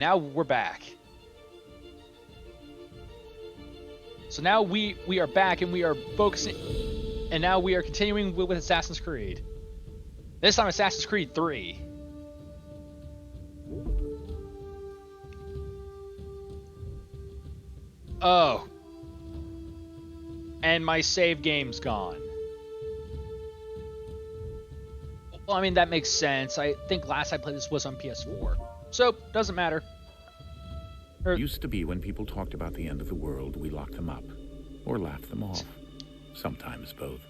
Now we're back. So now we are back and we are focusing, and now we are continuing with Assassin's Creed. This time Assassin's Creed 3. Oh. And my save game's gone. Well, I mean, that makes sense. I think last I played this was on PS4. So, doesn't matter. It used to be when people talked about the end of the world, we locked them up. Or laughed them off. Sometimes both.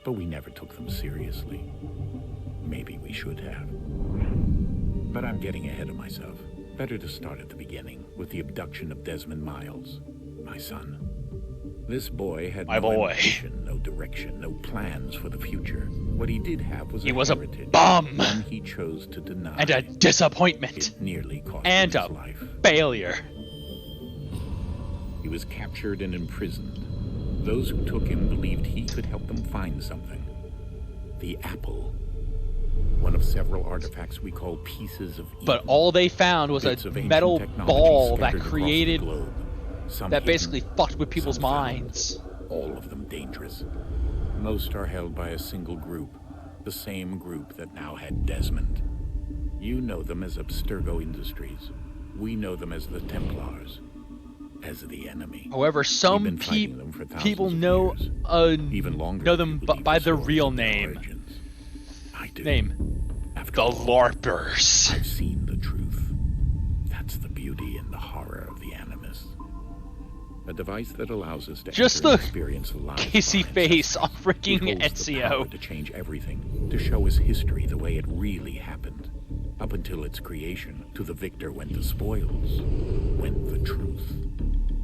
But we never took them seriously. Maybe we should have. But I'm getting ahead of myself. Better to start at the beginning, with the abduction of Desmond Miles, my son. This boy had no ambition, no direction, no plans for the future. What he did have was a heritage, bum, one he chose to deny, and a disappointment, it nearly cost and him a his life. Failure. He was captured and imprisoned. Those who took him believed he could help them find something. The apple. One of several artifacts we call pieces of Eden. But all they found was a metal ball that created, that basically fucked with people's minds. All of them dangerous. Most are held by a single group. The same group that now had Desmond. You know them as Abstergo Industries. We know them as the Templars. As the enemy. However, some people know them by their real name. I do. The LARPers. I've seen the truth. That's the beauty and the horror of the Animus. A device that allows us to experience the lives kissy face on freaking Ezio. To change everything, to show us history the way it really happened. Up until its creation, to the victor went the spoils, went the truth.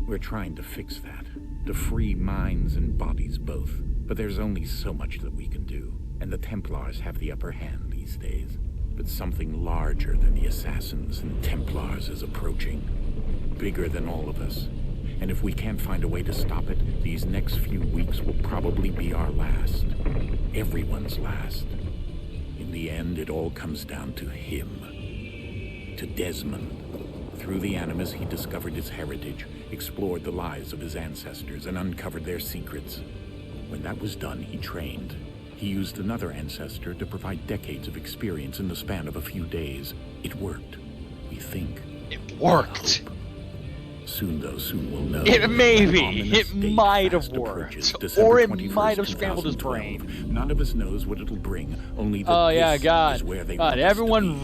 We're trying to fix that, to free minds and bodies both. But there's only so much that we can do, and the Templars have the upper hand these days. But something larger than the Assassins and Templars is approaching, bigger than all of us. And if we can't find a way to stop it, these next few weeks will probably be our last. Everyone's last. In the end, it all comes down to him. To Desmond. Through the Animus, he discovered his heritage, explored the lives of his ancestors, and uncovered their secrets. When that was done, he trained. He used another ancestor to provide decades of experience in the span of a few days. It worked. We think. It worked. Soon, though, we'll know. It might have worked. Or it might have scrambled his brain. None of us knows what it'll bring. Only that God. Is where they God, everyone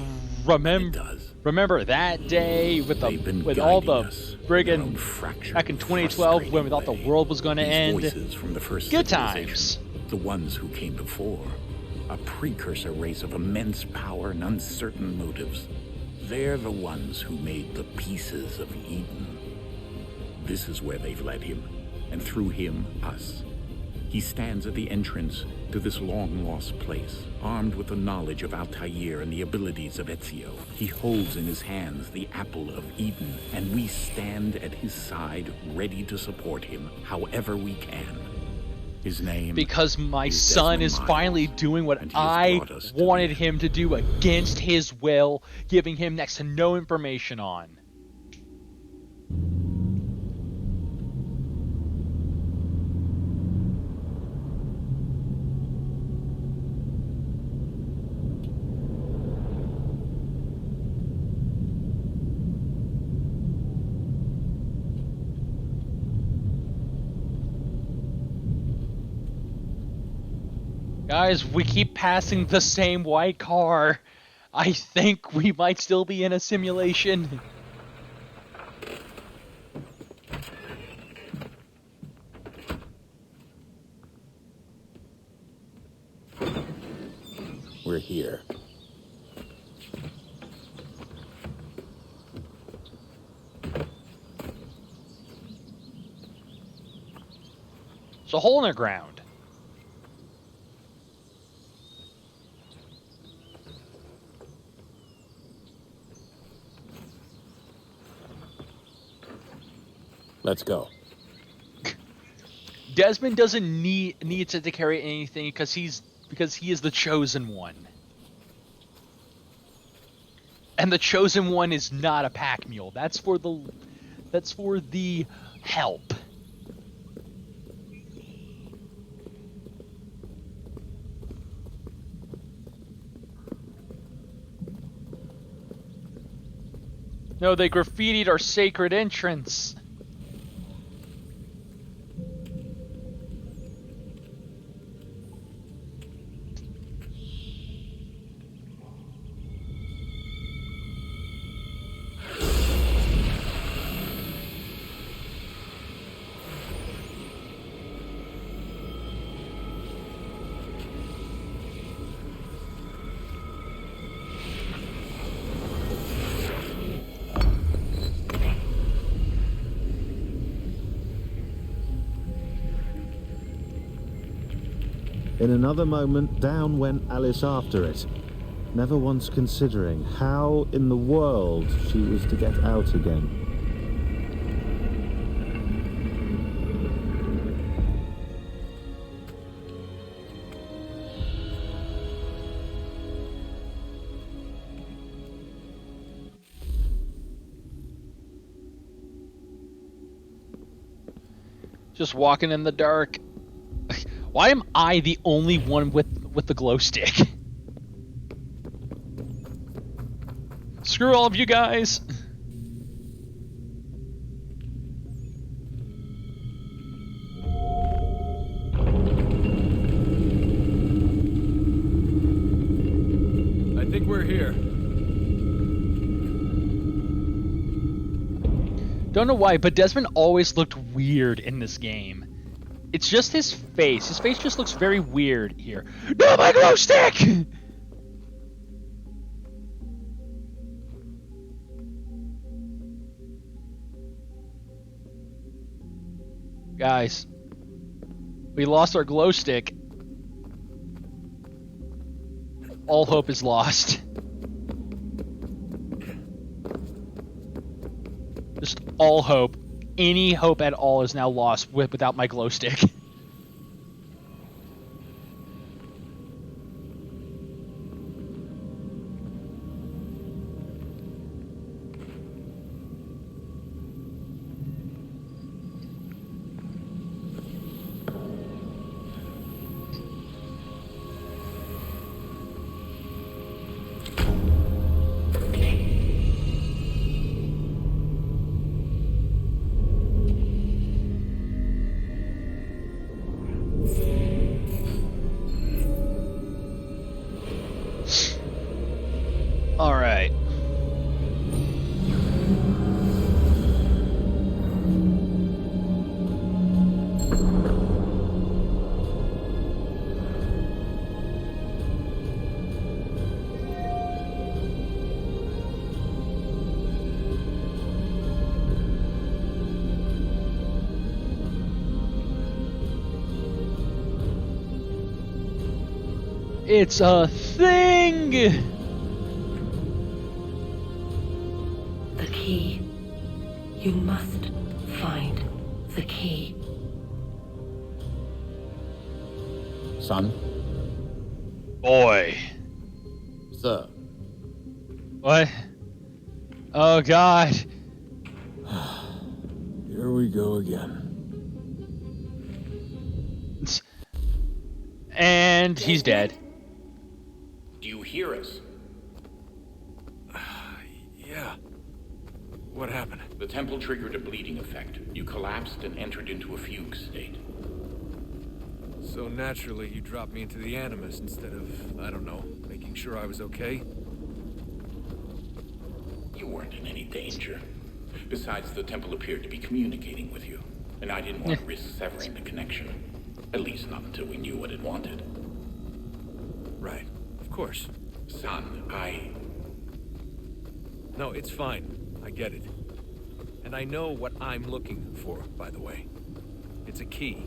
remember that day with all the friggin' back in 2012 when we thought the world was going to end. From the first good times. The ones who came before. A precursor race of immense power and uncertain motives. They're the ones who made the pieces of Eden. This is where they've led him, and through him, us. He stands at the entrance to this long-lost place, armed with the knowledge of Altair and the abilities of Ezio. He holds in his hands the apple of Eden, and we stand at his side, ready to support him however we can. His name because my son is finally doing what I wanted him to do against his will, giving him next to no information on. Guys, we keep passing the same white car. I think we might still be in a simulation. We're here. It's a hole in the ground. Let's go. Desmond doesn't need to carry anything because he is the chosen one. And the chosen one is not a pack mule. That's for the help. No, they graffitied our sacred entrance. In another moment, down went Alice after it, never once considering how in the world she was to get out again. Just walking in the dark. Why am I the only one with the glow stick? Screw all of you guys. I think we're here. Don't know why, but Desmond always looked weird in this game. It's just his face. His face just looks very weird here. No, my glow stick! Guys, we lost our glow stick. All hope is lost. Just all hope. Any hope at all is now lost without my glow stick. All right. It's a thing! The key. You must find the key. Son? Boy. Sir. What? Oh, God. Here we go again. And he's dead. Do you hear us? Yeah. What happened? The temple triggered a bleeding effect. You collapsed and entered into a fugue state. So naturally, you dropped me into the Animus instead of, I don't know, making sure I was okay? You weren't in any danger. Besides, the temple appeared to be communicating with you, and I didn't want to risk severing the connection. At least not until we knew what it wanted. Right. Of course. Son, No, it's fine. I get it. And I know what I'm looking for, by the way. It's a key.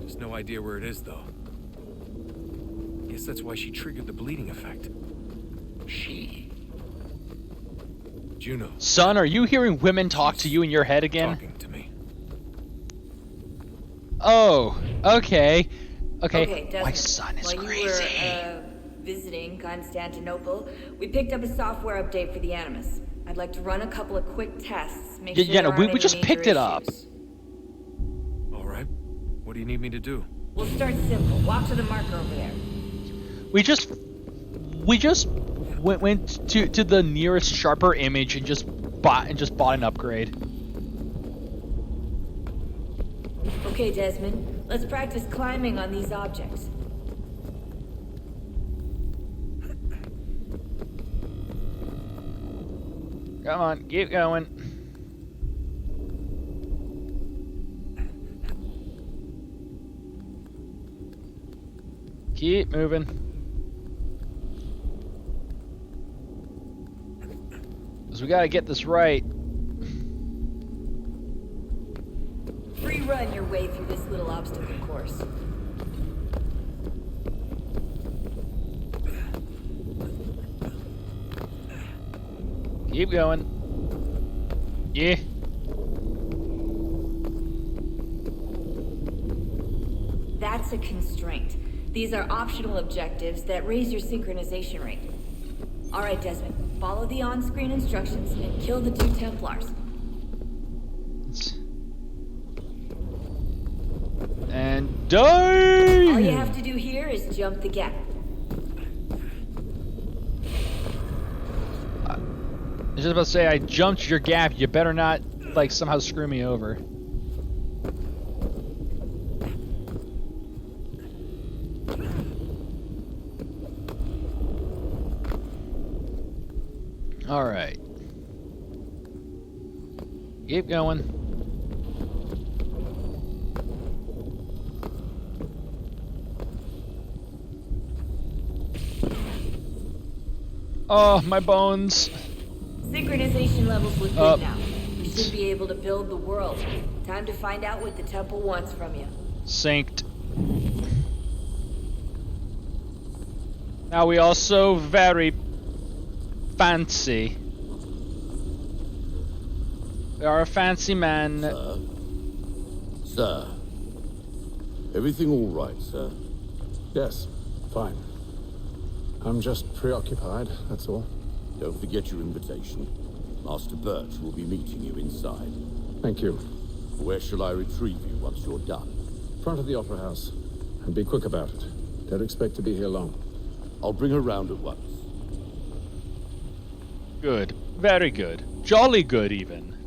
Just no idea where it is, though. Guess that's why she triggered the bleeding effect. She? Juno. Son, are you hearing women talk to you in your head again? Talking to me. Oh, okay. Okay, Desmond, my son is while crazy. you were visiting Constantinople, we picked up a software update for the Animus. I'd like to run a couple of quick tests, make sure Yeah, no, there aren't we just any picked major it up. issues. All right. What do you need me to do? We'll start simple. Walk to the marker over there. We just went to the nearest sharper image and just bought an upgrade. Okay, Desmond. Let's practice climbing on these objects. Come on, keep going. Keep moving. Because we gotta get this right. Free run your way through this little obstacle course. Keep going. Yeah. That's a constraint. These are optional objectives that raise your synchronization rate. All right, Desmond. Follow the on-screen instructions and kill the 2 Templars. And die! All you have to do here is jump the gap. I was just about to say, I jumped your gap. You better not, like, somehow screw me over. All right. Keep going. Oh, my bones. Synchronization levels look Up. good now. You should be able to build the world. Time to find out what the temple wants from you. Synced. Now we also very fancy. We are a fancy man. Sir. Everything all right, sir? Yes, fine. I'm just preoccupied, that's all. Don't forget your invitation. Master Birch will be meeting you inside. Thank you. Where shall I retrieve you once you're done? Front of the Opera House. And be quick about it. Don't expect to be here long. I'll bring her round at once. Good. Very good. Jolly good, even.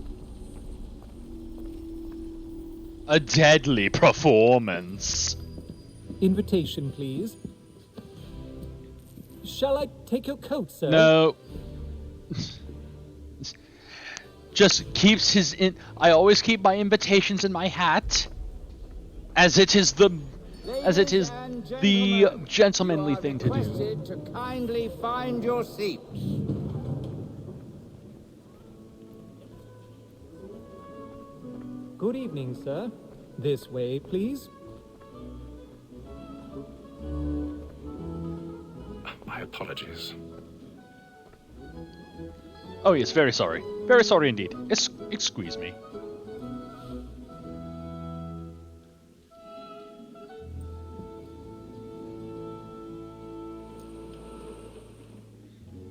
A deadly performance. Invitation, please. Shall I take your coat, sir? No. Just keeps his in. I always keep my invitations in my hat, as it is the gentlemanly thing to do. To kindly find your seats. Good evening, sir. This way, please. My apologies. Oh yes, very sorry. Very sorry indeed. Excuse me.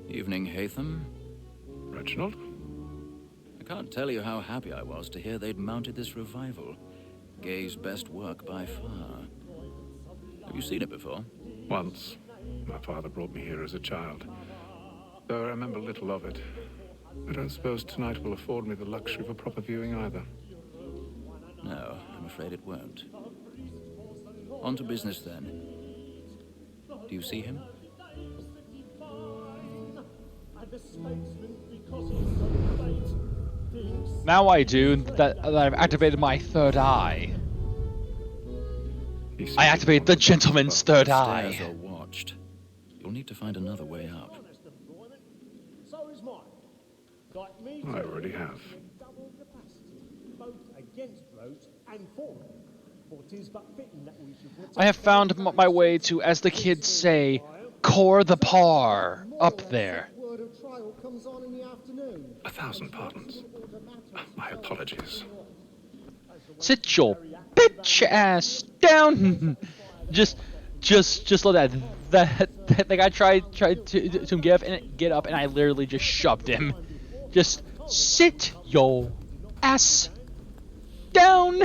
Evening, Hatham. Reginald? I can't tell you how happy I was to hear they'd mounted this revival. Gay's best work by far. Have you seen it before? Once. My father brought me here as a child. Though I remember little of it. I don't suppose tonight will afford me the luxury of a proper viewing either. No, I'm afraid it won't. On to business then. Do you see him? Now I do that I've activated my third eye. I activated the gentleman's third eye. Stairs are watched. You'll need to find another way up. I already have. I have found my way to, as the kids say, core the par up there. 1,000 pardons. My apologies. Sit your bitch ass down. Just Just love that the guy tried to get up, and I literally just shoved him. Just sit your ass down.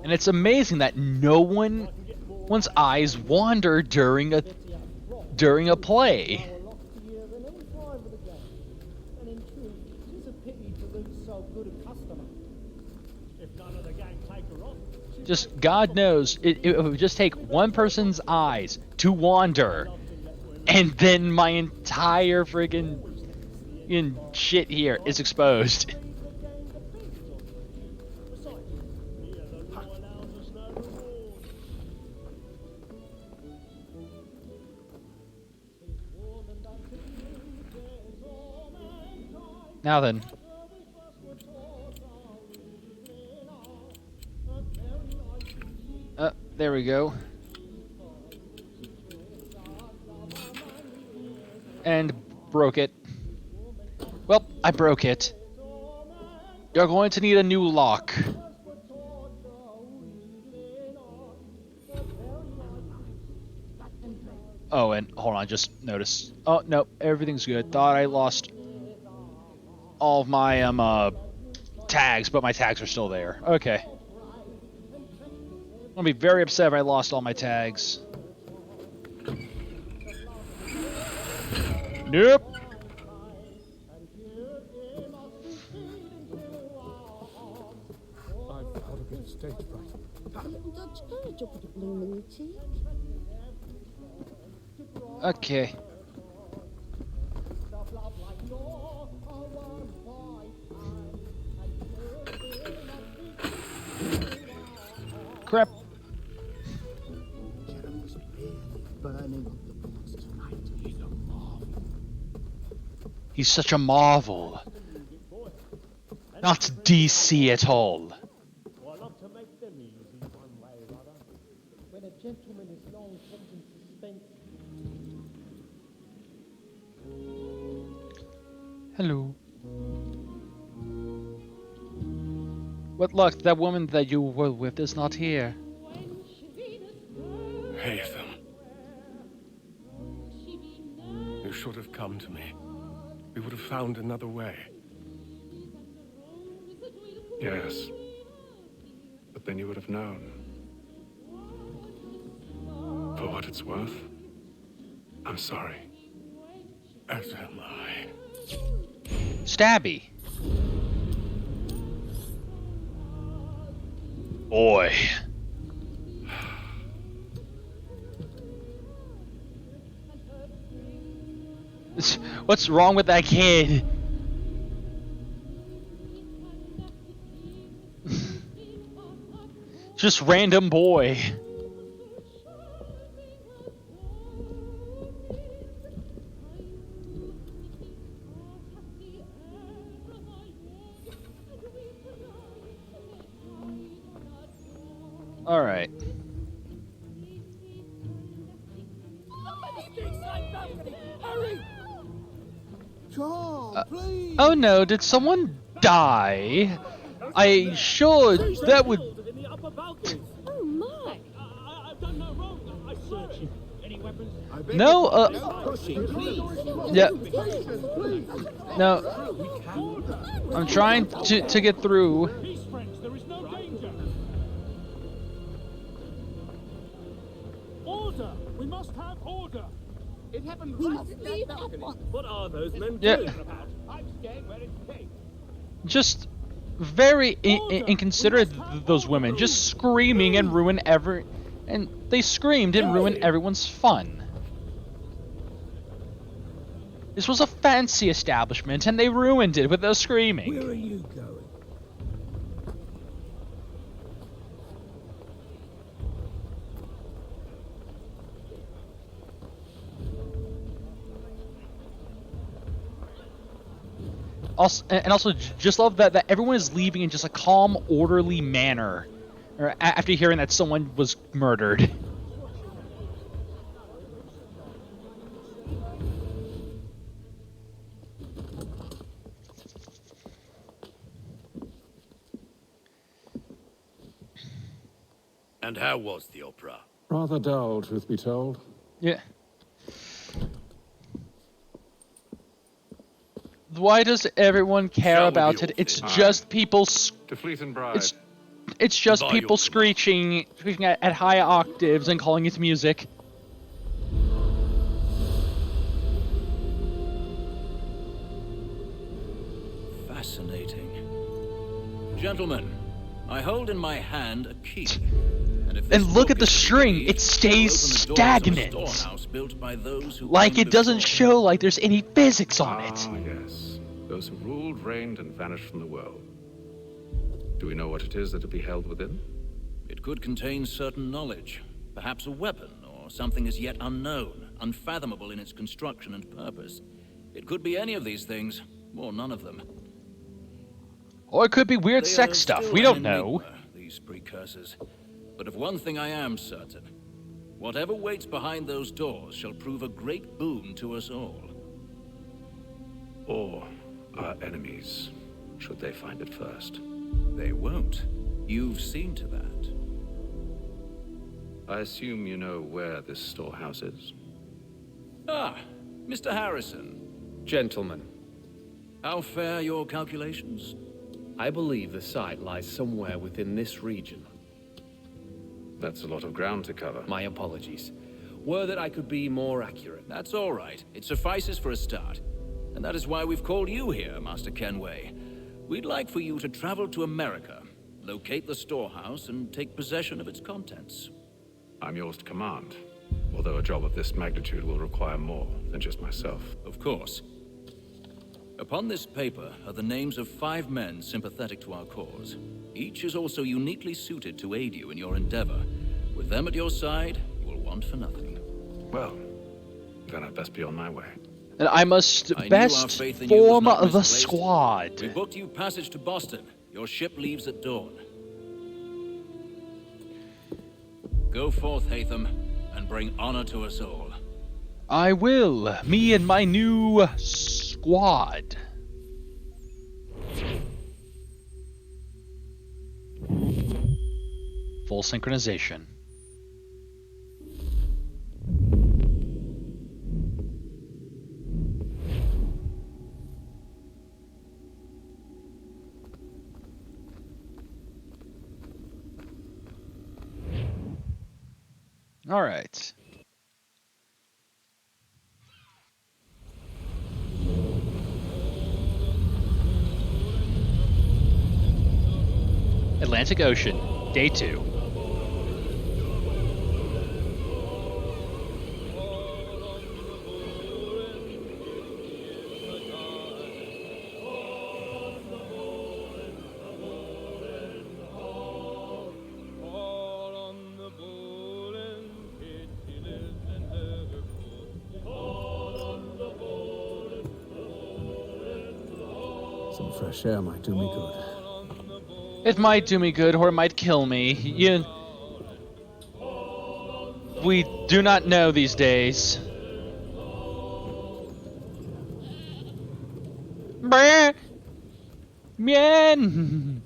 And it's amazing that no one's eyes wander during a play. Just God knows, it would just take one person's eyes to wander, and then my entire friggin' shit here is exposed. Now then. There we go. And broke it. Well, I broke it. You're going to need a new lock. Oh, and hold on, just noticed. Oh, no, everything's good. Thought I lost all of my tags, but my tags are still there. Okay. I'm gonna be very upset if I lost all my tags. Nope. I've got to get stage fright. Okay. Crap. He's such a marvel. Not DC at all. When a gentleman is long kept in suspense. Hello. What luck, that woman that you were with is not here. Haytham. You should have come to me. We would have found another way. Yes. But then you would have known. For what it's worth, I'm sorry. As am I. Stabby. Boy. What's wrong with that kid? Just random boy. All right. Oh no, did someone die? I sure that would. Oh my! I've done no wrong. I searched. Any weapons? No, yeah. No. I'm trying to get through. Peace, friends. There is no danger. Order. We must have order. It happened right at that balcony. What are those men doing about? I'm scared where it's came. Just very inconsiderate, those women. Just screaming and ruin and they screamed and ruined everyone's fun. This was a fancy establishment and they ruined it with their screaming. Where are you going? Also, just love that everyone is leaving in just a calm, orderly manner, after hearing that someone was murdered. How was the opera? Rather dull, truth be told. Yeah. Why does everyone care Shall we about be it? off It's then? just people. To Fleet and Bride. It's just Goodbye, people Your screeching at high octaves and calling it music. Fascinating. Gentlemen, I hold in my hand a key. If this And look book at the is to be string, believed, it stays will open the doors of a stagnant. storehouse built by those who Like came it doesn't before. show like there's any physics on it. Ah, yes. Those who ruled, reigned, and vanished from the world. Do we know what it is that will be held within? It could contain certain knowledge, perhaps a weapon, or something as yet unknown, unfathomable in its construction and purpose. It could be any of these things, or none of them. Or it could be weird They sex are stuff. still We an don't know. enigma, these precursors. But of one thing I am certain. Whatever waits behind those doors shall prove a great boon to us all. Or our enemies, should they find it first? They won't. You've seen to that. I assume you know where this storehouse is? Ah, Mr. Harrison. Gentlemen, How fare your calculations? I believe the site lies somewhere within this region. That's a lot of ground to cover. My apologies. Were that I could be more accurate. That's all right. It suffices for a start. And that is why we've called you here, Master Kenway. We'd like for you to travel to America, locate the storehouse, and take possession of its contents. I'm yours to command, although a job of this magnitude will require more than just myself. Of course. Upon this paper are the names of 5 men sympathetic to our cause. Each is also uniquely suited to aid you in your endeavor. With them at your side, you will want for nothing. Well, then I'd best be on my way. And I must I knew our best faith in you was form not the misplaced. squad. We booked you passage to Boston. Your ship leaves at dawn. Go forth, Hatham, and bring honor to us all. I will. Me and my new squad. Full synchronization. All right. Atlantic Ocean, day 2. Some fresh air might do me good. It might do me good, or it might kill me. We do not know these days. Brr! Man!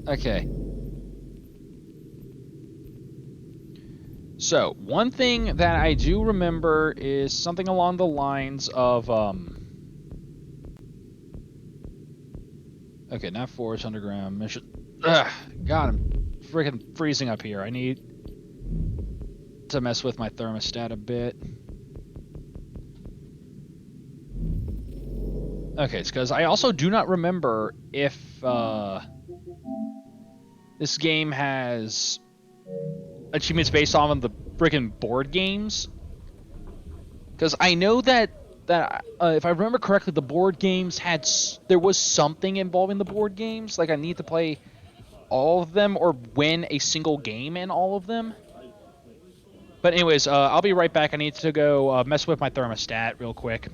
Okay. So, one thing that I do remember is something along the lines of, okay, not Forest Underground mission. Ugh, God, I'm freaking freezing up here. I need to mess with my thermostat a bit. Okay, it's because I also do not remember if this game has achievements based on the freaking board games. Because I know that if I remember correctly, the board games there was something involving the board games. Like I need to play all of them or win a single game in all of them. But anyways, I'll be right back. I need to go mess with my thermostat real quick.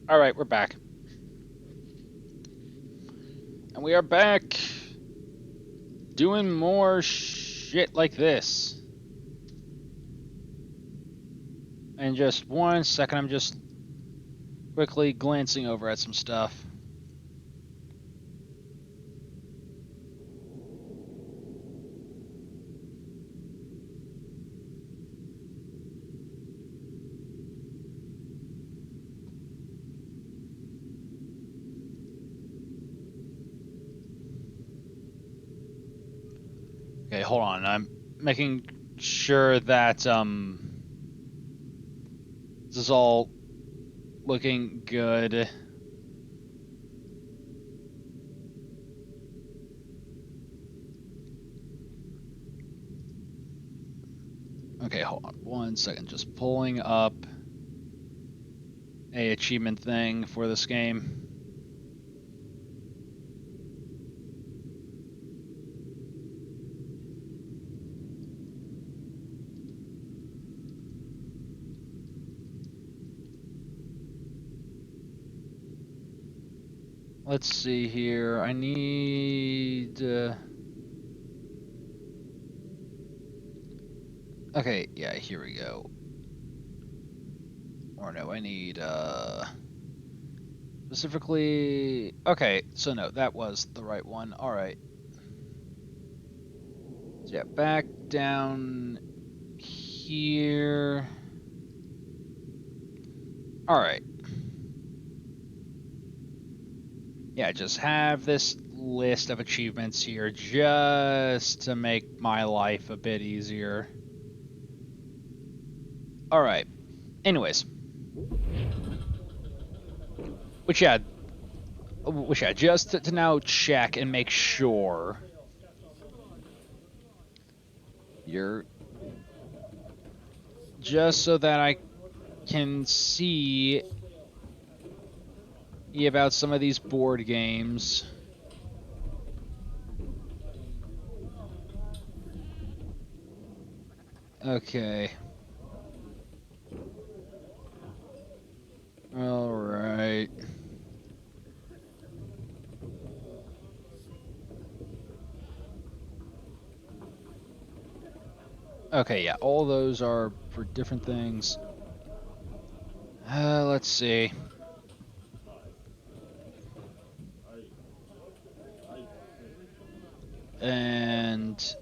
All right, we're back. And we are back doing more shit like this. And just 1 second, I'm just quickly glancing over at some stuff. Okay, hold on. I'm making sure that this is all looking good. Okay, hold on 1 second. Just pulling up a achievement thing for this game. Let's see here. I need... Okay, yeah, here we go. Or no, I need... Specifically... Okay, so no, that was the right one. Alright. So yeah, back down here. Alright. Yeah, just have this list of achievements here just to make my life a bit easier. Alright. Anyways. Which yeah, just to now check and make sure you're... Just so that I can see about some of these board games. Okay. All right. Okay, yeah, all those are for different things. Let's see. And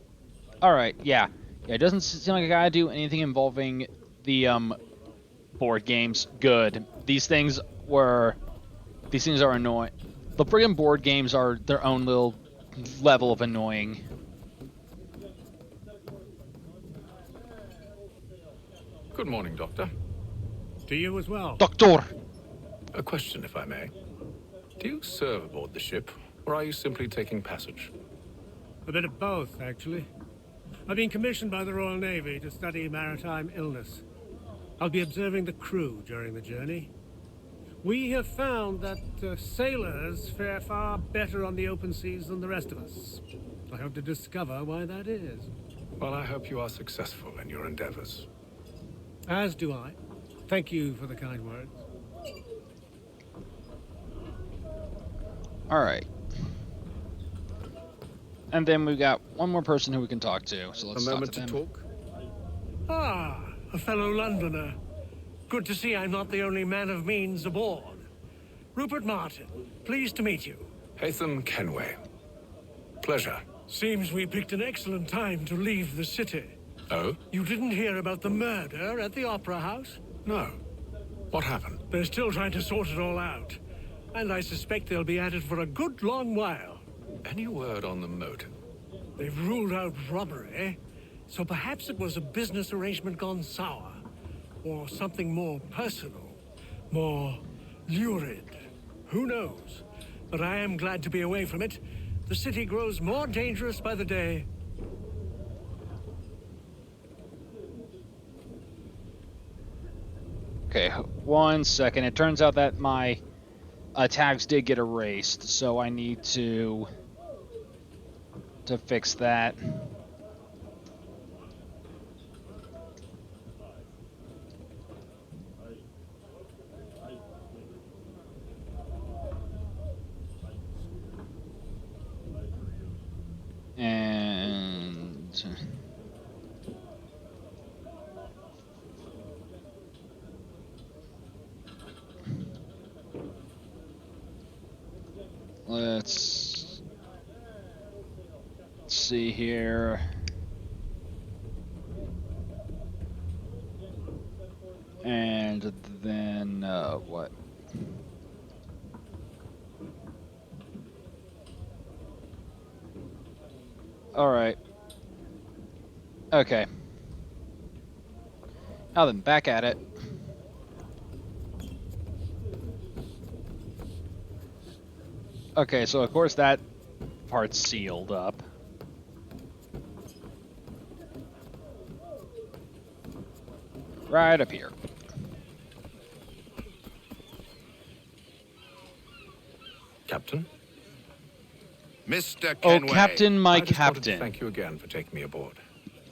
all right, yeah, it doesn't seem like I gotta do anything involving the board games. Good. These things are annoying. The friggin' board games are their own little level of annoying. Good morning, Doctor. To you as well. Doctor! A question, if I may. Do you serve aboard the ship, or are you simply taking passage? A bit of both, actually. I've been commissioned by the Royal Navy to study maritime illness. I'll be observing the crew during the journey. We have found that sailors fare far better on the open seas than the rest of us. I hope to discover why that is. Well, I hope you are successful in your endeavors. As do I. Thank you for the kind words. All right. And then we've got one more person who we can talk to. So let's talk to them. Talk? Ah, a fellow Londoner. Good to see I'm not the only man of means aboard. Rupert Martin, pleased to meet you. Haytham Kenway. Pleasure. Seems we picked an excellent time to leave the city. Oh? You didn't hear about the murder at the Opera House? No. What happened? They're still trying to sort it all out. And I suspect they'll be at it for a good long while. Any word on the motive? They've ruled out robbery, so perhaps it was a business arrangement gone sour. Or something more personal, more lurid. Who knows? But I am glad to be away from it. The city grows more dangerous by the day. Okay, 1 second. It turns out that my tags did get erased, so I need to fix that. Let's see here. And then, what? Alright. Okay. Now then, back at it. Okay, so of course that part's sealed up. Right up here. Captain? Mr. Oh, Kenway. Captain, my I just wanted to captain. thank you again for taking me aboard,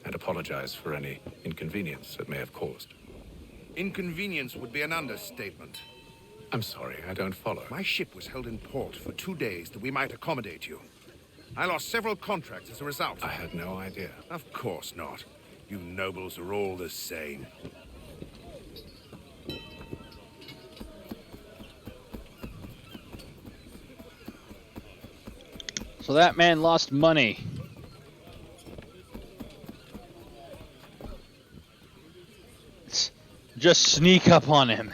and apologize for any inconvenience it may have caused. Inconvenience would be an understatement. I'm sorry, I don't follow. My ship was held in port for 2 days that we might accommodate you. I lost several contracts as a result. I had no idea. Of course not. You nobles are all the same. So that man lost money. Just sneak up on him.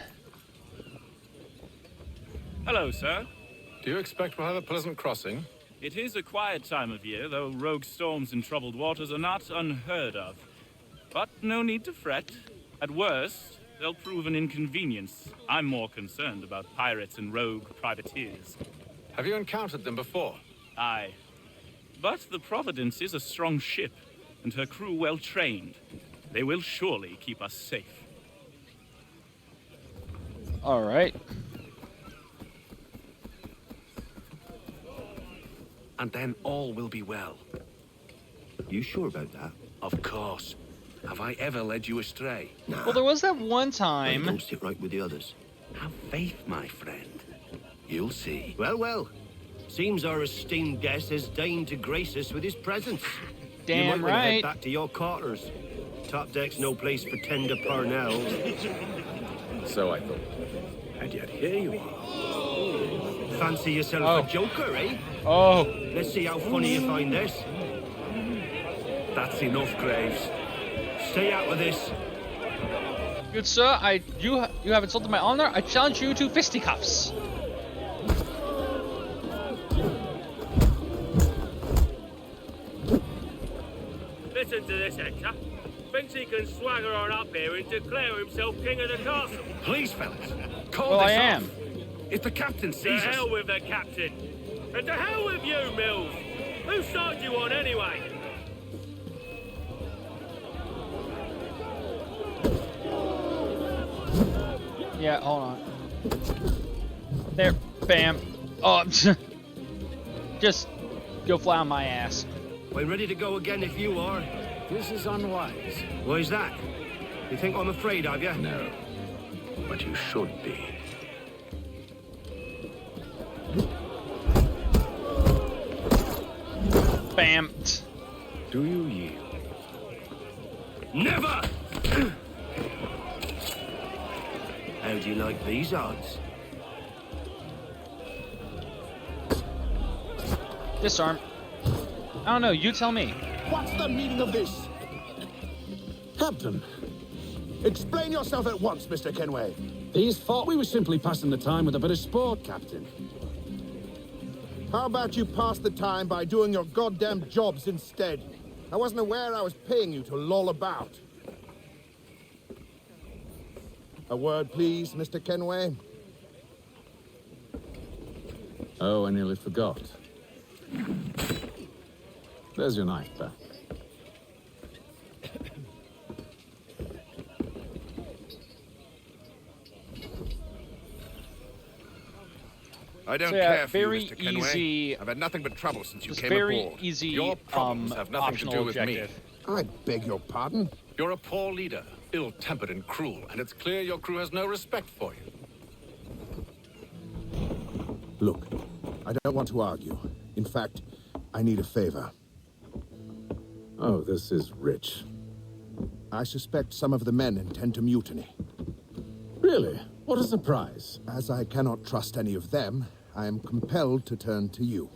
Hello, sir. Do you expect we'll have a pleasant crossing? It is a quiet time of year, though rogue storms in troubled waters are not unheard of. But no need to fret. At worst, they'll prove an inconvenience. I'm more concerned about pirates and rogue privateers. Have you encountered them before? Aye. But the Providence is a strong ship, and her crew well trained. They will surely keep us safe. All right. And then all will be well. You sure about that? Of course. Have I ever led you astray? Nah. Well, there was that one time. Don't sit right with the others. Have faith, my friend. You'll see. Well. Seems our esteemed guest has deigned to grace us with his presence. Damn you might want to head right. back to your quarters. Top deck's no place for tender parnells. So I thought. And yet here you are. Fancy yourself a joker, eh? Oh. Let's see how funny you find this. That's enough, Graves. Stay out of this. Good sir, you have insulted my honor. I challenge you to fisticuffs. Listen to this, Hector. Thinks he can swagger on up here and declare himself king of the castle. Please, fellas, call Well, this I off. am. If the captain To sees us... hell with the captain. And to hell with you, Mills. Whose side you on, anyway? Yeah, hold on. There, bam. Oh, just go fly on my ass. We're ready to go again if you are. This is unwise. Why's that? You think I'm afraid of you? No, but you should be. Bam. Do you yield? Never! How do you like these odds? Disarm. I don't know, you tell me. What's the meaning of this? Captain, Explain yourself at once, Mr. Kenway. he's thought we were simply passing the time with a bit of sport, Captain. How about you pass the time by doing your goddamn jobs instead? I wasn't aware I was paying you to loll about. A word, please, Mr. Kenway. Oh, I nearly forgot. There's your knife back. I don't So, yeah, care for very you, Mr. Kenway. easy- I've had nothing but trouble since you It's came very aboard. easy, Your problems have nothing to optional do with objective. me. I beg your pardon? You're a poor leader, ill-tempered and cruel, and it's clear your crew has no respect for you. Look, I don't want to argue. In fact, I need a favor. Oh, this is rich. I suspect some of the men intend to mutiny. Really? What a surprise. As I cannot trust any of them, I am compelled to turn to you.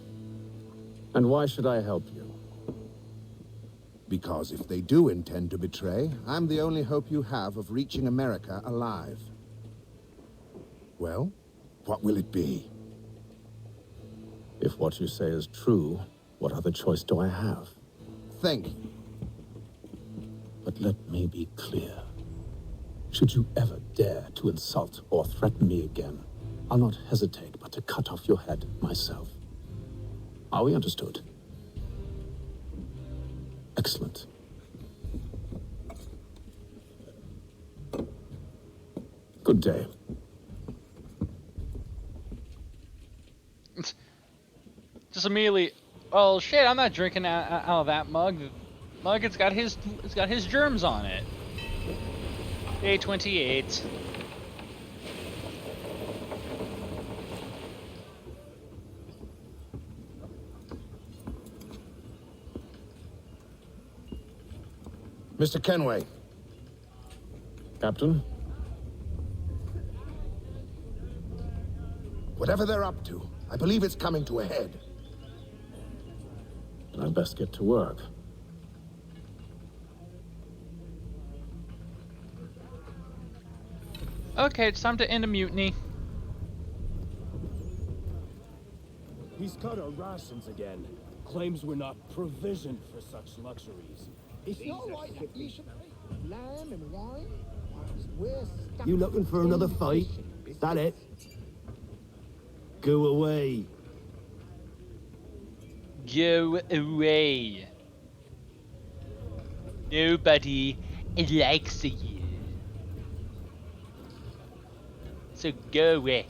And why should I help you? Because if they do intend to betray, I'm the only hope you have of reaching America alive. Well, what will it be? If what you say is true, what other choice do I have? Thank you. But let me be clear. Should you ever dare to insult or threaten me again, I'll not hesitate but to cut off your head myself. Are we understood? Excellent. Good day. Just immediately, oh shit! I'm not drinking out of that mug. Mug, it's got his germs on it. Day 28. Mr. Kenway. Captain? Whatever they're up to, I believe it's coming to a head. Then I'd best get to work. Okay, it's time to end a mutiny. He's cut our rations again. Claims we're not provisioned for such luxuries. It's not like you should lamb and wine. We're stuck. You looking for another fight? Is that it? Go away. Go away. Nobody likes you. So go away.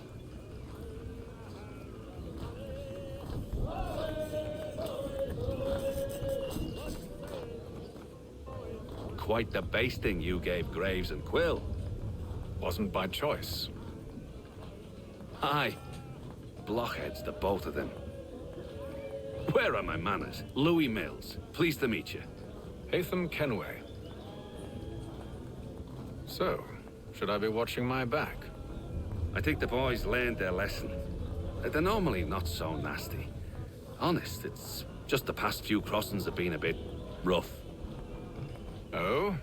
Quite the basting you gave Graves and Quill. Wasn't by choice. Aye. Blockheads, the both of them. Where are my manners? Louis Mills. Pleased to meet you. Hatham Kenway. So, should I be watching my back? I think the boys learned their lesson. They're normally not so nasty. Honest, it's just the past few crossings have been a bit rough. Oh?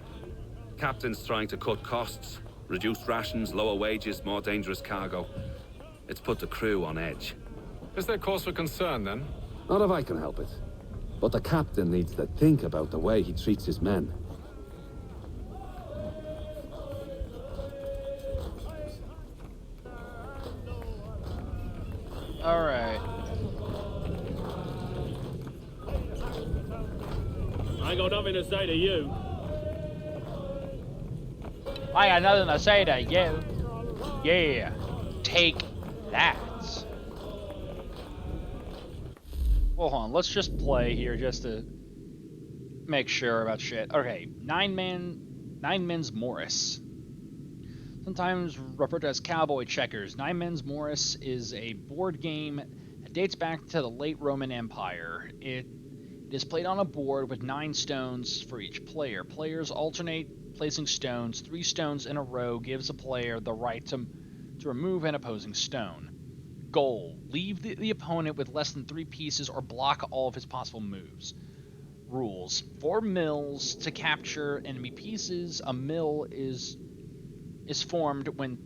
Captain's trying to cut costs. Reduced rations, lower wages, more dangerous cargo. It's put the crew on edge. Is there cause for concern, then? Not if I can help it. But the captain needs to think about the way he treats his men. All right. I got nothing to say to you. I got nothing to say to you. Yeah. Take that. Well, hold on. Let's just play here just to make sure about shit. Okay. Nine Men's Morris. Sometimes referred to as Cowboy Checkers. Nine Men's Morris is a board game that dates back to the late Roman Empire. It is played on a board with 9 stones for each player. Players alternate placing stones. 3 stones in a row gives a player the right to remove an opposing stone. Goal: leave the opponent with less than 3 pieces or block all of his possible moves. Rules: 4 mills to capture enemy pieces. A mill is formed when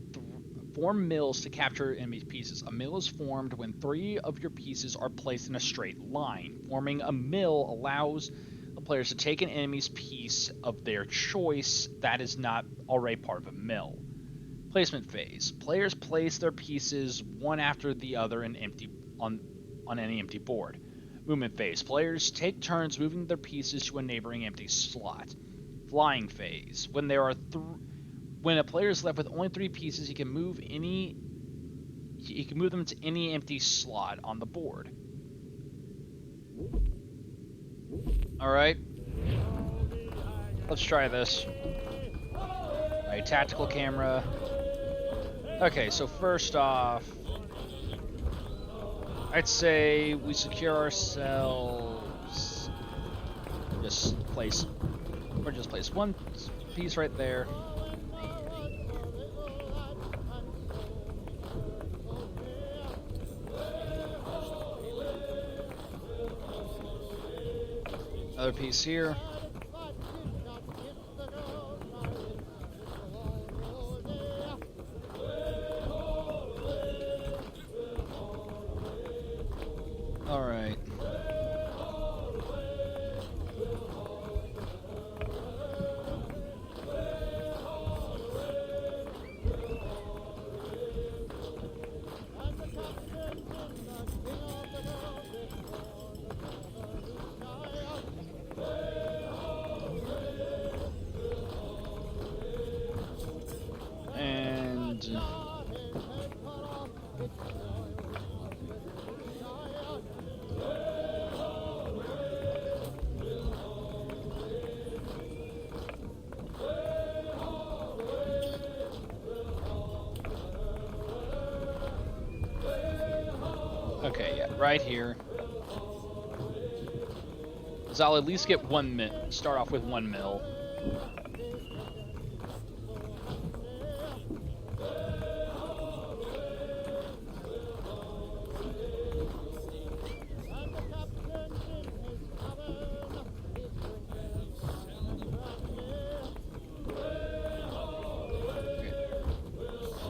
4 mills to capture enemy pieces. A mill is formed when 3 of your pieces are placed in a straight line. Forming a mill allows the players to take an enemy's piece of their choice that is not already part of a mill. Placement phase. Players place their pieces one after the other on any empty board. Movement phase. Players take turns moving their pieces to a neighboring empty slot. Flying phase. When a player is left with only 3 pieces, he can move them to any empty slot on the board. Alright. Let's try this. Alright, tactical camera. Okay, so first off, I'd say we secure ourselves. Just place, or just place one piece right there. Another piece here. All right. And okay, yeah, right here. So I'll at least get start off with 1 mil.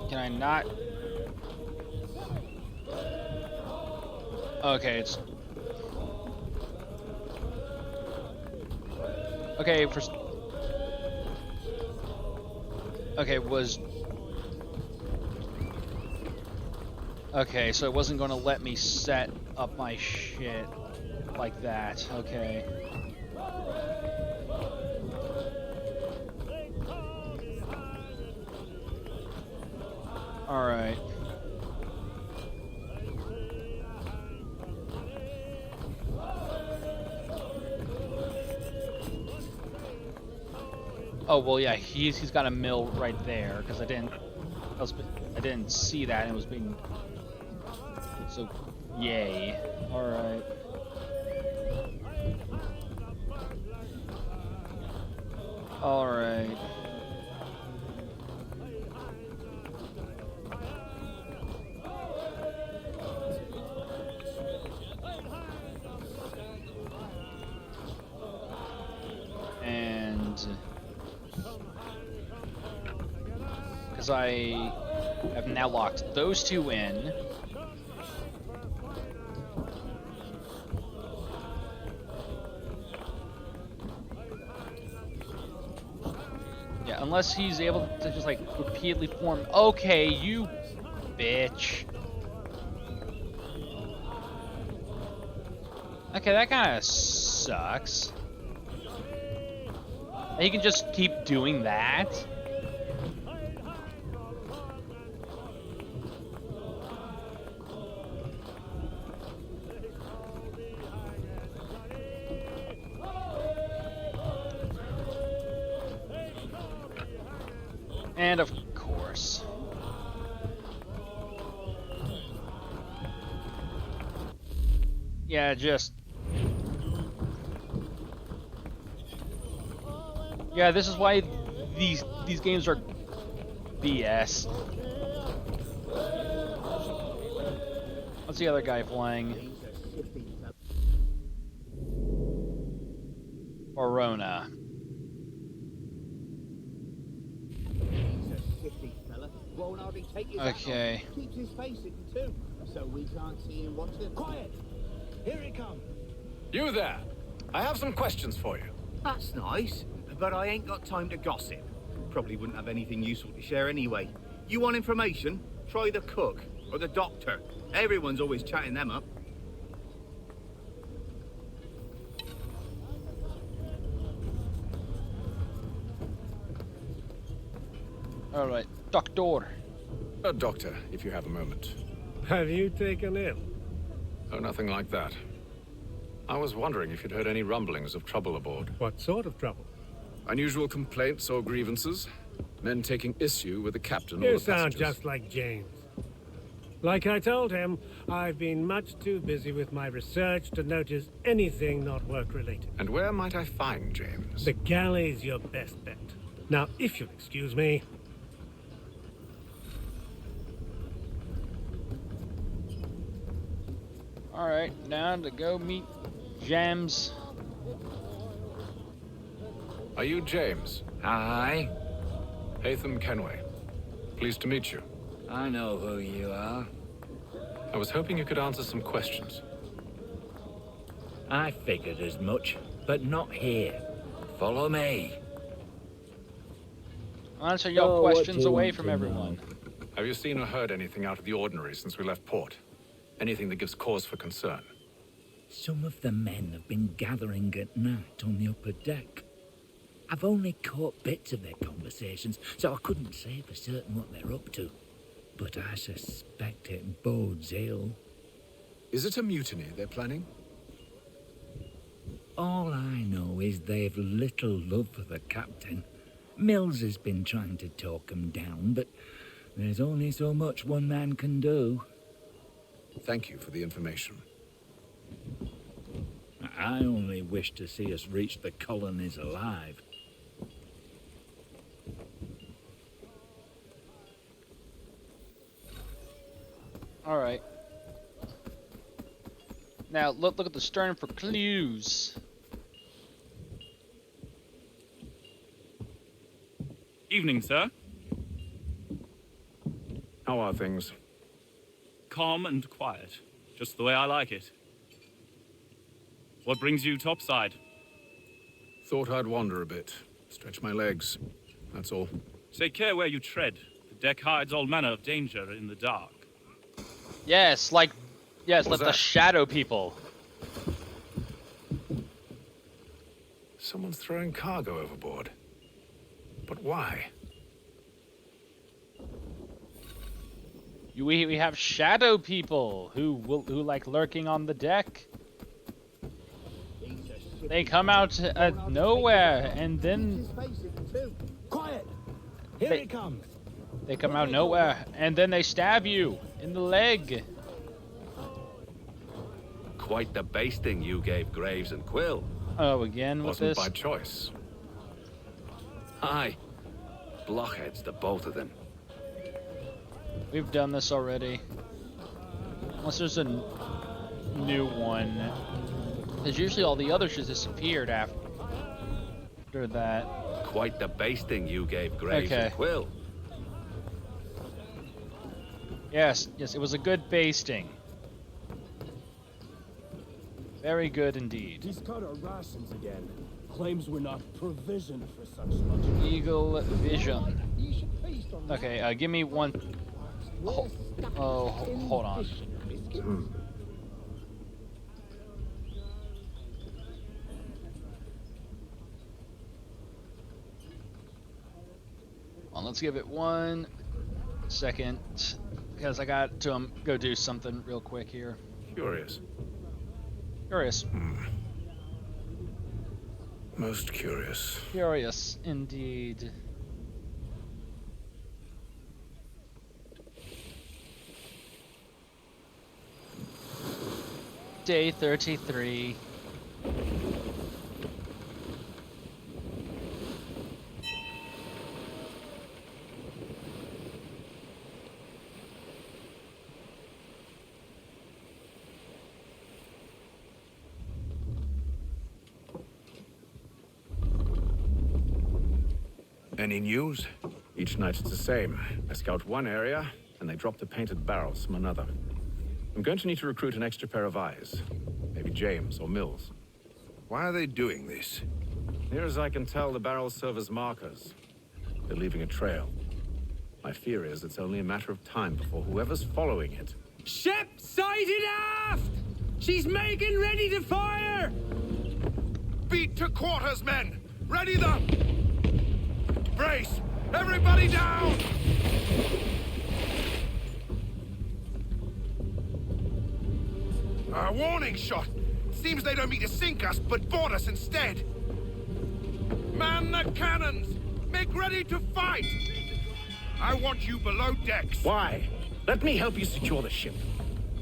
Can I not? Okay, it's... Okay, Okay, Okay, so it wasn't going to let me set up my shit like that. Okay. All right. Oh well, yeah, he's got a mill right there because I didn't see that and it was being so yay. All right. All right. And because I have now locked those two in. Yeah, unless he's able to just like repeatedly form. Okay, you bitch. Okay, that kind of sucks. He can just keep doing that. And of course. Yeah, just... Yeah, this is why these games are BS. What's the other guy flying? Orona. Okay. Keeps his face hidden too, so we can't see him watch him. Quiet! Here he comes. You there! I have some questions for you. That's nice, but I ain't got time to gossip. Probably wouldn't have anything useful to share anyway. You want information? Try the cook or the doctor. Everyone's always chatting them up. All right, doctor. Doctor, if you have a moment. Have you taken ill? Oh, nothing like that. I was wondering if you'd heard any rumblings of trouble aboard. What sort of trouble? Unusual complaints or grievances? Men taking issue with the captain or You the sound passengers? just like James. Like I told him, I've been much too busy with my research to notice anything not work-related. And where might I find James? The galley's your best bet. Now, if you'll excuse me... Alright, now to go meet James. Are you James? Aye. Hatham Kenway. Pleased to meet you. I know who you are. I was hoping you could answer some questions. I figured as much, but not here. Follow me. Answer your questions away from everyone. Have you seen or heard anything out of the ordinary since we left port? Anything that gives cause for concern? Some of the men have been gathering at night on the upper deck. I've only caught bits of their conversations, so I couldn't say for certain what they're up to. But I suspect it bodes ill. Is it a mutiny they're planning? All I know is they've little love for the captain. Mills has been trying to talk 'em down, but there's only so much one man can do. Thank you for the information. I only wish to see us reach the colonies alive. Alright. Now, look at the stern for clues. Evening, sir. How are things? Calm and quiet. Just the way I like it. What brings you topside? Thought I'd wander a bit. Stretch my legs. That's all. Take care where you tread. The deck hides all manner of danger in the dark. Yes, like What was the that? shadow people. Someone's throwing cargo overboard. But why? We have shadow people who like lurking on the deck. They come out of nowhere and then Quiet! Here he comes! they come out of nowhere and then they stab you in the leg. Quite the basting you gave Graves and Quill. Oh, again with Wasn't this. by choice. Aye. Blockheads, the both of them. We've done this already. Unless there's a new one. There's usually all the others just disappeared after that. Quite the basting you gave Graves Okay. and Quill. Yes, it was a good basting. Very good indeed. He's cut our rations again. Claims we're not provisioned for such luxury. Eagle Vision. Okay, give me one. Hold on. Well, let's give it 1 second because I got to go do something real quick here. Curious. Curious. Most curious. Curious indeed. Day 33. Any news? Each night it's the same. I scout one area, and they drop the painted barrels from another. I'm going to need to recruit an extra pair of eyes. Maybe James or Mills. Why are they doing this? Near as I can tell, the barrels serve as markers. They're leaving a trail. My fear is it's only a matter of time before whoever's following it. Ship sighted aft! She's making ready to fire! Beat to quarters, men! Ready them! Brace! Everybody down! A warning shot! Seems they don't mean to sink us, but board us instead! Man the cannons! Make ready to fight! I want you below decks! Why? Let me help you secure the ship.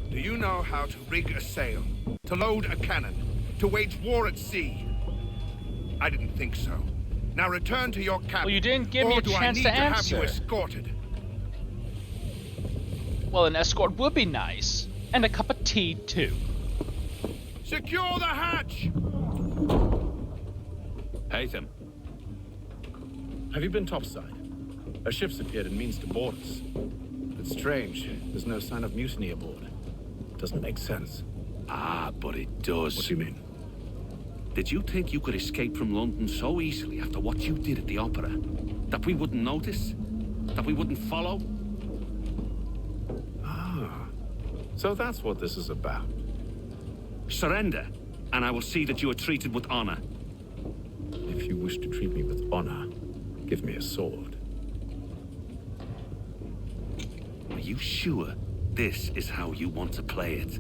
Do you know how to rig a sail? To load a cannon? To wage war at sea? I didn't think so. Now return to your cabin. Well, you didn't give me a chance to answer. Have you escorted? Well, an escort would be nice. And a cup of tea, too. Secure the hatch! Haytham. Have you been topside? A ship's appeared and means to board us. It's strange. There's no sign of mutiny aboard. Doesn't make sense. Ah, but it does. What do you mean? Did you think you could escape from London so easily after what you did at the opera? That we wouldn't notice? That we wouldn't follow? Ah, so that's what this is about. Surrender, and I will see that you are treated with honor. If you wish to treat me with honor, give me a sword. Are you sure this is how you want to play it?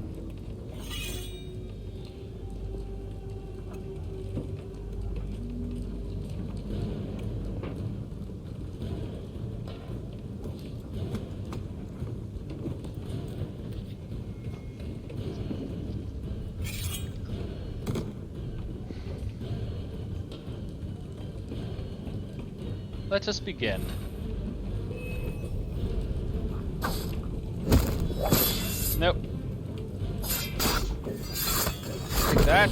Let us begin. Nope. Take that.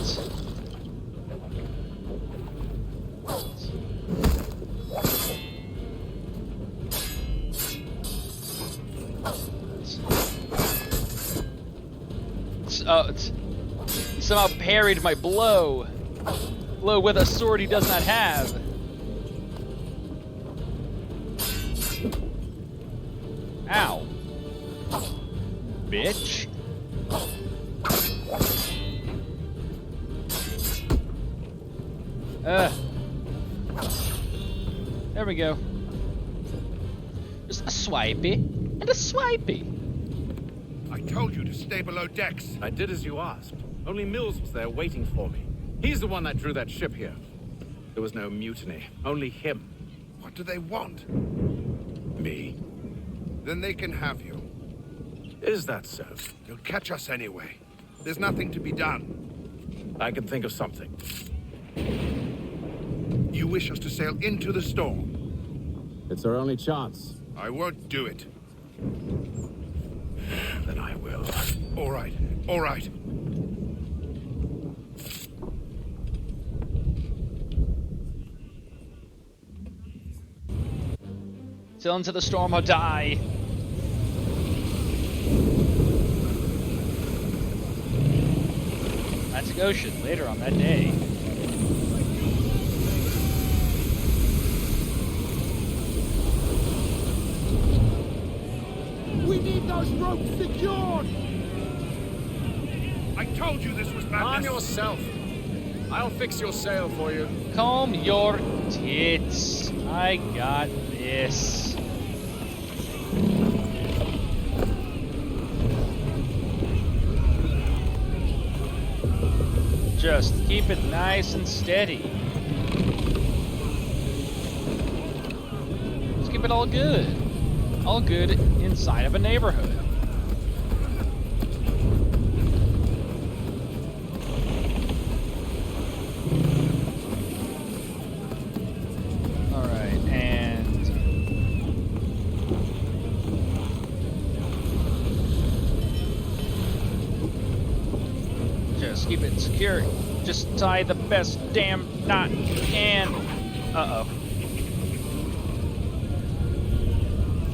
He somehow parried my blow. Blow with a sword he does not have. Ow. Bitch. There we go. Just a swipey and a swipey. I told you to stay below decks. I did as you asked. Only Mills was there waiting for me. He's the one that drew that ship here. There was no mutiny, only him. What do they want? Me. Then they can have you. Is that so? They'll catch us anyway. There's nothing to be done. I can think of something. You wish us to sail into the storm? It's our only chance. I won't do it. Then I will. All right, all right. Sail into the storm or die. Atlantic Ocean later on that day. We need those ropes secured! I told you this was madness. On yourself. I'll fix your sail for you. Calm your tits. I got this. Just keep it nice and steady. Just keep it all good. All good inside of a neighborhood. Alright, and just keep it secure. Just tie the best damn knot and uh-oh.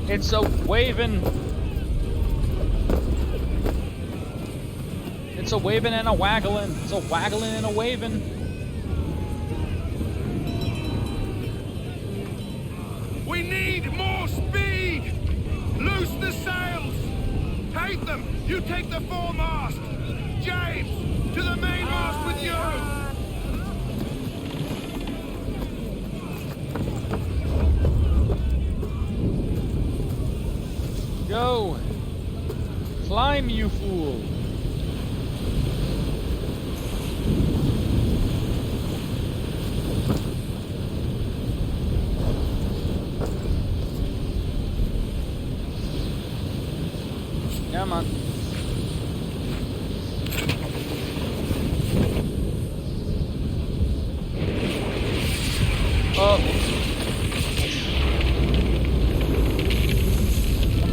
It's a waving. It's a waving and a waggling. It's a waggling and a waving. We need more speed! Loose the sails! Take them! You take the foremast! James, to the mainmast with you! Go! Climb, you fool! Come on. Oh.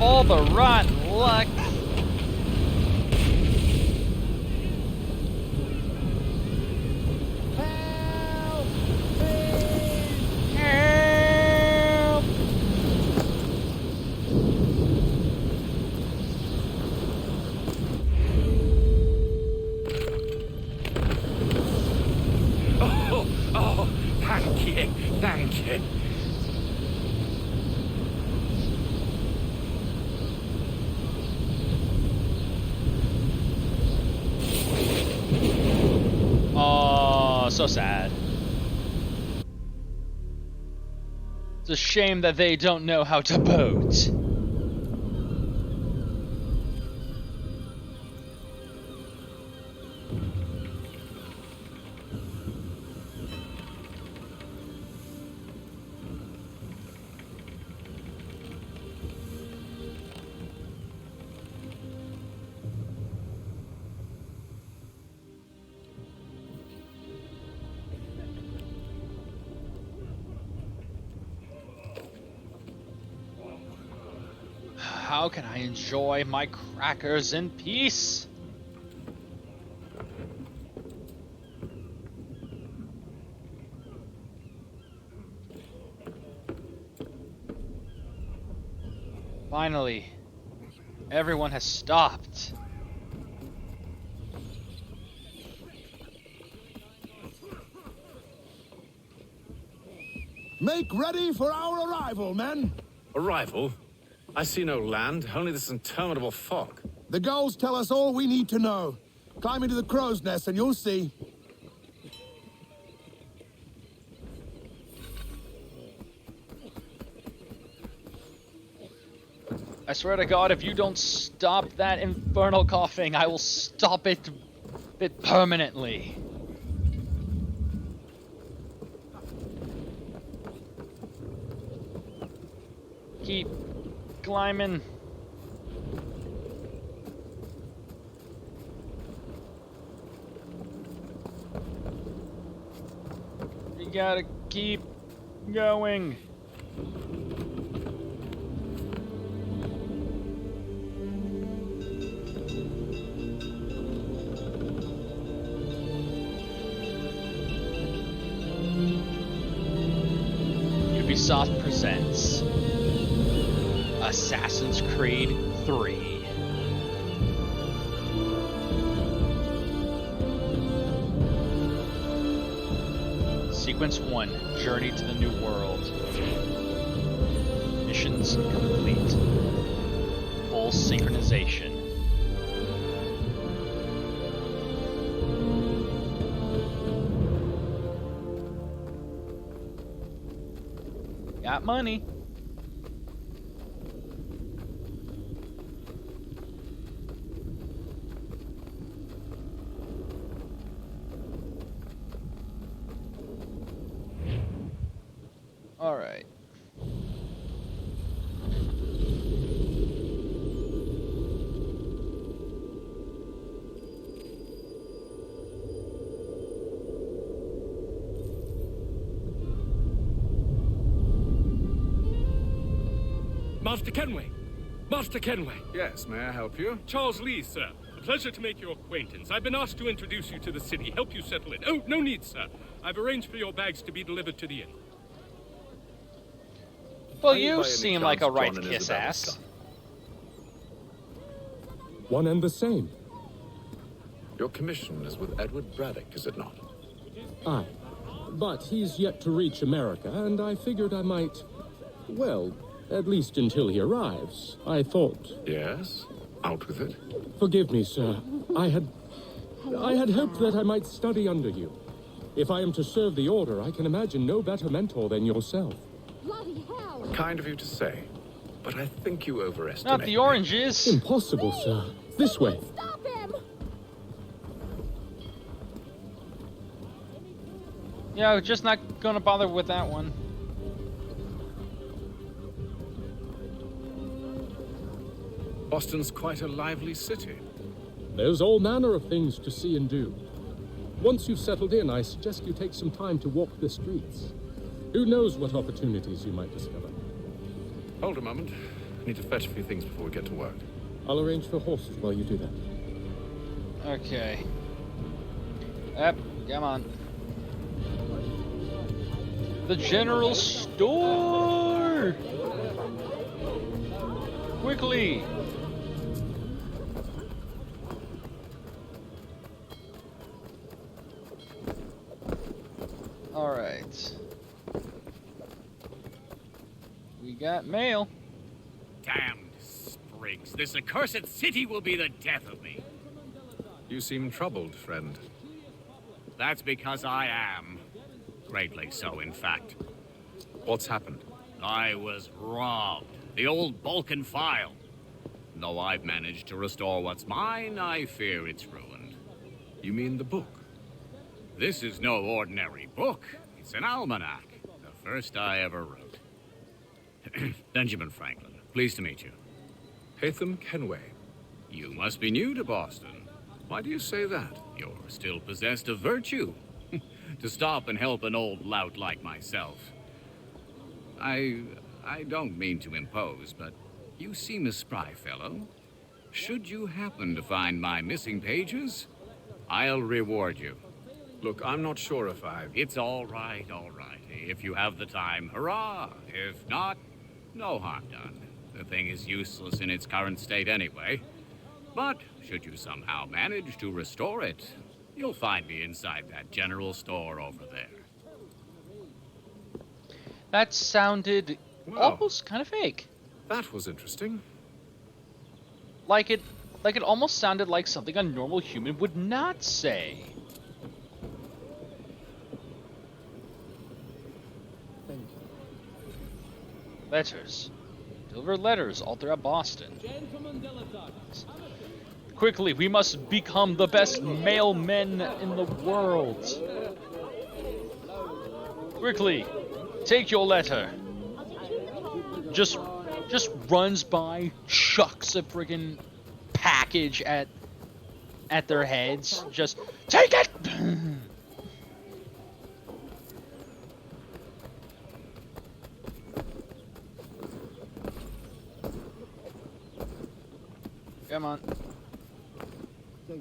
All the rotten luck. Help! Oh, thank you, thank you. Oh, so sad. It's a shame that they don't know how to boat. How can I enjoy my crackers in peace? Finally, everyone has stopped. Make ready for our arrival, men! Arrival? I see no land, only this interminable fog. The gulls tell us all we need to know. Climb into the crow's nest and you'll see. I swear to God, if you don't stop that infernal coughing, I will stop it permanently. Keep climbing. You gotta keep going. Ubisoft presents Assassin's Creed 3. Sequence 1, Journey to the New World. Missions complete. Full synchronization. Got money. All right. Master Kenway! Master Kenway! Yes, may I help you? Charles Lee, sir. A pleasure to make your acquaintance. I've been asked to introduce you to the city, help you settle in. Oh, no need, sir. I've arranged for your bags to be delivered to the inn. Well, you seem like a right kiss ass. One and the same. Your commission is with Edward Braddock, is it not? Aye. But he's yet to reach America, and I figured I might... Well, at least until he arrives, I thought. Yes? Out with it. Forgive me, sir. I had hoped that I might study under you. If I am to serve the Order, I can imagine no better mentor than yourself. Bloody hell! Kind of you to say, but I think you overestimate. Not the oranges. Impossible, sir. This way. Stop him! Yeah, we're just not gonna bother with that one. Boston's quite a lively city. There's all manner of things to see and do. Once you've settled in, I suggest you take some time to walk the streets. Who knows what opportunities you might discover. Hold a moment. I need to fetch a few things before we get to work. I'll arrange for horses while you do that. Okay. Up, come on. The general store! Quickly! Alright. We got mail. Damned sprigs. This accursed city will be the death of me. You seem troubled, friend. That's because I am. Greatly so, in fact. What's happened? I was robbed. The old Balkan file. Though I've managed to restore what's mine, I fear it's ruined. You mean the book? This is no ordinary book. It's an almanac. The first I ever wrote. Benjamin Franklin, pleased to meet you. Hatham Kenway. You must be new to Boston. Why do you say that? You're still possessed of virtue. To stop and help an old lout like myself. I don't mean to impose, but you seem a spry fellow. Should you happen to find my missing pages, I'll reward you. Look, I'm not sure if I... It's all right, all right. If you have the time, hurrah. If not, no harm done. The thing is useless in its current state anyway. But should you somehow manage to restore it, you'll find me inside that general store over there. That sounded almost kind of fake. That was interesting. Like it almost sounded like something a normal human would not say. Letters. Deliver letters all throughout Boston. Quickly, we must become the best mailmen in the world. Quickly, take your letter. Just runs by, chucks a friggin' package at their heads. Just take it. Come on.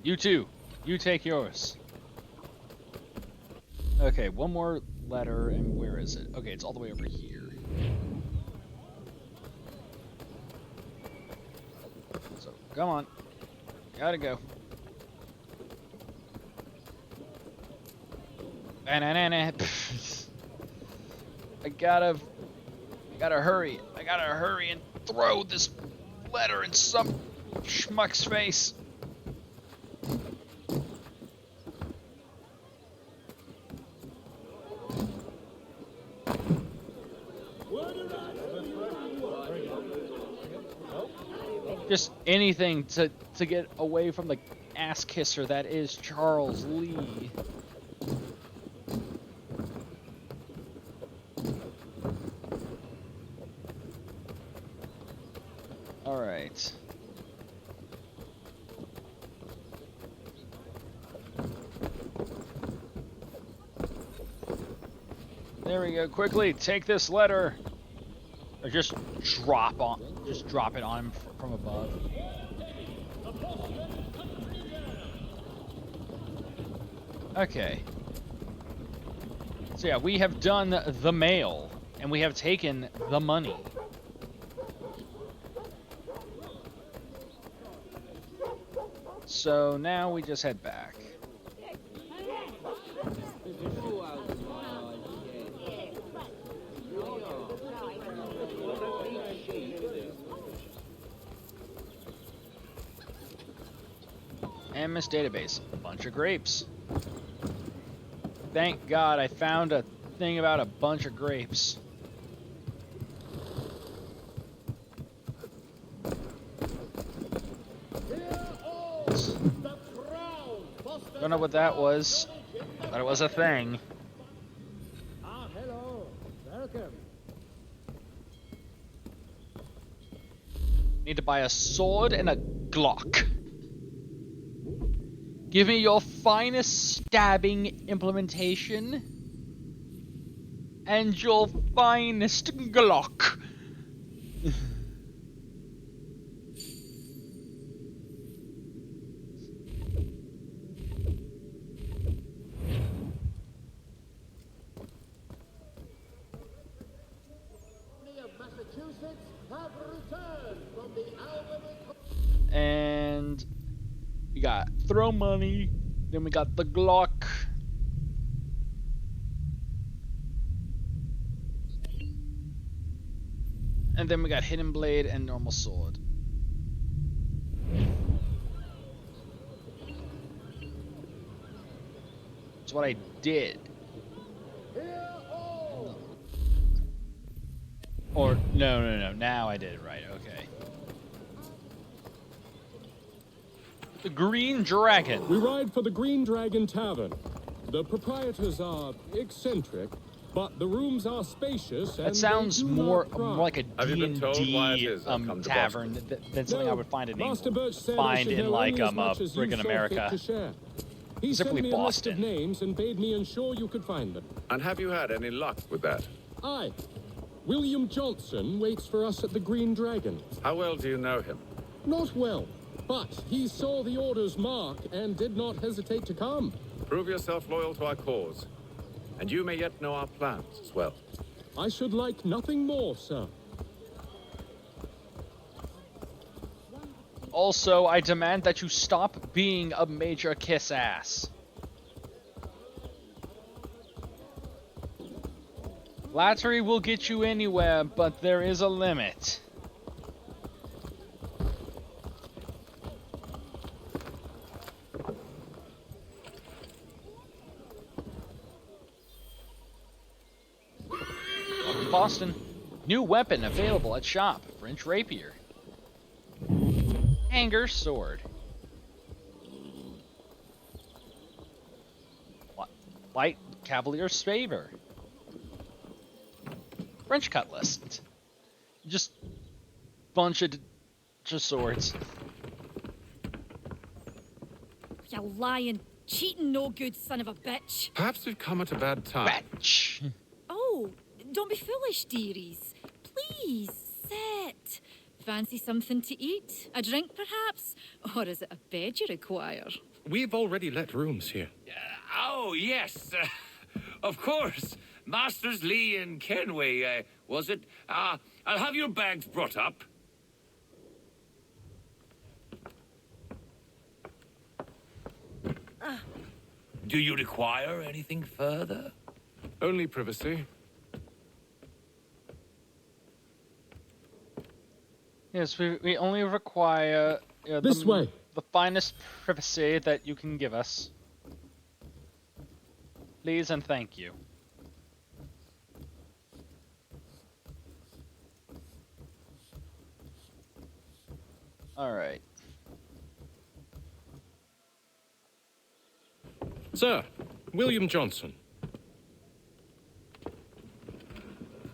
You too. You take yours. Okay, one more letter, and where is it? Okay, it's all the way over here. So, come on. Gotta go. Banana. I gotta hurry. I gotta hurry and throw this letter in some schmuck's face. Just anything to get away from the ass kisser that is Charles Lee. All right. There we go. Quickly, take this letter. Or just drop it on him from above. Okay. So yeah, we have done the mail, and we have taken the money. So now we just head back. MS database, a bunch of grapes. Thank God I found a thing about a bunch of grapes. Don't know what that was, but it was a thing. Ah, hello. Welcome. Need to buy a sword and a Glock. Give me your finest stabbing implementation and your finest Glock. And we got throw money, then we got the Glock. And then we got hidden blade and normal sword. That's what I did. Or no. Now I did it right. Okay. The Green Dragon. We ride for the Green Dragon Tavern. The proprietors are eccentric, but the rooms are spacious. That sounds more like a D&D tavern than something I would find in like friggin' America. He sent Specifically me a list of Boston. names and bade me ensure you could find them. And have you had any luck with that? Aye. William Johnson waits for us at the Green Dragon. How well do you know him? Not well, but he saw the order's mark and did not hesitate to come. Prove yourself loyal to our cause, and you may yet know our plans as well. I should like nothing more, sir. Also, I demand that you stop being a major kiss ass. Flattery will get you anywhere, but there is a limit. Boston. New weapon available at shop. French rapier. Hanger sword. Light cavalier saber. French cutlass. Just bunch of swords. You lying, cheating, no good son of a bitch. Perhaps we've come at a bad time. Bitch. Oh, don't be foolish, dearies. Please, sit. Fancy something to eat? A drink, perhaps? Or is it a bed you require? We've already let rooms here. Oh, yes. Of course. Masters Lee and Kenway, was it? I'll have your bags brought up. Do you require anything further? Only privacy. Yes, we only require This way. The finest privacy that you can give us. Please and thank you. All right. Sir, William Johnson.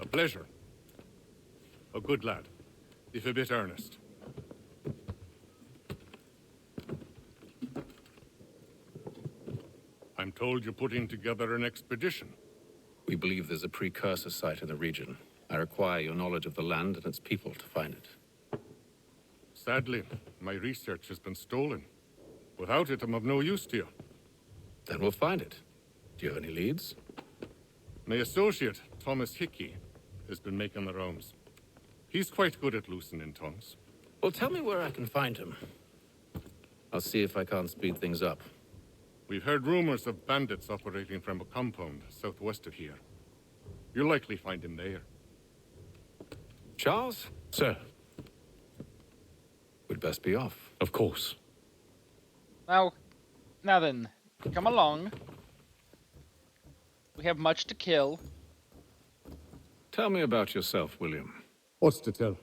A pleasure. A good lad, if a bit earnest. I'm told you're putting together an expedition. We believe there's a precursor site in the region. I require your knowledge of the land and its people to find it. Sadly, my research has been stolen. Without it, I'm of no use to you. Then we'll find it. Do you have any leads? My associate, Thomas Hickey, has been making the rounds. He's quite good at loosening tongues. Well, tell me where I can find him. I'll see if I can't speed things up. We've heard rumors of bandits operating from a compound southwest of here. You'll likely find him there. Charles? Sir. We'd best be off. Of course. Now then, come along. We have much to kill. Tell me about yourself, William. What's to tell?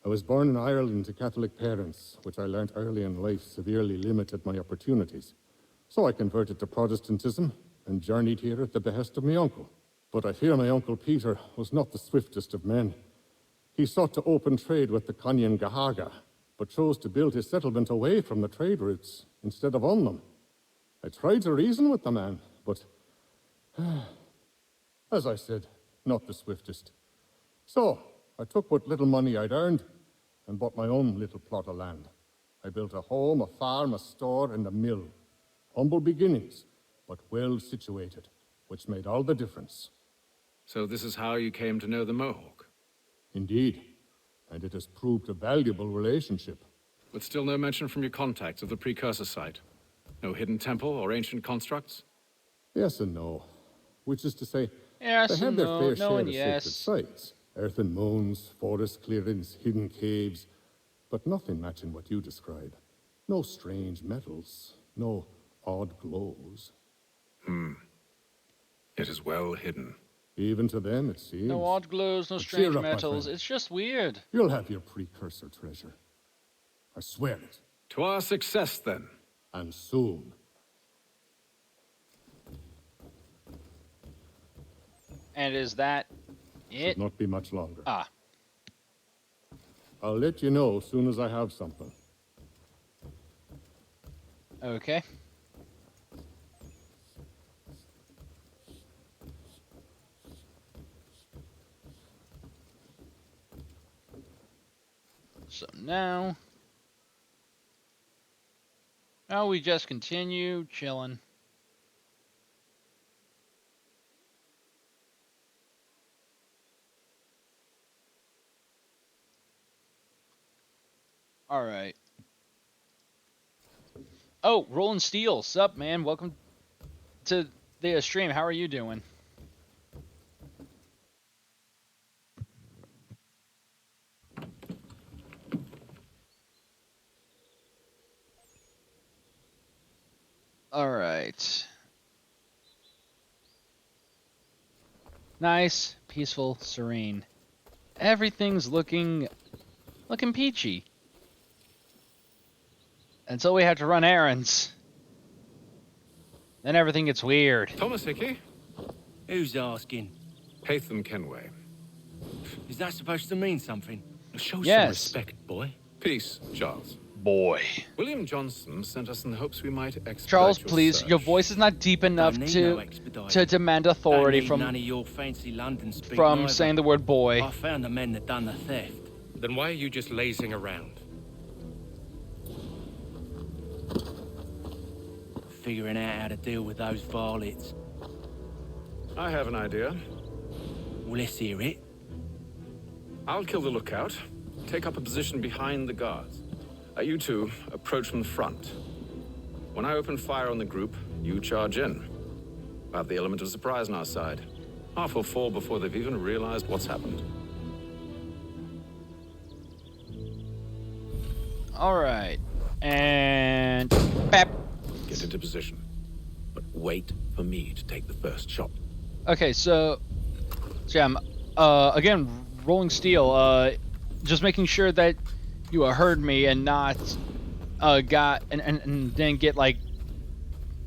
I was born in Ireland to Catholic parents, which I learnt early in life severely limited my opportunities. So I converted to Protestantism and journeyed here at the behest of my uncle. But I fear my uncle Peter was not the swiftest of men. He sought to open trade with the Conyan Gahaga, but chose to build his settlement away from the trade routes instead of on them. I tried to reason with the man, but as I said, not the swiftest. So, I took what little money I'd earned and bought my own little plot of land. I built a home, a farm, a store, and a mill. Humble beginnings, but well situated, which made all the difference. So this is how you came to know the Mohawk? Indeed, and it has proved a valuable relationship. But still no mention from your contacts of the precursor site? No hidden temple or ancient constructs? Yes and no. Which is to say, yes they have their no, fair no share and of yes. sacred sites. Earthen mounds, forest clearings, hidden caves, but nothing matching what you describe. No strange metals, no odd glows. It is well hidden. Even to them, it seems. No odd glows, no But strange cheer up, my metals. friend. It's just weird. You'll have your precursor treasure. I swear it. To our success, then. And soon. And is that it? Should not be much longer. Ah. I'll let you know as soon as I have something. Okay. So now... Oh, we just continue chilling. All right. Oh, Rolling Steel, sup, man? Welcome to the stream. How are you doing? All right. Nice, peaceful, serene. Everything's looking peachy. Until we have to run errands. Then everything gets weird. Thomas Hickey? Who's asking? Hatham Kenway. Is that supposed to mean something? Show Yes. some respect, boy. Peace, Charles. Boy. William Johnson sent us in the hopes we might expedite Charles, your please, search. your voice is not deep enough Don't need to no expediting. demand authority Don't need from none of your fancy London speak from neither. saying the word boy. I found the men that done the theft. Then why are you just lazing around? Figuring out how to deal with those varlets. I have an idea. Well, let's hear it. I'll kill the lookout. Take up a position behind the guards. You two approach from the front. When I open fire on the group, you charge in. We'll have the element of surprise on our side. Half will fall before they've even realized what's happened. All right. And bap. Get into position. But wait for me to take the first shot. Okay, so Jam, again, Rolling Steel, just making sure that you heard me and not got and didn't get like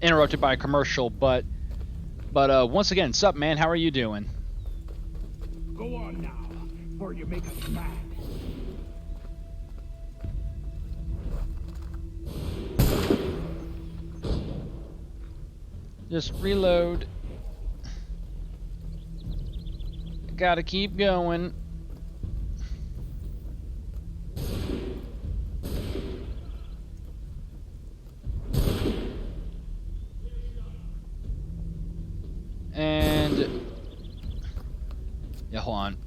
interrupted by a commercial, but once again, sup man, how are you doing? Go on now, before you make us mad. Just reload. Gotta keep going. And yeah, hold on.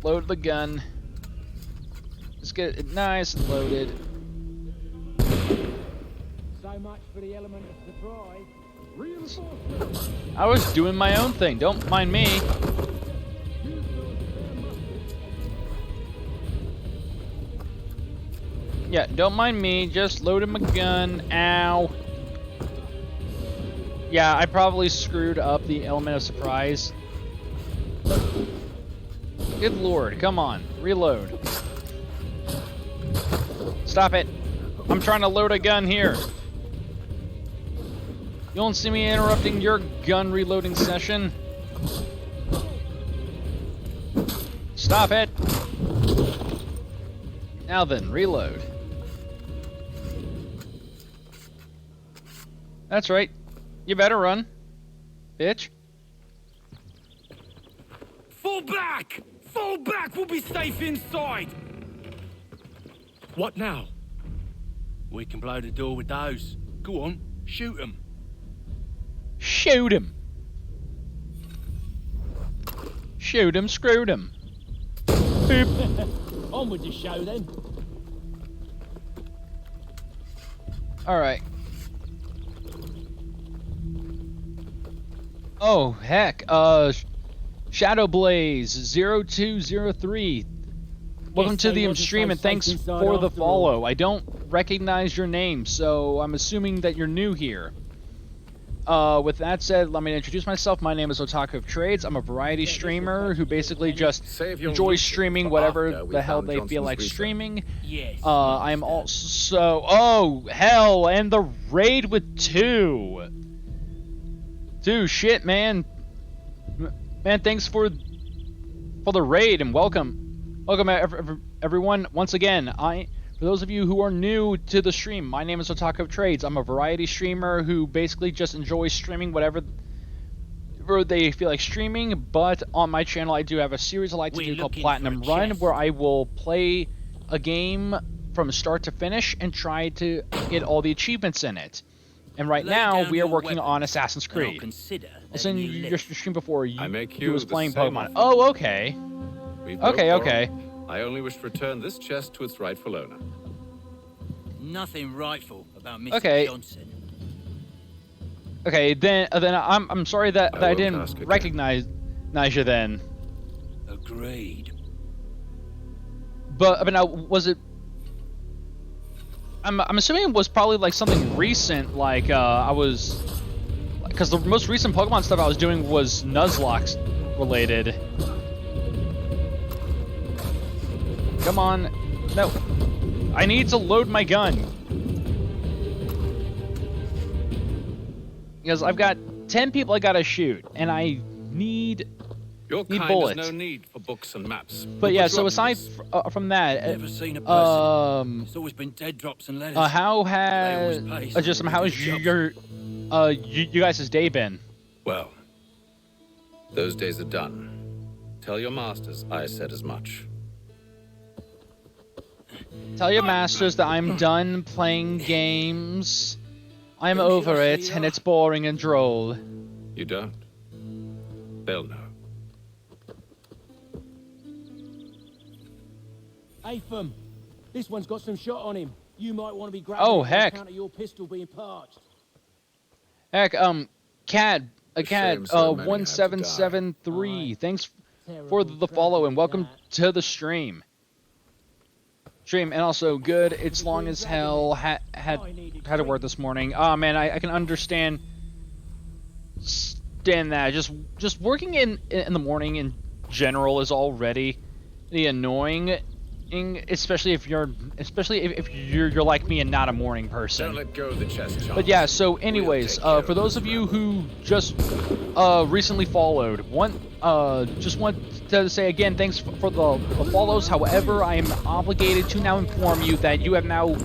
Load the gun. Let's get it nice and loaded. So much for the element of surprise. Reinforcements. I was doing my own thing. Don't mind me. Yeah, don't mind me. Just loading my gun. Ow. Yeah, I probably screwed up the element of surprise. Good lord, come on. Reload. Stop it. I'm trying to load a gun here. You don't see me interrupting your gun reloading session. Stop it. Now then, reload. That's right. You better run, bitch. Fall back! Fall back! We'll be safe inside! What now? We can blow the door with those. Go on, shoot them. Shoot him. Shoot him, screwed him. Boop. On with the show then. Alright. Oh, heck. Shadowblaze0203. Welcome to the stream and thanks for the follow. I don't recognize your name, so I'm assuming that you're new here. With that said, let me introduce myself. My name is Otaku of Trades. I'm a variety streamer who basically just enjoys streaming whatever the hell they feel like streaming. Yes. I am also... Oh, hell, and the raid with 2. Dude, shit, man. Man, thanks for the raid and welcome. Welcome, everyone. Once again, for those of you who are new to the stream, my name is Otaku of Trades. I'm a variety streamer who basically just enjoys streaming whatever they feel like streaming, but on my channel I do have a series I like to do called Platinum Run, where I will play a game from start to finish and try to get all the achievements in it. And right now, we are working on Assassin's Creed. I've seen your stream before. You was playing Pokemon. Oh, okay. Okay. I only wish to return this chest to its rightful owner. Nothing rightful about Mr. Okay. Johnson. Okay, then I'm sorry that I didn't recognize you then. Agreed. But now, was it? I'm assuming it was probably like something recent, like because the most recent Pokemon stuff I was doing was Nuzlocke related. Come on, no, I need to load my gun because I've got 10 people I gotta shoot, and I need bullets. Has no need for books and maps. But yeah, so aside from that, Never seen a person. It's always been dead drops and letters. How has your you guys' day been? Well, those days are done. Tell your masters I said as much. Tell your masters that I'm done playing games. I'm over it, and it's boring and droll. You don't? They'll know. Hey, Fum, this one's got some shot on him. You might want to be grabbing oh, on heck. account of your pistol being parched. Heck, Cad 1773. Thanks for the follow and welcome to the stream. And also good. It's long as hell. Had to work this morning. Oh man, I can understand that. Just working in the morning in general is already annoying. Especially if you're like me and not a morning person. Don't let go of the chest, Charles. But yeah, so anyways, for those of you who just recently followed, just want to say again, thanks for the follows. However, I am obligated to now inform you that you have now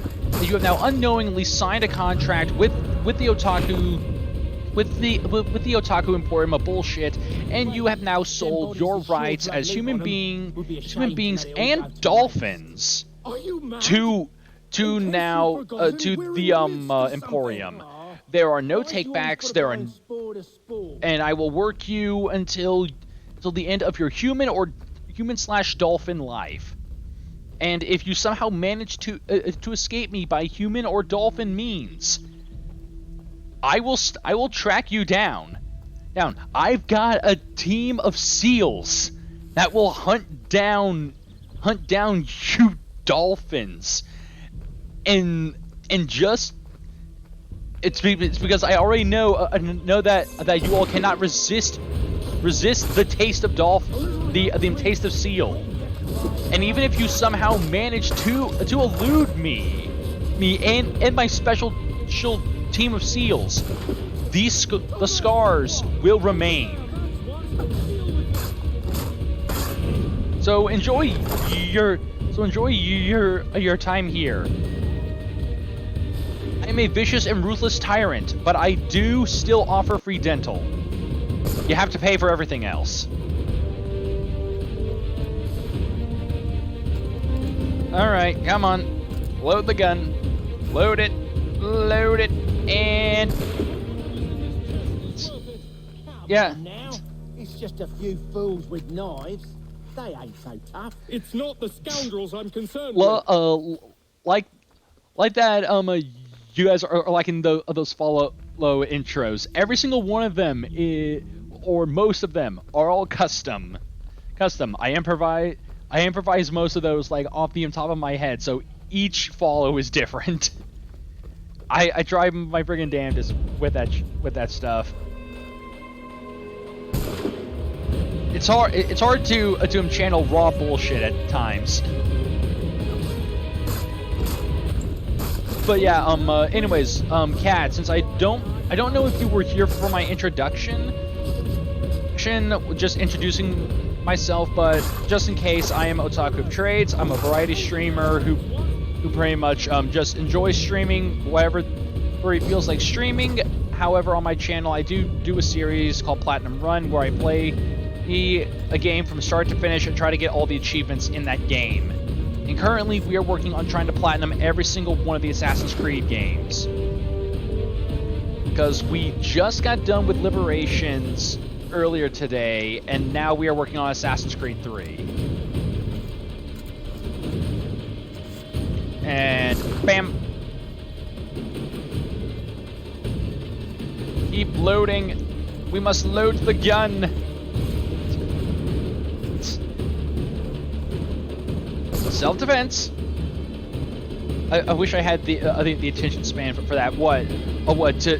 unknowingly signed a contract with the Otaku. With the Otaku Emporium of bullshit, and you have now sold your rights as human beings and dolphins to the Emporium. There are no takebacks. And I will work you until the end of your human/dolphin life. And if you somehow manage to escape me by human or dolphin means, I will track you down. I've got a team of SEALs that will hunt down you dolphins, and just it's because I already know that you all cannot resist the taste of the taste of seal, and even if you somehow manage to elude me and my special team of SEALs, the scars will remain. So enjoy your So enjoy your time here. I am a vicious and ruthless tyrant, but I do still offer free dental. You have to pay for everything else. Alright, come on. Load the gun. Load it. Load it. And... yeah. Now, it's just a few fools with knives. They ain't so tough. It's not the scoundrels I'm concerned Well, like that, you guys are liking those follow intros. Every single one of them, or most of them, are all custom. I improvise most of those like off the top of my head, so each follow is different. I try my friggin' damnedest with that stuff. It's hard to channel raw bullshit at times. But yeah, anyways, Kat, since I don't know if you were here for my introduction, just introducing myself, but just in case, I am Otaku of Trades. I'm a variety streamer who pretty much just enjoys streaming where he feels like streaming. However, on my channel, I do a series called Platinum Run where I play a game from start to finish and try to get all the achievements in that game. And currently, we are working on trying to platinum every single one of the Assassin's Creed games. Because we just got done with Liberations earlier today, and now we are working on Assassin's Creed 3. And bam! Keep loading. We must load the gun. Self-defense. I wish I had the attention span for that. What to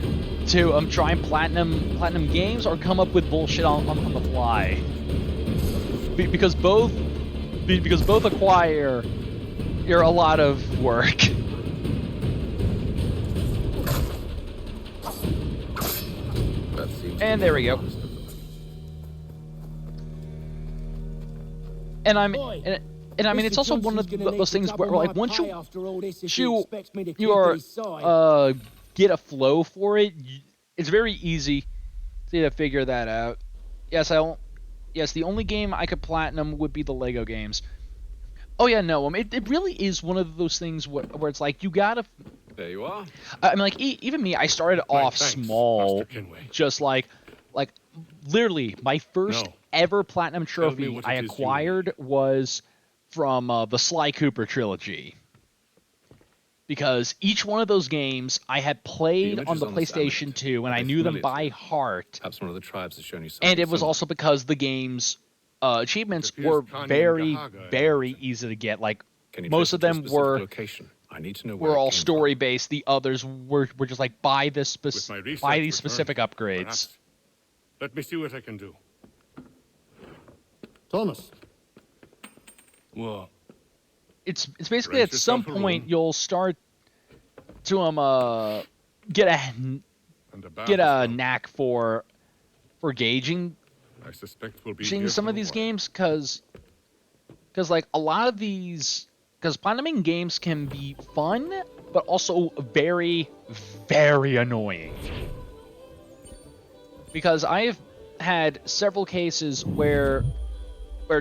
try and platinum games or come up with bullshit on the fly. Because both acquire a lot of work. And there we go. And I mean, it's also one of those things where, like, once you get a flow for it, it's very easy to figure that out. Yes, the only game I could platinum would be the Lego games. Oh yeah, no, it really is one of those things where it's like you gotta. There you are. I mean, like even me, I started off small, just like literally my first ever platinum trophy I acquired was from the Sly Cooper trilogy. Because each one of those games I had played on the PlayStation 2 and I knew them by heart. Perhaps one of the tribes has shown you something. And it was also because the game's achievements were very, very easy to get. Like most of them were all story based. The others were just like buy these specific upgrades. Perhaps. Let me see what I can do. Thomas. What? It's basically at some point you'll start to get a knack for gauging I suspect we'll be some of these games because like a lot of these platinuming games can be fun but also very, very annoying. Because I've had several cases where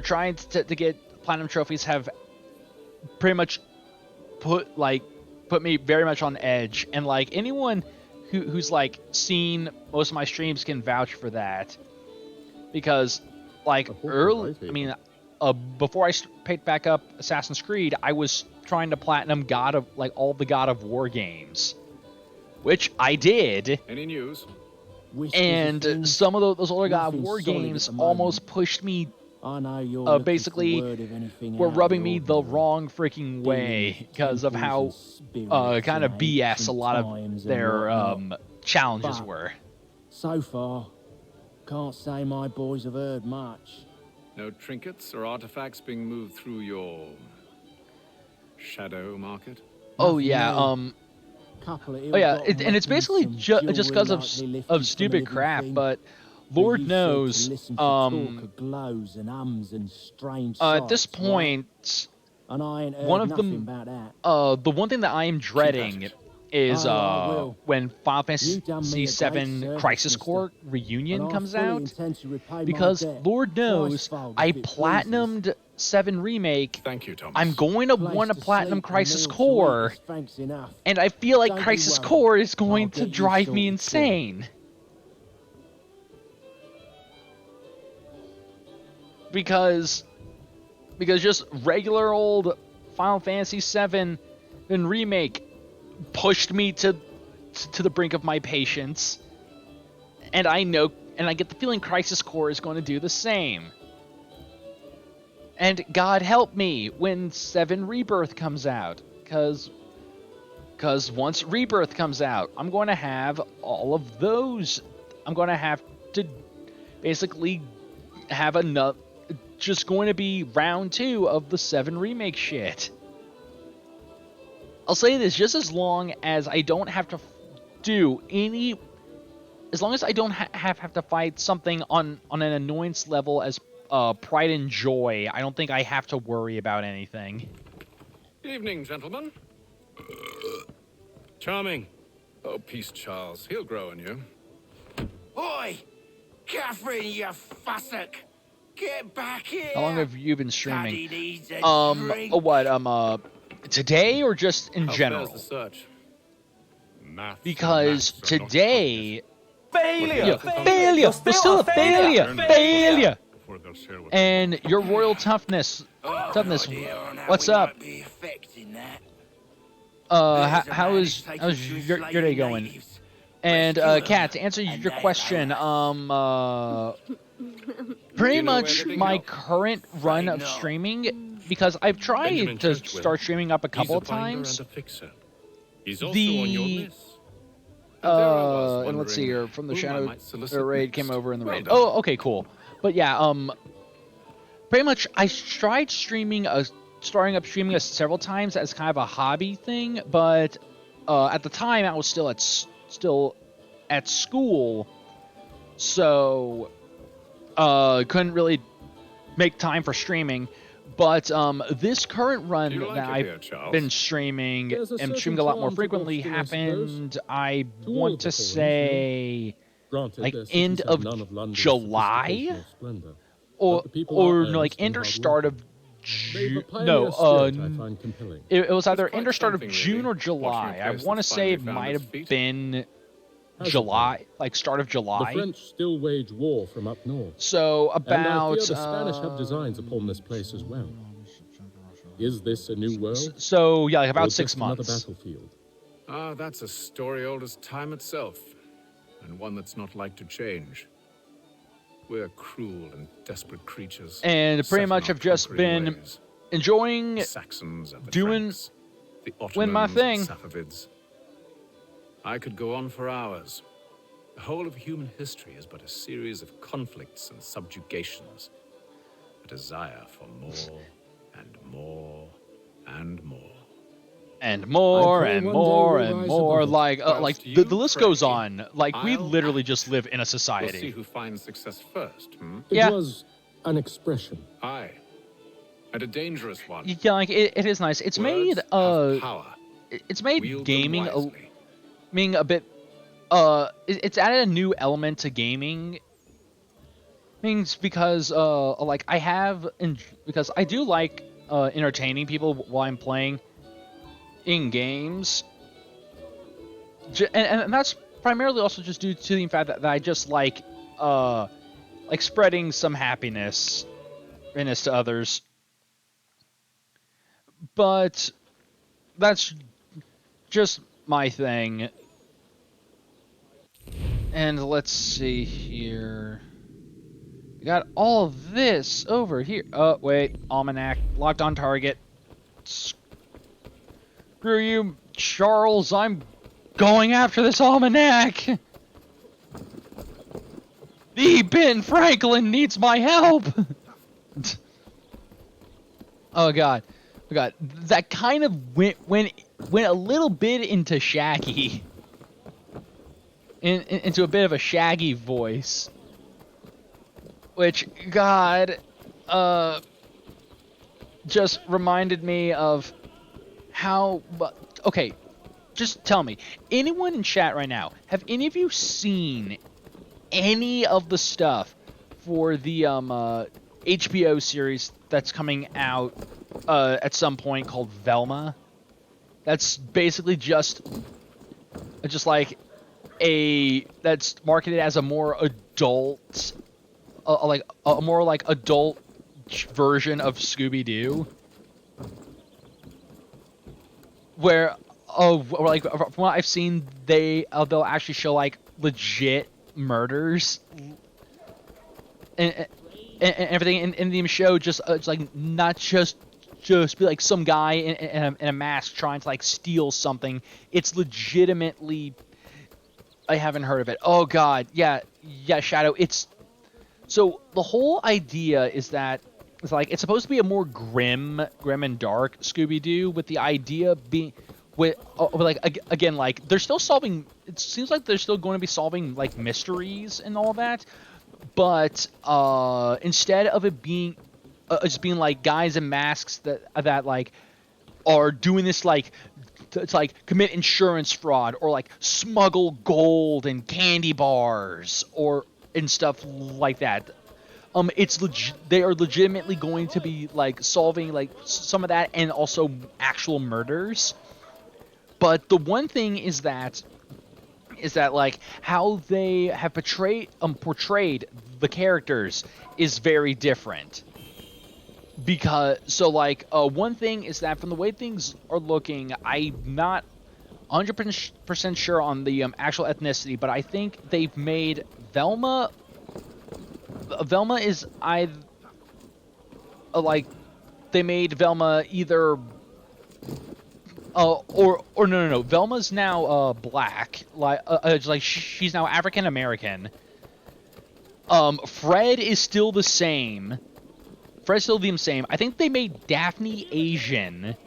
trying to get platinum trophies have pretty much put me very much on edge, and like anyone who's like seen most of my streams can vouch for that. Because like before I picked back up Assassin's Creed, I was trying to platinum all the God of War games, which I did. Any news? And some of those older God of War games almost pushed me. Basically, were rubbing me the wrong freaking way because of how kind of BS a lot of their challenges were. So far, can't say my boys have heard much. No trinkets or artifacts being moved through your shadow market? Oh yeah, and it's basically just because of stupid crap, but Lord knows, at this point, And I ain't heard one of nothing them, about that. the one thing that I am dreading is Oh, I will. when Final You done me Fantasy a great VII service, Crisis mister. Core Reunion And I comes fully out, intend to repay my because debt Lord knows twice-fold I if it platinumed 7 Remake. Thank you, Thomas. I'm going to Place want to to platinum sleep and Crisis meal to Core, eat is thanks enough. and I feel like Don't you Crisis worry. Core is going I'll to get you drive me sorted insane. Because just regular old Final Fantasy VII and Remake pushed me to the brink of my patience, and I get the feeling Crisis Core is going to do the same. And God help me when 7 Rebirth comes out, because once Rebirth comes out, I'm going to have all of those. I'm going to have to basically have another. Just going to be round 2 of the 7 Remake shit. I'll say this, just as long as I don't have to do any... As long as I don't have to fight something on an annoyance level as Pride and Joy, I don't think I have to worry about anything. Evening, gentlemen. Charming. Oh, peace, Charles. He'll grow on you. Oi! Catherine, you fussock! Get back here! How long have you been streaming? Daddy needs a drink. Today or just in How general? fares the search? Because today... Failure! Failure! You're still a failure! Failure! And your royal toughness... What's up? How's your day going? And, Kat, to answer your question, pretty much my current run of streaming, because I've tried to start streaming up a couple of times. He's also on your list. And let's see here, from the Shadow raid came over in the raid. Oh, okay, cool. But yeah, pretty much I tried starting up streaming several times as kind of a hobby thing, but at the time I was still at school, so couldn't really make time for streaming. But this current run that I've been streaming and streaming a lot more frequently happened, I want to say, like end of July, or no, like end or start of June. No, it was either end or start of June or July. I want to say it might have been July, like start of July. The French still wage war from up north. So about and I fear the Spanish have designs upon this place as well. Is this a new world? So yeah, like about 6 months. Another battlefield. Ah, that's a story old as time itself, and one that's not like to change. We're cruel and desperate creatures. And pretty much have just been enjoying doing my thing. Safavids. I could go on for hours. The whole of human history is but a series of conflicts and subjugations. A desire for more and more and more. And more and more and more. Like the list goes on. Like we literally just live in a society. We'll see who finds success first. It was an expression. Aye. And a dangerous one. Yeah, like it is nice. It's made power. It's made gaming being a bit it's added a new element to gaming. Means because like because I do like entertaining people while I'm playing in games, and that's primarily also just due to the fact that I just like spreading some happiness to others. But that's just my thing. And let's see here. We got all of this over here. Oh, wait. Almanac. Locked on target. Screw you, Charles. I'm going after this almanac. The Ben Franklin needs my help. Oh, God. Oh, God. That kind of went a little bit into Shaggy. Into a bit of a Shaggy voice. Which, God, just reminded me of how. Okay, just tell me, anyone in chat right now, have any of you seen any of the stuff for the HBO series that's coming out at some point called Velma? That's basically just like that's marketed as a more adult, like a more like adult version of Scooby-Doo, where like from what I've seen, they'll actually show like legit murders and everything in the show. Just it's like not just be like some guy in a mask trying to like steal something. It's legitimately. I haven't heard of it. Oh god, yeah, Shadow. It's so the whole idea is that it's like it's supposed to be a more grim and dark Scooby-Doo, with the idea being with like again, like they're still solving. It seems like they're still going to be solving like mysteries and all that, but instead of it being just being like guys in masks that like are doing this like to like commit insurance fraud or like smuggle gold and candy bars or and stuff like that. They are legitimately going to be like solving like some of that and also actual murders. But the one thing is that like how they have portrayed the characters is very different. Because so like one thing is that from the way things are looking, I'm not 100% sure on the actual ethnicity, but I think they've made Velma is like they made Velma either or no, Velma's now black, like she's now African American. Fred is still the same. Fred's still the same. I think they made Daphne Asian.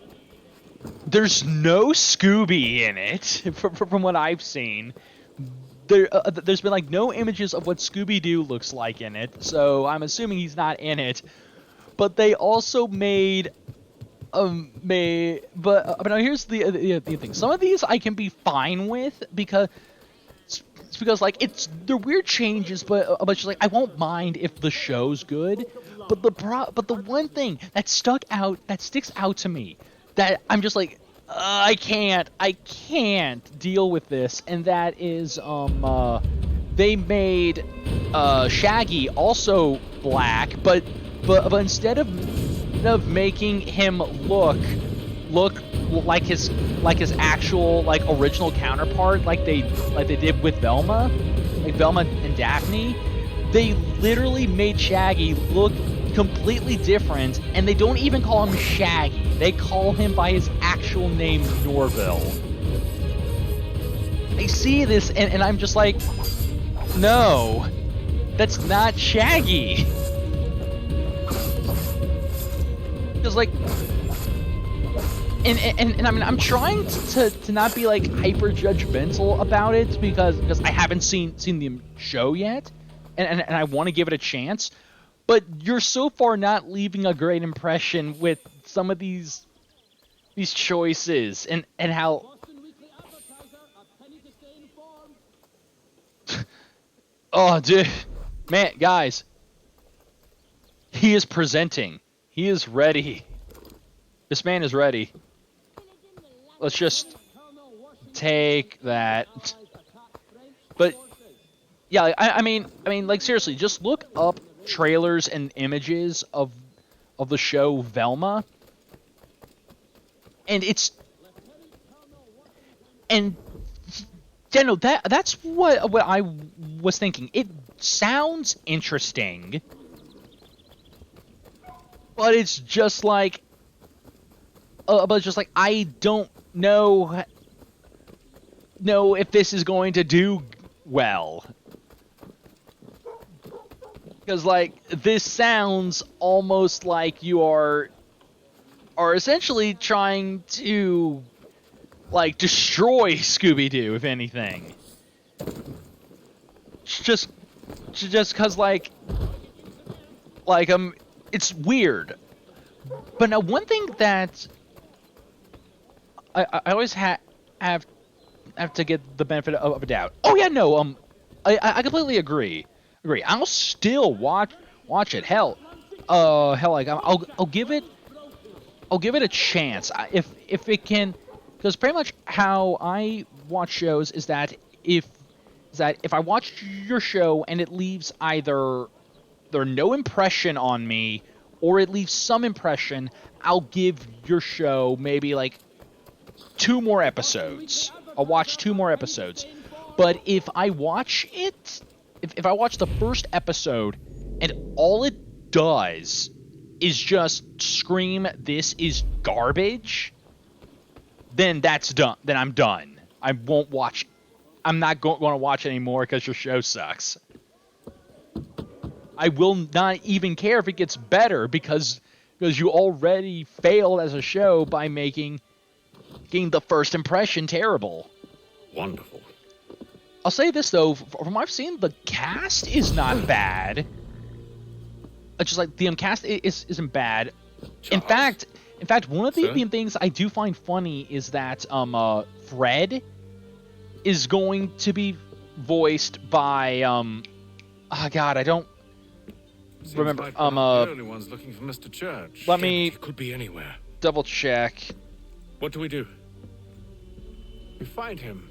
There's no Scooby in it, from what I've seen. There's been like no images of what Scooby-Doo looks like in it, so I'm assuming he's not in it. But they also made but now here's the thing. Some of these I can be fine with because like they're weird changes, but just like I won't mind if the show's good. But the one thing that sticks out to me that I'm just like I can't deal with this, and that is they made Shaggy also black, but instead of making him look like his actual like original counterpart like they did with Velma, like Velma and Daphne, they literally made Shaggy look completely different, and they don't even call him Shaggy. They call him by his actual name, Norville. I see this and I'm just like, no, that's not Shaggy. Because like, and I mean, I'm trying to not be like hyper judgmental about it because I haven't seen the show yet, and I want to give it a chance. But you're so far not leaving a great impression with some of these choices and how. Oh, dude, man, guys, he is presenting. He is ready. This man is ready. Let's just take that. But yeah, I mean, like seriously, just look up trailers and images of the show Velma, and that's what I was thinking. It sounds interesting, but it's just like I don't know if this is going to do well. Because like this sounds almost like you are essentially trying to like destroy Scooby-Doo, if anything. Just because like it's weird. But now, one thing that I always have to get the benefit of a doubt. Oh yeah, no, I completely agree. I'll still watch it. Hell, like I'll give it a chance if it can, because pretty much how I watch shows is that if I watch your show and it leaves either no impression on me or it leaves some impression, I'll give your show maybe like 2 more episodes. I'll watch 2 more episodes. But if I watch it, if I watch the first episode and all it does is just scream, "This is garbage," then that's done. Then I'm done. I won't watch. I'm not going to watch anymore because your show sucks. I will not even care if it gets better because you already failed as a show by making the first impression terrible. Wonderful. I'll say this though, from what I've seen, the cast is not bad. Just like the cast isn't bad. In fact, one of the things I do find funny is that Fred is going to be voiced by oh god, I don't remember. Like the only one's looking for Mr. Church. Let me It could be anywhere. double check. What do we do? We find him.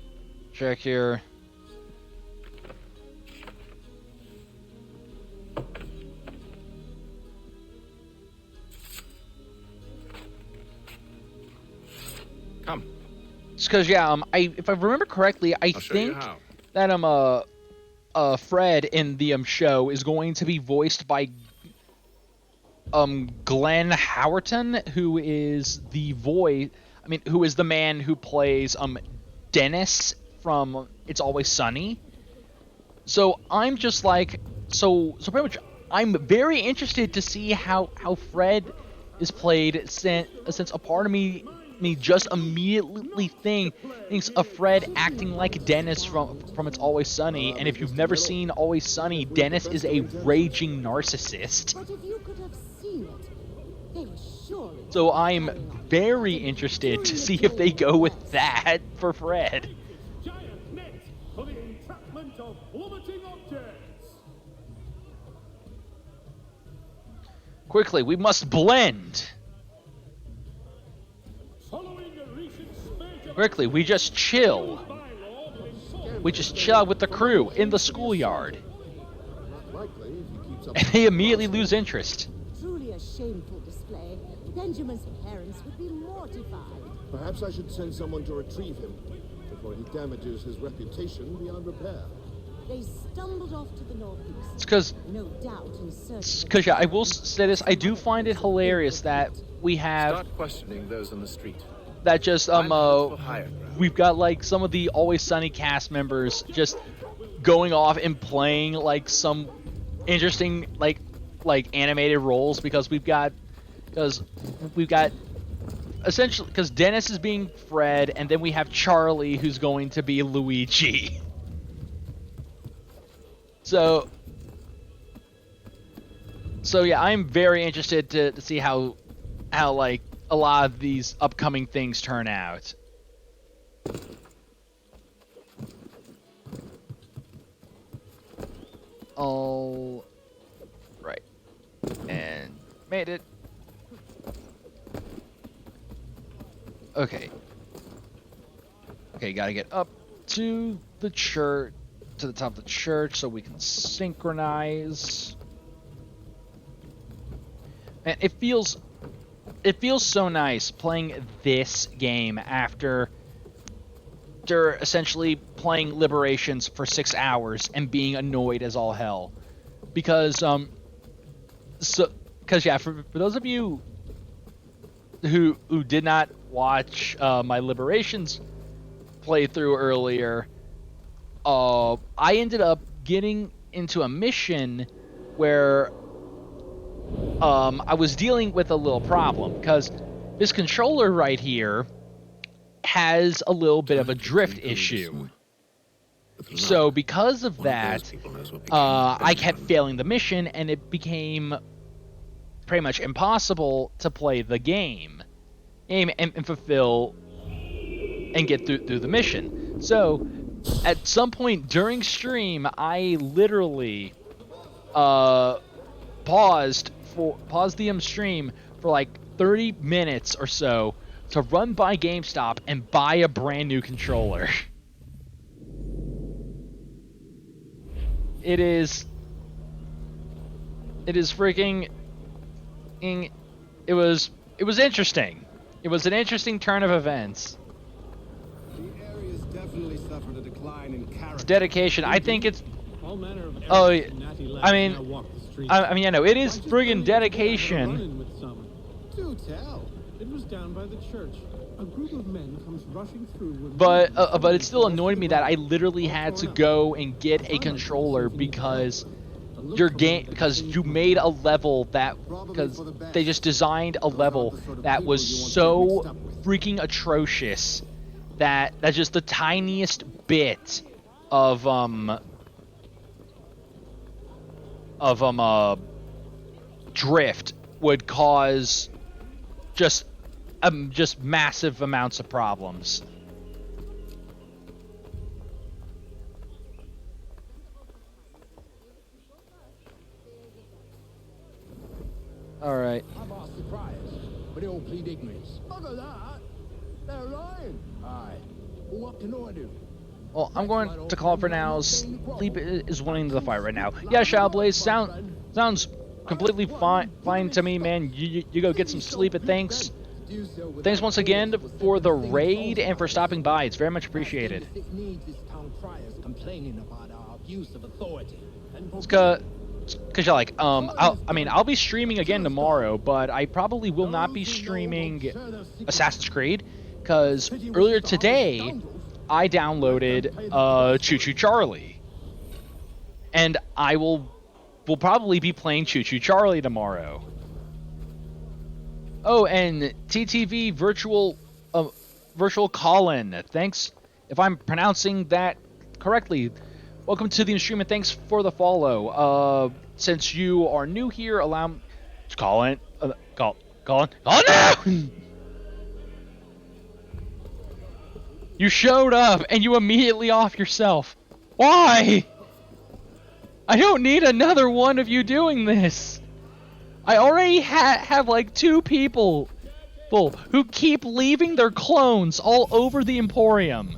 Check here. Come. It's because if I remember correctly, I think that Fred in the show is going to be voiced by Glenn Howerton, who is the voice. I mean, who is the man who plays Dennis from It's Always Sunny. So I'm just like, so pretty much, I'm very interested to see how Fred is played, since a part of me just immediately thinks of Fred acting like Dennis from It's Always Sunny, and if you've never seen Always Sunny, Dennis is a raging narcissist. But if you could have seen it, they were surely... So I'm very interested to see if they go with that for Fred. Giant net for the entrapment of plummeting objects. Quickly, we must blend. Quickly, we just chill. We just chill out with the crew in the schoolyard. And they immediately lose interest. Truly a shameful display. Benjamin's parents would be mortified. Perhaps I should send someone to retrieve him before he damages his reputation beyond repair. They stumbled off to the northeast. It's because, no doubt, in search of yeah, I will say this. I do find it hilarious that we have Start questioning those on the street. that just we've got like some of the Always Sunny cast members just going off and playing like some interesting like animated roles because we've got essentially because Dennis is being Fred and then we have Charlie who's going to be Luigi. So yeah, I'm very interested to see how like a lot of these upcoming things turn out. All right, and made it. Okay, gotta get up to the church, to the top of the church, so we can synchronize. And it feels so nice playing this game after essentially playing Liberations for 6 hours and being annoyed as all hell. Because yeah, for those of you who did not watch my Liberations playthrough earlier, I ended up getting into a mission where I was dealing with a little problem because this controller right here has a little bit of a drift issue. So because of that, I kept failing the mission, and it became pretty much impossible to play the game and fulfill and get through the mission. So at some point during stream, I literally paused the stream for like 30 minutes or so to run by GameStop and buy a brand new controller. It is freaking. It was interesting. It was an interesting turn of events. The area's definitely suffered a decline in character. It's dedication. I think it's. All manner of I mean, you know, it is friggin' dedication. Do tell. It was down by the church. A group of men comes rushing through. But it still annoyed me that I literally had to go and get a controller because you made a level because they just designed a level that was so freaking atrocious that just the tiniest bit of drift would cause just massive amounts of problems. All right. I'm not surprised, but they all plead ignorance. Look at that. They're lying. Aye. Well, what can I do? Well, I'm going to call it for now. Sleep is winning the fight right now. Yeah, Shadowblaze, sounds completely fine to me, man. You go get some sleep. Thanks once again for the raid and for stopping by. It's very much appreciated. It's because you're like, I'll be streaming again tomorrow, but I probably will not be streaming Assassin's Creed because earlier today I downloaded Choo Choo Charlie, and I will probably be playing Choo Choo Charlie tomorrow. Oh, and TTV virtual Colin, thanks if I'm pronouncing that correctly. Welcome to the stream and thanks for the follow. Since you are new here, allow me Colin. Oh no! You showed up and you immediately off yourself. Why? I don't need another one of you doing this. I already have like 2 people who keep leaving their clones all over the Emporium.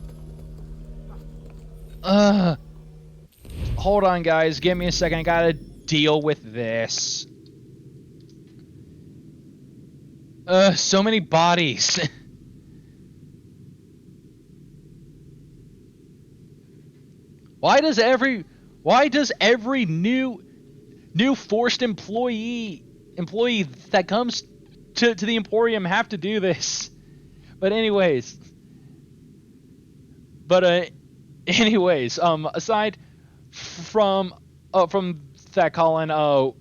Hold on, guys. Give me a second. I gotta deal with this. So many bodies. Why does every new forced employee that comes to the Emporium have to do this? But anyways, aside from that, Colin,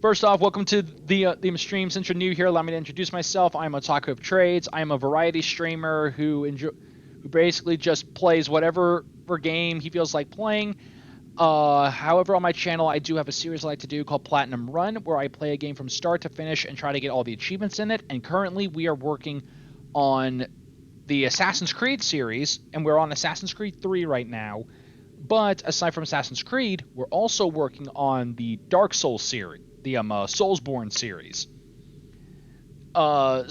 first off, welcome to the stream. Since you're new here, allow me to introduce myself. I'm Otaku of Trades. I'm a variety streamer who basically just plays whatever game he feels like playing. However, on my channel, I do have a series I like to do called Platinum Run, where I play a game from start to finish and try to get all the achievements in it. And currently, we are working on the Assassin's Creed series, and we're on Assassin's Creed 3 right now. But aside from Assassin's Creed, we're also working on the Dark Souls series, the Soulsborne series. But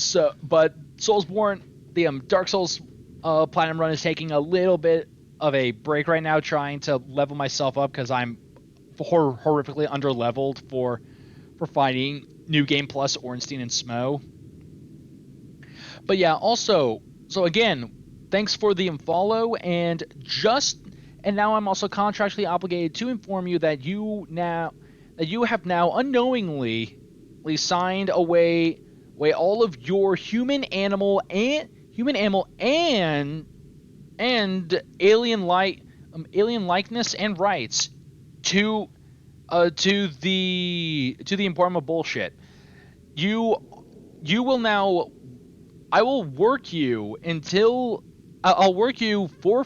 Soulsborne, the Dark Souls Platinum Run is taking a little bit of a break right now, trying to level myself up because I'm horrifically underleveled for fighting New Game Plus, Ornstein, and Smo. But yeah, also, so again, thanks for the follow, and now I'm also contractually obligated to inform you that you have now unknowingly signed away all of your human, animal, and alien likeness and rights to the Emporium of Bullshit. You will now. I will work you until I'll work you for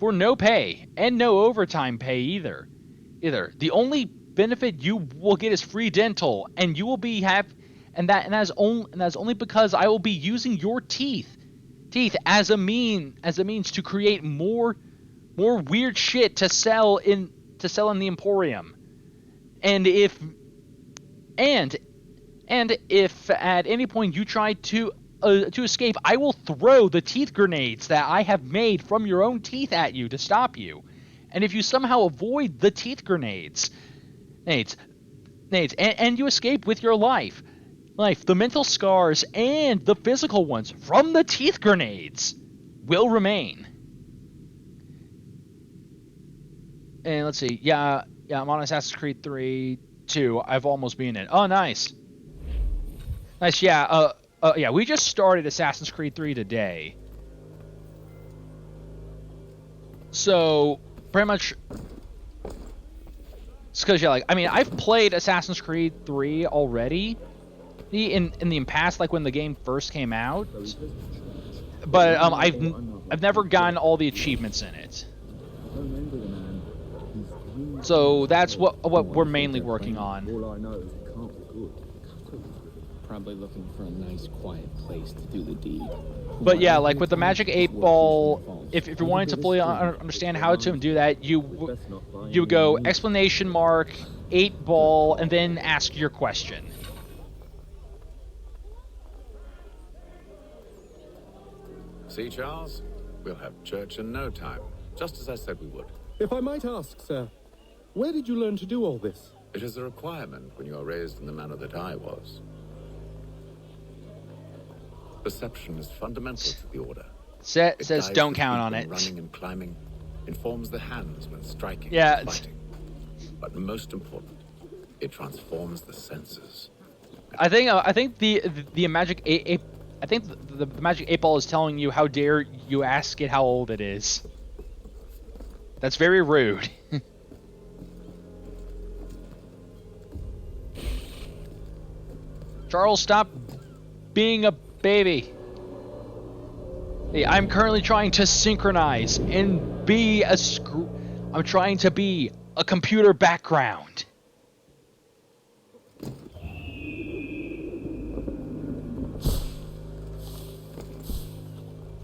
no pay and no overtime pay either. The only benefit you will get is free dental, and you will and that's only because I will be using your teeth as a means to create more weird shit to sell in the Emporium. And if at any point you try to escape, I will throw the teeth grenades that I have made from your own teeth at you to stop you. And if you somehow avoid the teeth grenades, and you escape with your life, the mental scars and the physical ones from the teeth grenades will remain. And let's see, yeah, I'm on Assassin's Creed 3 too. I've almost been in. Oh, nice, yeah. Yeah, we just started Assassin's Creed 3 today. So pretty much, it's because I've played Assassin's Creed 3 already in the past, like when the game first came out, but I've never gotten all the achievements in it. So that's what we're mainly working on. All I know is it can't be good. Probably looking for a nice, quiet place to do the deed. But yeah, like with the Magic 8 Ball, if you're wanting to fully understand how to do that, you go explanation mark 8 Ball and then ask your question. See, Charles? We'll have church in no time, just as I said we would. If I might ask, sir, where did you learn to do all this? It is a requirement when you are raised in the manner that I was. Perception is fundamental to the order. Says don't count on it. Running and climbing, informs the hands when striking and fighting. But most important, it transforms the senses. I think the Magic 8 I think the Magic 8 Ball is telling you, how dare you ask it how old it is. That's very rude. Charles, stop being a baby. Hey, I'm currently trying to synchronize and be I'm trying to be a computer background.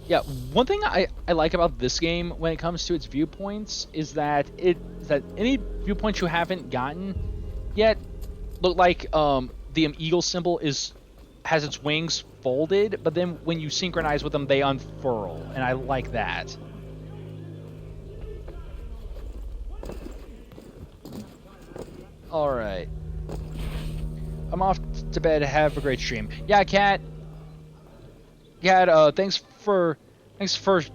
Yeah, one thing I like about this game when it comes to its viewpoints is that any viewpoints you haven't gotten yet look like the eagle symbol has its wings folded, but then when you synchronize with them, they unfurl, and I like that. All right, I'm off to bed. Have a great stream. Yeah, Kat. Thanks for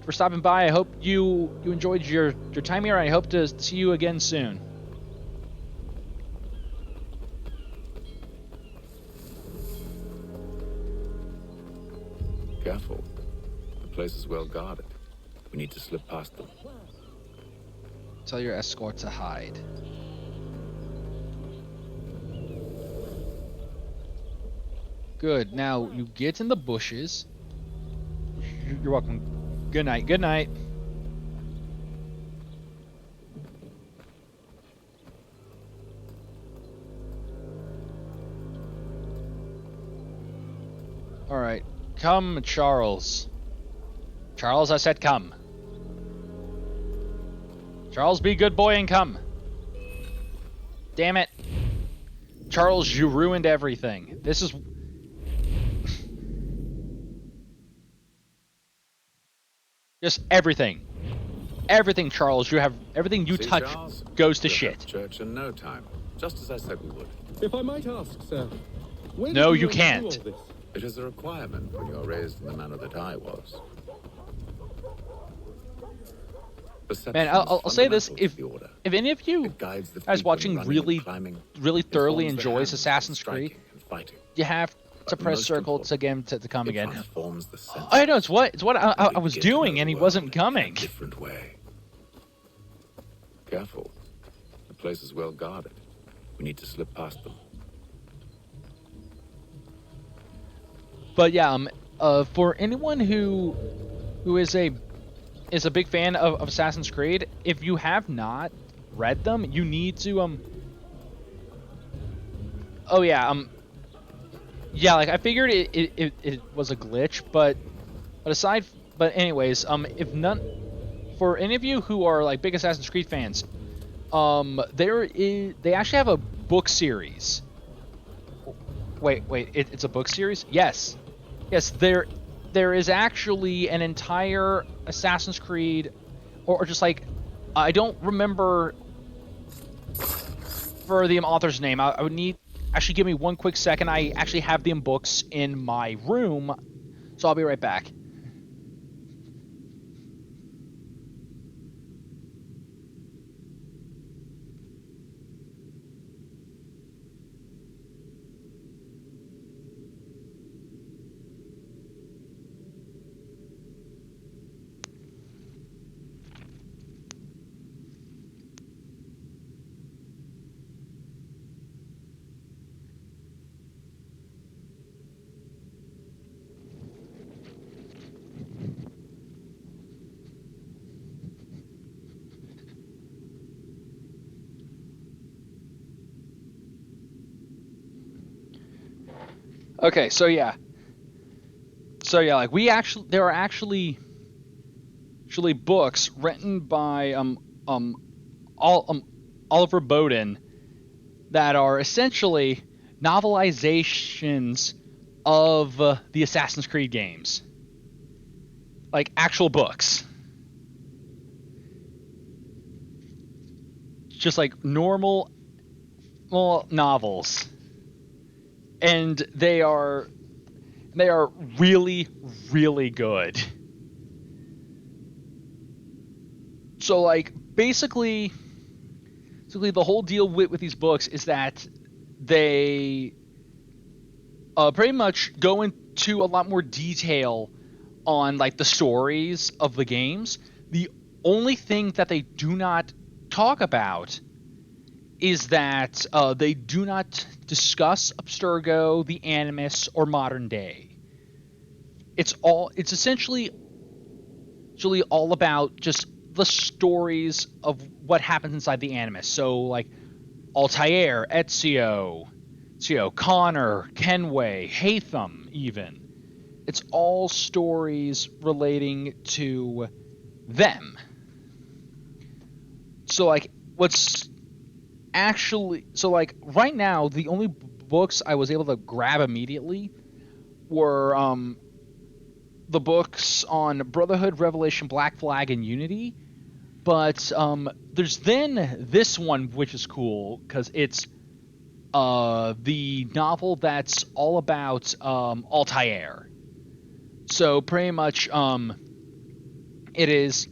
stopping by. I hope you enjoyed your time here. I hope to see you again soon. Careful. The place is well guarded. We need to slip past them. Tell your escort to hide. Good. Now you get in the bushes. You're welcome. Good night. Good night. All right. Come, Charles. Charles, I said come. Charles, be good boy and come. Damn it. Charles, you ruined everything. This is... Just everything. Everything, Charles. You have... Everything you touch Charles? goes to We'll shit. have church in no time, just as I said we would. If I might ask, sir, where No, did you learn to do can't. all this? It is a requirement when you are raised in the manner that I was. Man, I'll say this: if any of you guys watching really thoroughly enjoys Assassin's Creed, you have to press circle to get him to come again. I know it's what I was doing, and he wasn't coming. Different way. Careful. The place is well guarded. We need to slip past them. But yeah, for anyone who is a big fan of Assassin's Creed, if you have not read them, you need to Oh yeah, Yeah, like I figured it was a glitch, but anyways, if none for any of you who are like big Assassin's Creed fans, they actually have a book series. Wait, it's a book series? Yes. Yes, there is actually an entire Assassin's Creed or just like I don't remember for the author's name. I would need actually give me one quick second. I actually have them books in my room, so I'll be right back. Okay, so yeah, like there are actually books written by Oliver Bowden that are essentially novelizations of the Assassin's Creed games, like actual books, just like normal novels, and they are really, really good. So like basically the whole deal with these books is that they pretty much go into a lot more detail on like the stories of the games. The only thing that they do not talk about is that they do not discuss Abstergo, the Animus, or modern day. It's essentially all about just the stories of what happens inside the Animus. So like Altair, Ezio, Connor, Kenway, Hatham, even. It's all stories relating to them. So like right now the only books I was able to grab immediately were the books on Brotherhood, Revelation, Black Flag, and Unity. But there's then this one, which is cool because it's the novel that's all about Altair. So pretty much it is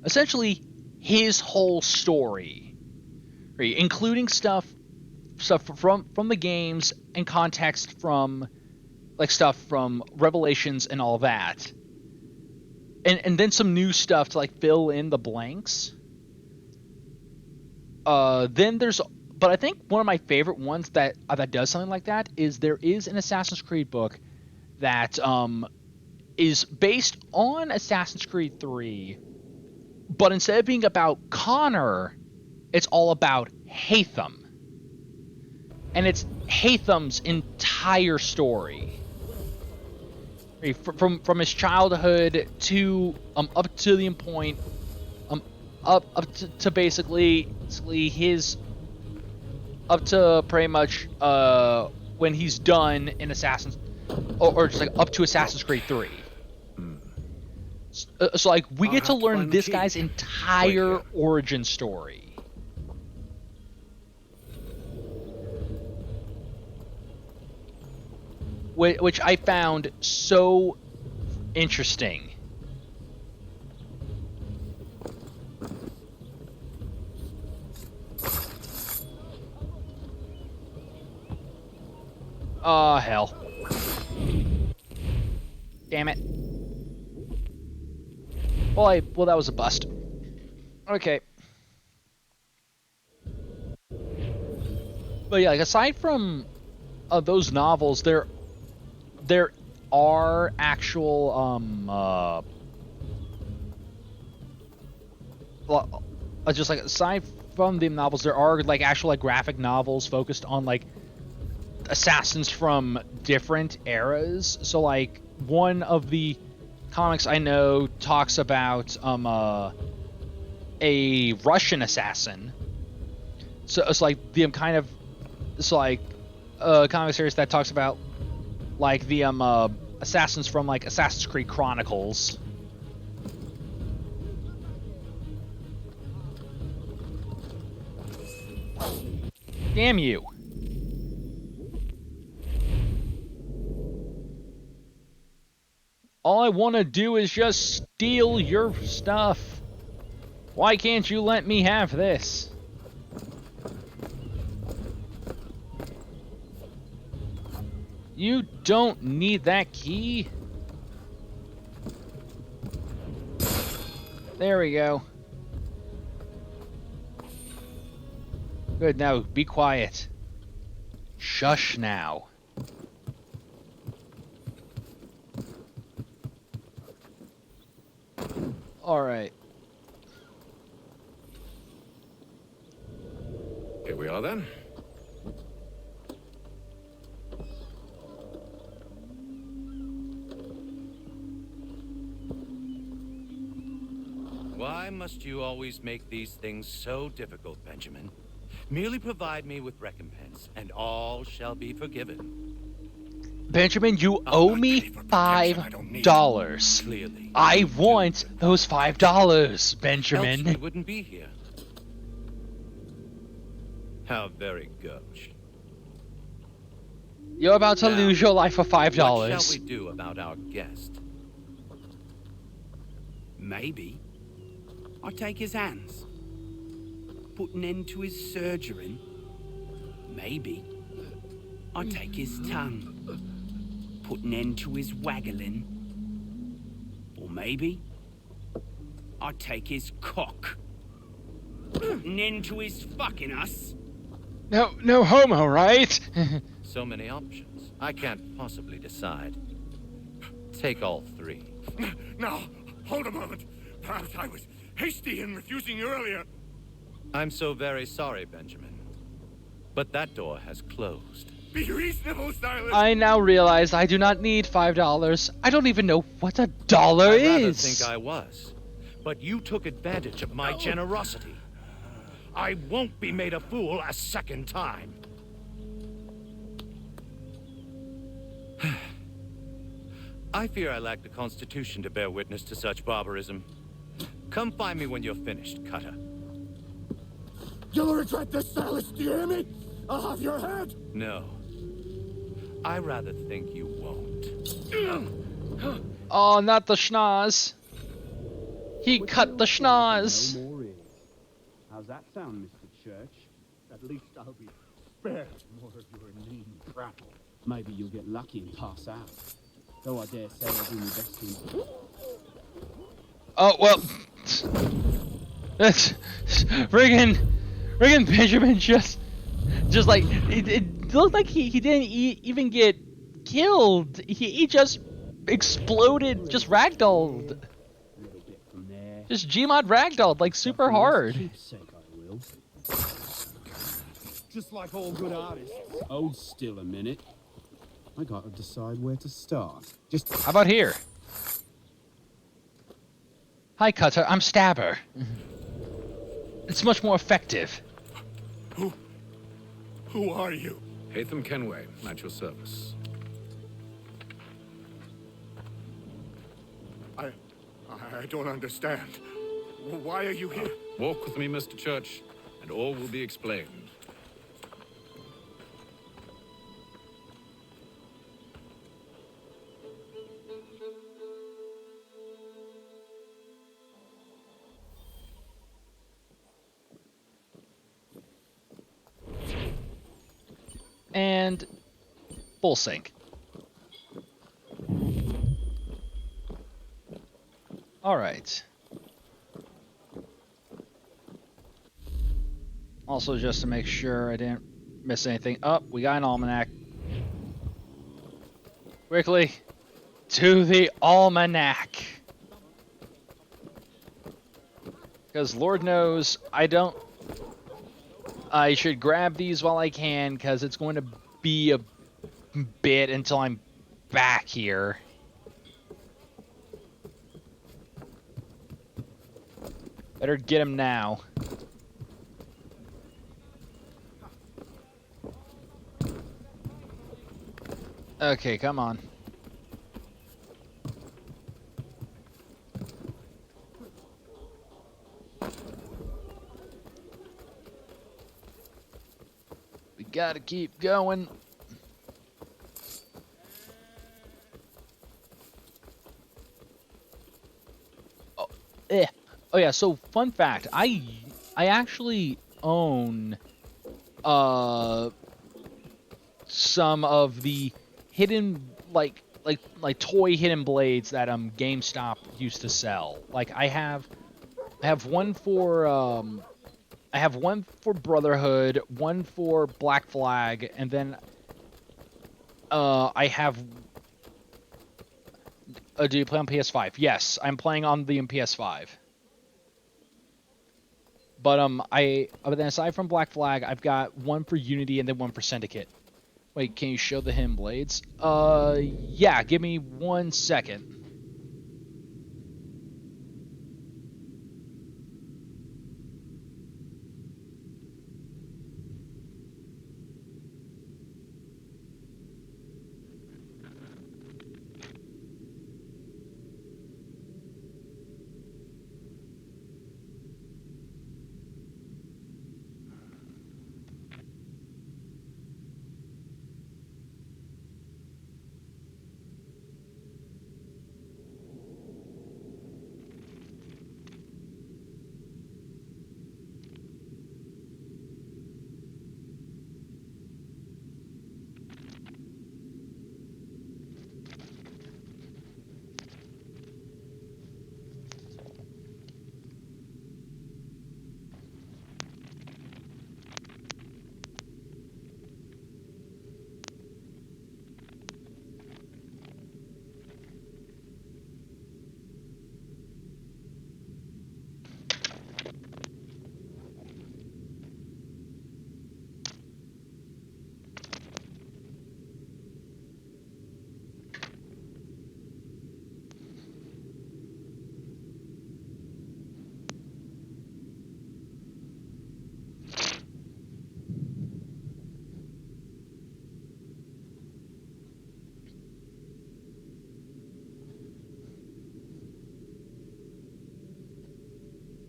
essentially his whole story, right? Including stuff from the games and context from like stuff from Revelations and all that. And then some new stuff to like fill in the blanks. But I think one of my favorite ones that does something like that is there is an Assassin's Creed book that is based on Assassin's Creed 3, but instead of being about Connor, it's all about Hatham. And it's Hatham's entire story. From his childhood to up to the point up to basically his up to pretty much when he's done in Assassin's or just like up to Assassin's Creed 3. So like we get to learn this guy's entire origin story. Which I found so interesting. Oh, hell. Damn it. Well, that was a bust. Okay. But yeah, like aside from those novels, there are actual just like aside from the novels, there are like actual like graphic novels focused on like assassins from different eras. So like one of the comics I know talks about a Russian assassin. So it's like the kind of it's like a comic series that talks about like the assassins from like Assassin's Creed Chronicles. Damn you. All I want to do is just steal your stuff. Why can't you let me have this? You don't need that key. There we go. Good, now be quiet. Shush now. Alright. Here we are then. Why must you always make these things so difficult, Benjamin? Merely provide me with recompense, and all shall be forgiven. Benjamin, you owe me $5. Clearly, I want those $5, Benjamin. Else we wouldn't be here. How very gauche. You're about to Now, lose your life for $5. What shall we do about our guest? Maybe I take his hands, put an end to his surgering. Maybe I take his tongue, put an end to his waggling. Or maybe I take his cock, put an end to his fucking us. No homo, right? So many options. I can't possibly decide. Take all three. Now, hold a moment. Perhaps I was hasty in refusing you earlier. I'm so very sorry, Benjamin. But that door has closed. Be reasonable, Silas. I now realize I do not need $5. I don't even know what a dollar I rather is. think I was. But you took advantage of my generosity. I won't be made a fool a second time. I fear I lack the constitution to bear witness to such barbarism. Come find me when you're finished, Cutter. You'll regret this, Silas, do you hear me? I'll have your head! No. I rather think you won't. Oh, not the schnoz. He cut the schnoz. No more is. How's that sound, Mr. Church? At least I'll be spared more of your mean prattle. Maybe you'll get lucky and pass out. Though I dare say I'll do my best to... Oh, well. That's friggin' Benjamin just like it looked like he didn't even get killed. He just exploded, just ragdolled. Just Gmod ragdolled like super hard. Just like all good artists. Hold still a minute. I gotta decide where to start. How about here? Hi, Cutter. I'm Stabber. It's much more effective. Who are you? Hatham Kenway, at your service. I don't understand. Why are you here? Walk with me, Mr. Church, and all will be explained. And bull sink. All right. Also, just to make sure I didn't miss anything. Oh, we got an almanac. Quickly, to the almanac. Because Lord knows I should grab these while I can, because it's going to be a bit until I'm back here. Better get him now. Okay, come on. We gotta keep going. Oh, oh yeah, so fun fact, I actually own some of the hidden like toy hidden blades that GameStop used to sell. Like I have one for Brotherhood, one for Black Flag, and then I have do you play on PS5? Yes, I'm playing on the PS5. But but then aside from Black Flag, I've got one for Unity and then one for Syndicate. Wait, can you show the hidden blades? Yeah, give me 1 second.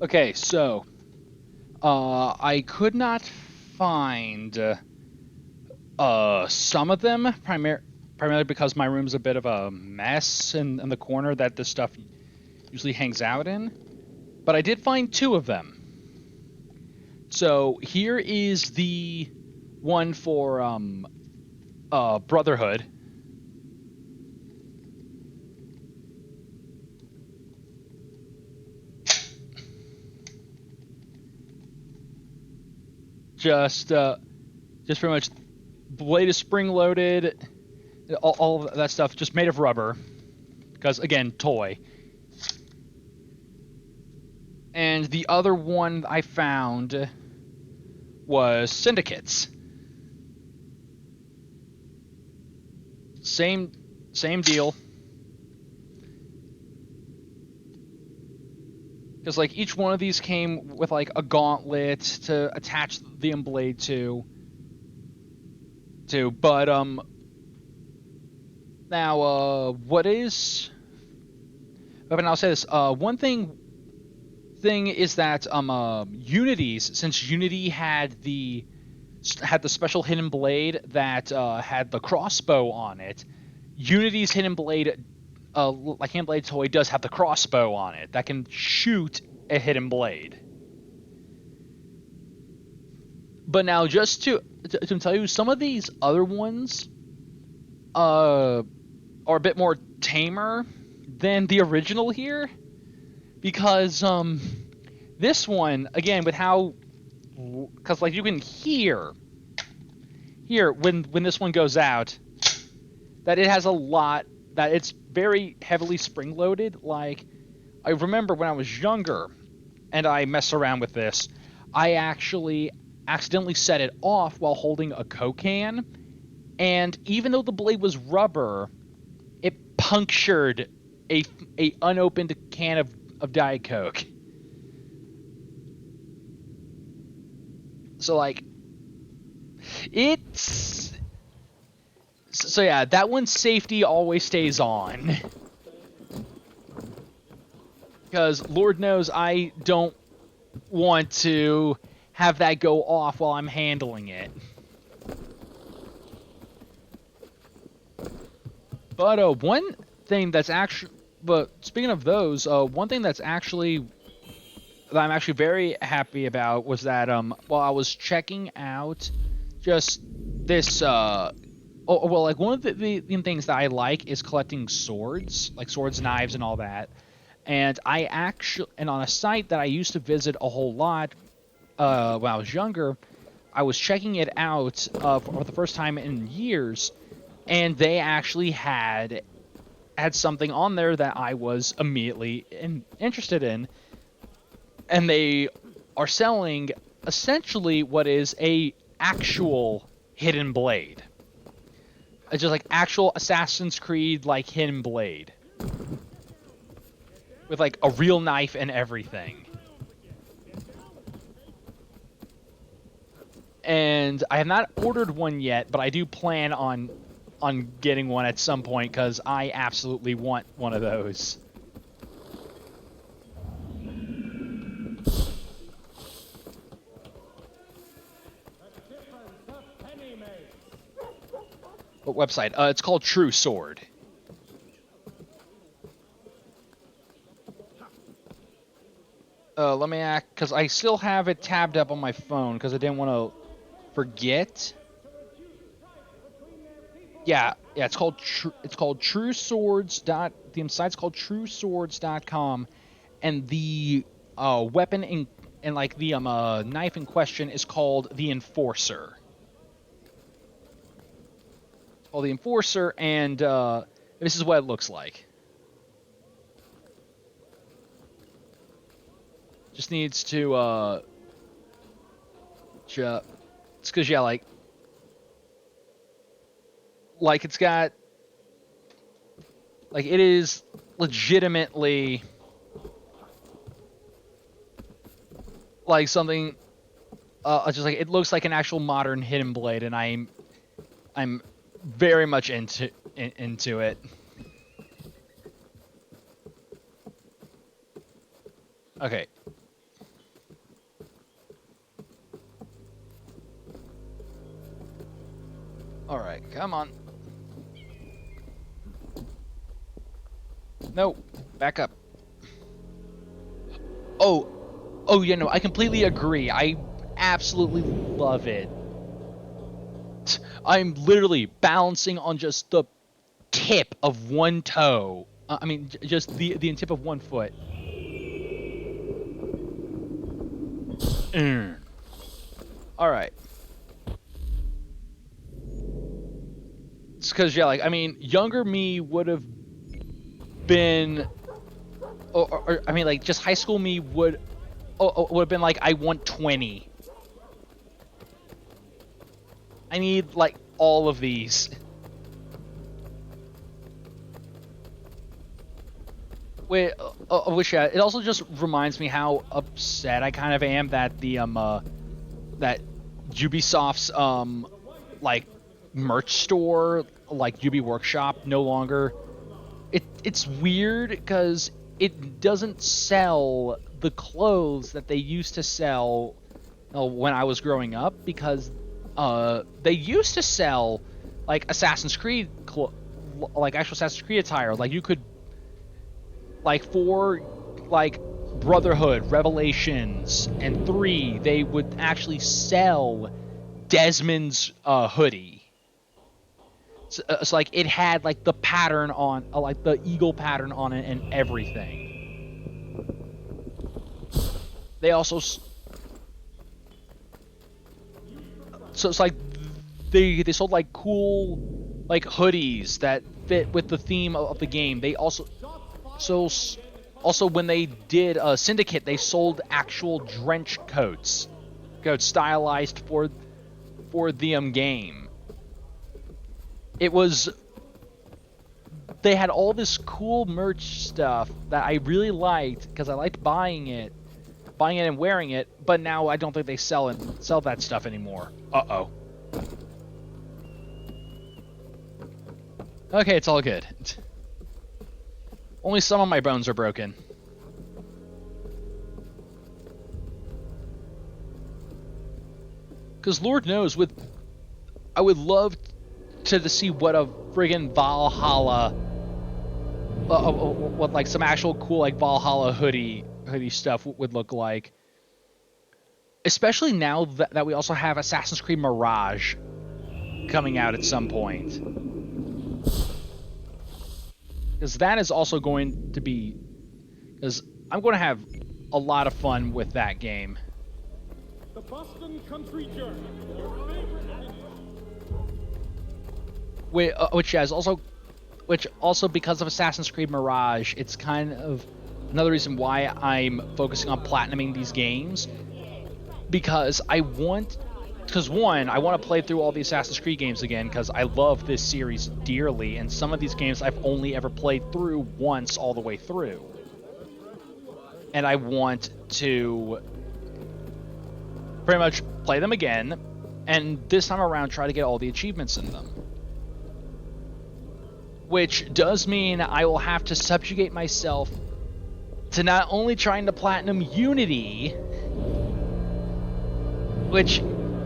Okay, so I could not find some of them primarily because my room's a bit of a mess in the corner that this stuff usually hangs out in. But I did find 2 of them. So here is the one for Brotherhood. Just pretty much blade is spring loaded, all of that stuff just made of rubber, because again, toy. And the other one I found was Syndicates. Same deal. Because like each one of these came with like a gauntlet to attach the blade to. But now what is? But I'll say this. One thing is that Unity's, since Unity had the special hidden blade that had the crossbow on it, Unity's hidden blade, like hidden blade toy, does have the crossbow on it that can shoot a hidden blade. But now, just to tell you, some of these other ones are a bit more tamer than the original here, because this one, again, with how, because like you can hear when this one goes out that it has a lot, that it's very heavily spring loaded. Like I remember when I was younger and I messed around with this, I actually accidentally set it off while holding a Coke can, and even though the blade was rubber, it punctured a unopened can of Diet Coke. So like, it's so yeah, that one's safety always stays on. Because Lord knows I don't want to have that go off while I'm handling it. But one thing that's actually, but speaking of those, one thing that I'm actually very happy about was that while I was checking out just this like one of the things that I like is collecting swords, like swords, knives, and all that. And on a site that I used to visit a whole lot when I was younger, I was checking it out for the first time in years, and they actually had something on there that I was immediately interested in, and they are selling essentially what is a actual hidden blade. It's just like actual Assassin's Creed like hidden blade. With like a real knife and everything. And I have not ordered one yet, but I do plan on getting one at some point because I absolutely want one of those. What website? It's called True Sword. Let me act, because I still have it tabbed up on my phone because I didn't want to forget. Yeah, it's called True Swords. The site's called TrueSwords.com, and the weapon and like the knife in question is called the Enforcer. It's called the Enforcer, and this is what it looks like. Just needs to, it's because, yeah, like it's got, like, it is legitimately, like, something, just like, it looks like an actual modern hidden blade, and I'm very much into it. Okay. Alright, come on. No, back up. Oh, yeah, no, I completely agree. I absolutely love it. I'm literally balancing on just the tip of one toe. I mean, just the tip of one foot. Alright. It's because, yeah, like, I mean, younger me would have been, or I mean, like, just high school me would have been like, I want 20. I need, like, all of these. Wait, yeah, it also just reminds me how upset I kind of am that the, that Ubisoft's, like, merch store, like UB Workshop, no longer. It's weird because it doesn't sell the clothes that they used to sell when I was growing up, because they used to sell like Assassin's Creed, like actual Assassin's Creed attire. Like you could, like for like Brotherhood, Revelations, and 3, they would actually sell Desmond's hoodie. So, it's like it had like the pattern on, like the eagle pattern on it and everything. They also, so it's like they sold like cool like hoodies that fit with the theme of the game. They also when they did Syndicate, they sold actual trench coats stylized for the game. it was... They had all this cool merch stuff that I really liked because I liked buying it and wearing it, but now I don't think they sell that stuff anymore. Uh-oh. Okay, it's all good. Only some of my bones are broken. Because Lord knows, I would love to see what a friggin' Valhalla, what like some actual cool like Valhalla hoodie stuff would look like. Especially now that we also have Assassin's Creed Mirage coming out at some point. Because that is also going to be... Because I'm going to have a lot of fun with that game. The Boston Country Journey. Which also because of Assassin's Creed Mirage, it's kind of another reason why I'm focusing on platinuming these games. Because one, I want to play through all the Assassin's Creed games again because I love this series dearly, and some of these games I've only ever played through once all the way through. And I want to pretty much play them again, and this time around try to get all the achievements in them. Which does mean I will have to subjugate myself to not only trying to platinum Unity,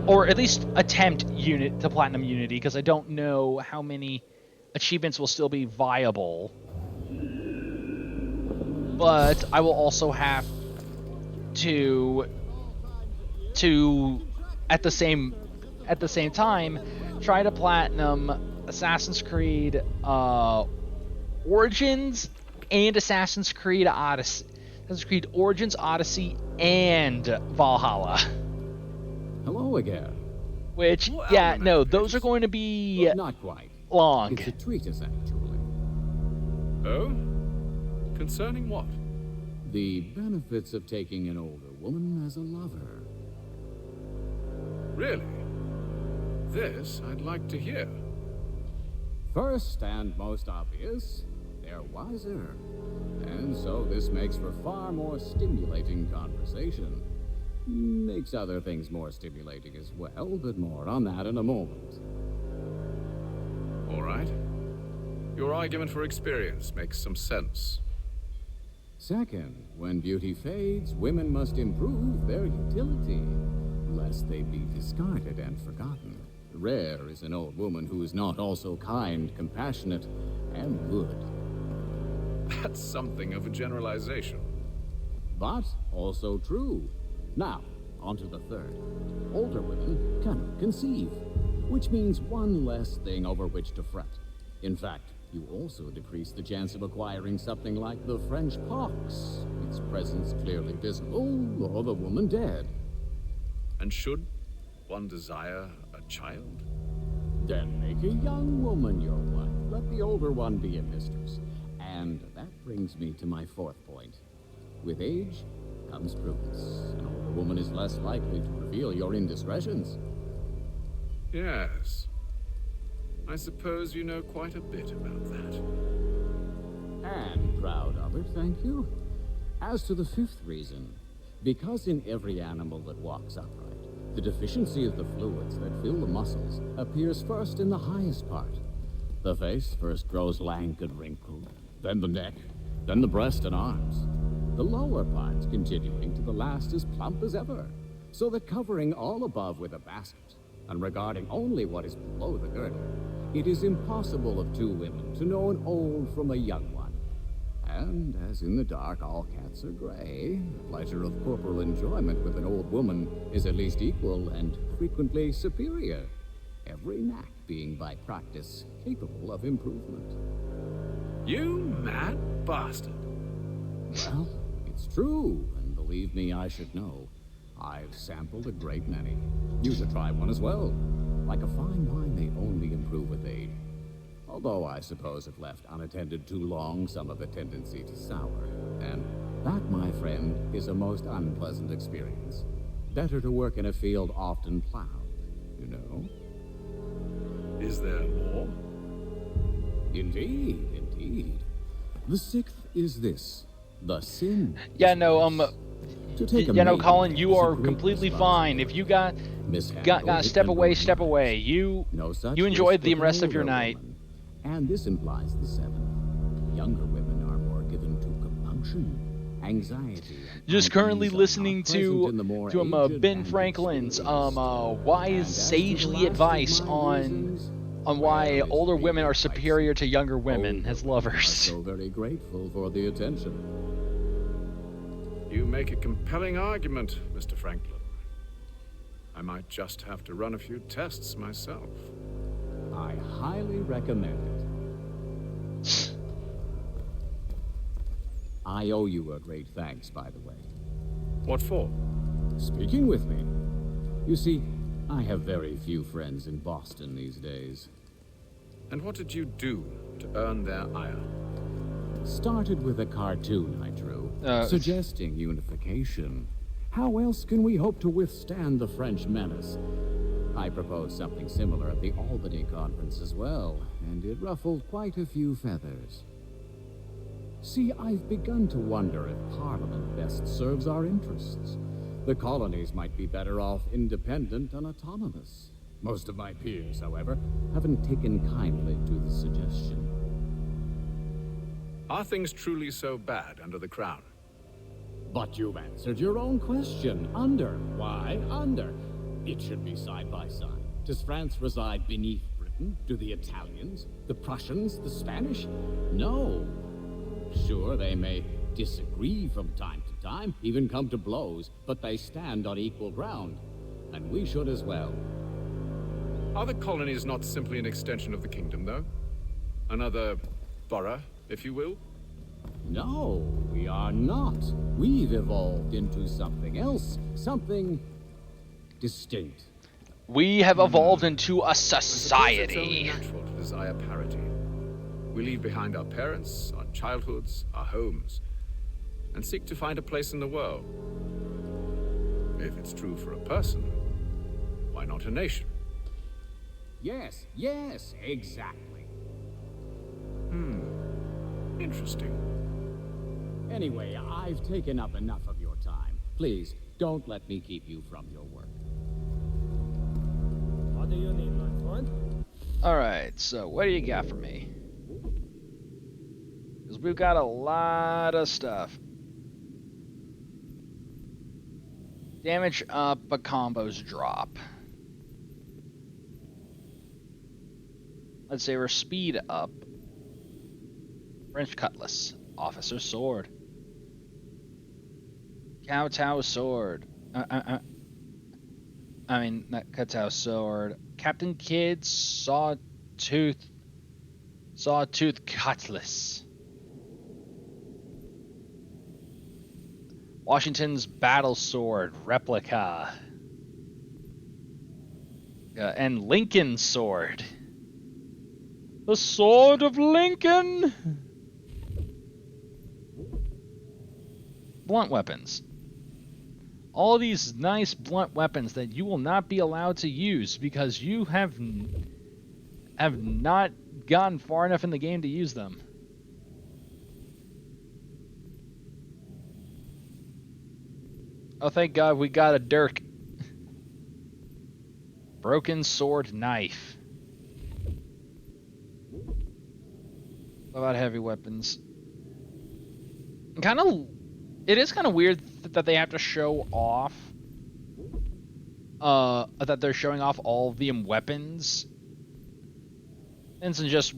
or at least attempt to platinum Unity, because I don't know how many achievements will still be viable. But I will also have to at the same time try to platinum Assassin's Creed Origins and Assassin's Creed Odyssey. Assassin's Creed Origins, Odyssey, and Valhalla. Hello again. Which, yeah, no, those are going to be well, not quite. Long. It's a treatise, actually. Oh? Concerning what? The benefits of taking an older woman as a lover. Really? This I'd like to hear. First and most obvious, they're wiser. And so this makes for far more stimulating conversation. Makes other things more stimulating as well, but more on that in a moment. All right. Your argument for experience makes some sense. Second, when beauty fades, women must improve their utility, lest they be discarded and forgotten. Rare is an old woman who is not also kind, compassionate, and good. That's something of a generalization. But also true. Now, on to the third. Older women cannot conceive, which means one less thing over which to fret. In fact, you also decrease the chance of acquiring something like the French pox, its presence clearly visible, or the woman dead. And should one desire a child? Then make a young woman your wife. Let the older one be a mistress. And that brings me to my fourth point. With age comes prudence. An older woman is less likely to reveal your indiscretions. Yes. I suppose you know quite a bit about that. And proud of it, thank you. As to the fifth reason, because in every animal that walks upright, the deficiency of the fluids that fill the muscles appears first in the highest part. The face first grows lank and wrinkled, then the neck, then the breast and arms. The lower parts continuing to the last as plump as ever, so that covering all above with a basket, and regarding only what is below the girdle, it is impossible of two women to know an old from a young one. And as in the dark all cats are gray, the pleasure of corporal enjoyment with an old woman is at least equal and frequently superior, every knack being by practice capable of improvement. You mad bastard. Well, it's true, and believe me, I should know. I've sampled a great many. You should try one as well. Like a fine wine, they only improve with age. Although I suppose if left unattended too long, some have a tendency to sour. And that, my friend, is a most unpleasant experience. Better to work in a field often plowed, you know? Is there more? Indeed, indeed. The sixth is this: the sin. Yeah, no, To take a you know, maiden Colin, there you is a are great completely fine. If you got Mishandled, it step can away, ruin step lives. away. You No such enjoyed risk the with rest of your older night. woman. And this implies the seventh. Younger women are more given to compunction, anxiety, and Just currently unease are listening not present in the more aged Ben and Franklin's experienced. wise And as to the sagely last of advice my on reasons, why well, it's older really women are quite superior to younger simple. women Older as women are lovers. so very grateful for the attention. You make a compelling argument, Mr. Franklin. I might just have to run a few tests myself. I highly recommend it. I owe you a great thanks, by the way. What for? Speaking with me. You see, I have very few friends in Boston these days. And what did you do to earn their ire? Started with a cartoon I drew, suggesting unification. How else can we hope to withstand the French menace? I proposed something similar at the Albany conference as well, and it ruffled quite a few feathers. See, I've begun to wonder if Parliament best serves our interests. The colonies might be better off independent and autonomous. Most of my peers, however, haven't taken kindly to the suggestion. Are things truly so bad under the Crown? But you've answered your own question. Under. Why under? It should be side by side. Does France reside beneath Britain? Do the Italians, the Prussians, the Spanish? No. Sure, they may disagree from time to time, even come to blows, but they stand on equal ground. And we should as well. Are the colonies not simply an extension of the kingdom, though? Another borough, if you will? No, we are not. We've evolved into something else, something distinct. We have evolved into a I suppose it's only society. natural to desire parity. We leave behind our parents, our childhoods, our homes, and seek to find a place in the world. If it's true for a person, why not a nation? Yes, yes, exactly. Interesting. Anyway, I've taken up enough of your time. Please, don't let me keep you from your work. What do you need, my friend? Alright, so what do you got for me? Because we've got a lot of stuff. Damage up, but combos drop. Let's say we're speed up. French cutlass. Officer sword. Kowtow sword. I mean, not Kowtow sword. Captain Kidd Sawtooth cutlass. Washington's battle sword replica. And Lincoln's sword. The sword of Lincoln. Blunt weapons. All these nice blunt weapons that you will not be allowed to use because you have not gotten far enough in the game to use them. Oh, thank God we got a dirk. Broken sword knife. What about heavy weapons? It is kind of weird that they have to show off. That they're showing off all of the weapons. And it's just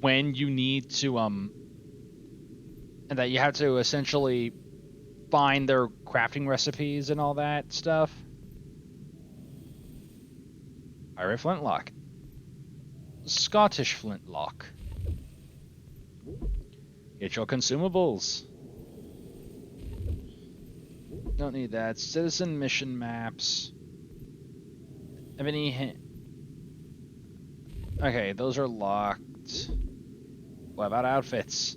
when you need to and that you have to essentially find their crafting recipes and all that stuff. Irish flintlock. Scottish flintlock. Get your consumables. Don't need that. Citizen mission maps. Have any Okay, those are locked. What about outfits?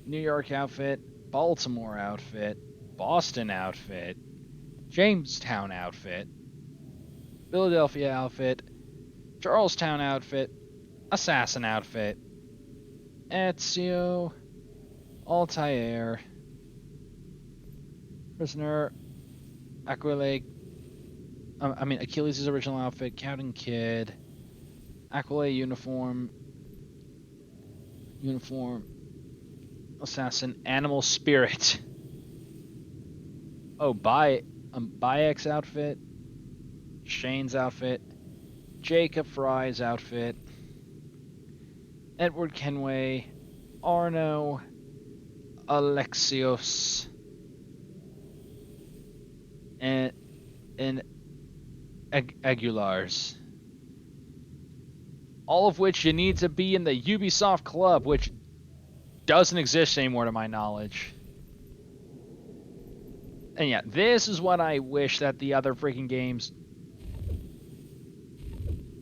New York outfit, Baltimore outfit, Boston outfit, Jamestown outfit, Philadelphia outfit, Charlestown outfit, Assassin outfit, Ezio, Altair, Prisoner, Aquile. I mean Achilles' original outfit, Counting Kid, Aquile uniform, assassin, animal spirit. Oh, Bayek's outfit, Shane's outfit, Jacob Fry's outfit, Edward Kenway, Arno, Alexios, and Aguilar's. All of which you need to be in the Ubisoft Club, which doesn't exist anymore to my knowledge. And yeah, this is what I wish that the other freaking games,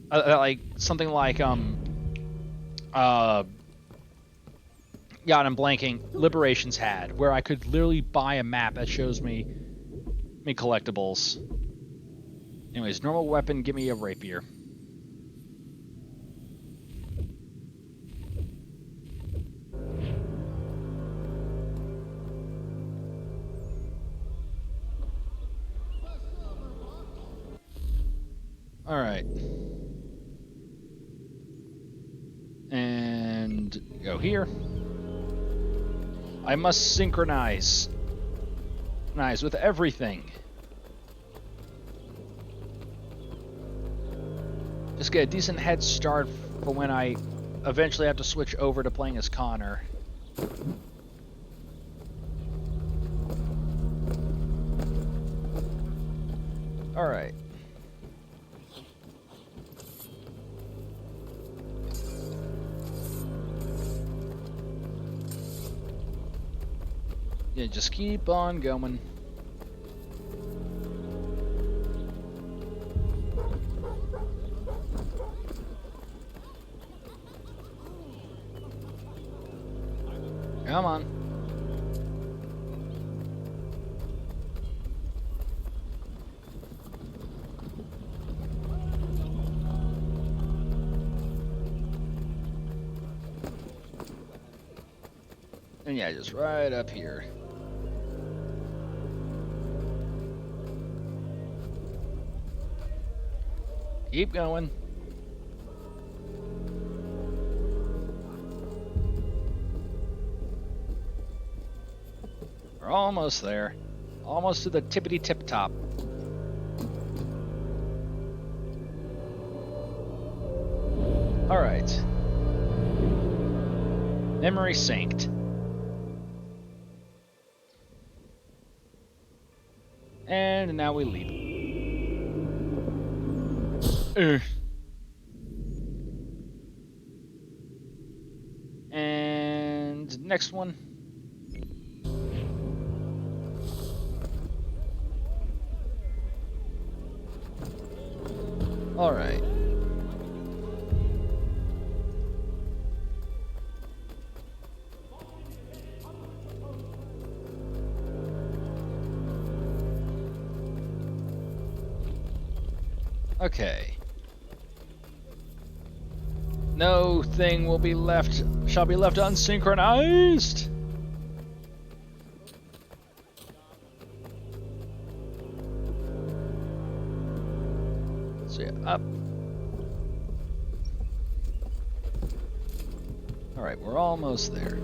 like something like yeah, I'm blanking. Liberations had, where I could literally buy a map that shows me collectibles. Anyways, normal weapon, give me a rapier. All right. And go here. I must synchronize with everything. Just get a decent head start for when I eventually have to switch over to playing as Connor. All right. Yeah, just keep on going. Come on. And yeah, just right up here. Keep going. We're almost there. Almost to the tippity tip top. All right. Memory synced. And now we leap. And next one. All right. Okay. No thing shall be left unsynchronized. So yeah, up. All right, we're almost there.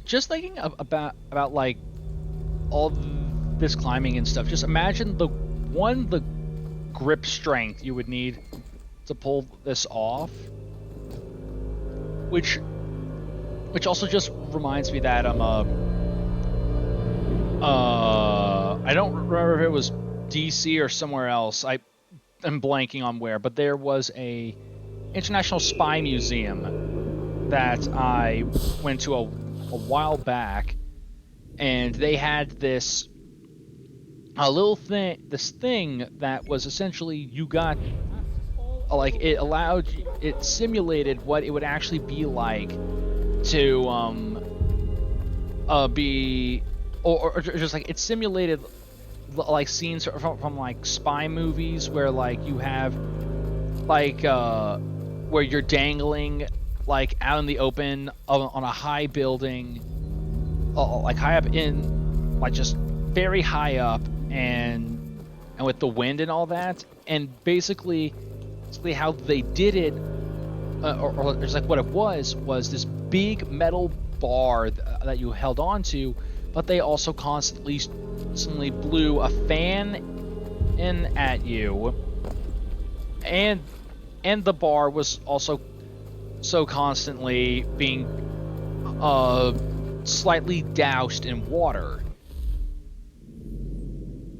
Just thinking about like all this climbing and stuff. Just imagine the grip strength you would need to pull this off. Which also just reminds me that I don't remember if it was DC or somewhere else. I'm blanking on where, but there was a International Spy Museum that I went to a while back, and they had this thing that was essentially you got like it simulated what it would actually be like to be or just like it's simulated like scenes from like spy movies where like you have like where you're dangling like out in the open on a high building, like high up in like just very high up and with the wind and all that. And basically how they did it or it's like what it was this big metal bar that you held on to, but they also constantly blew a fan in at you, and the bar was also so constantly being slightly doused in water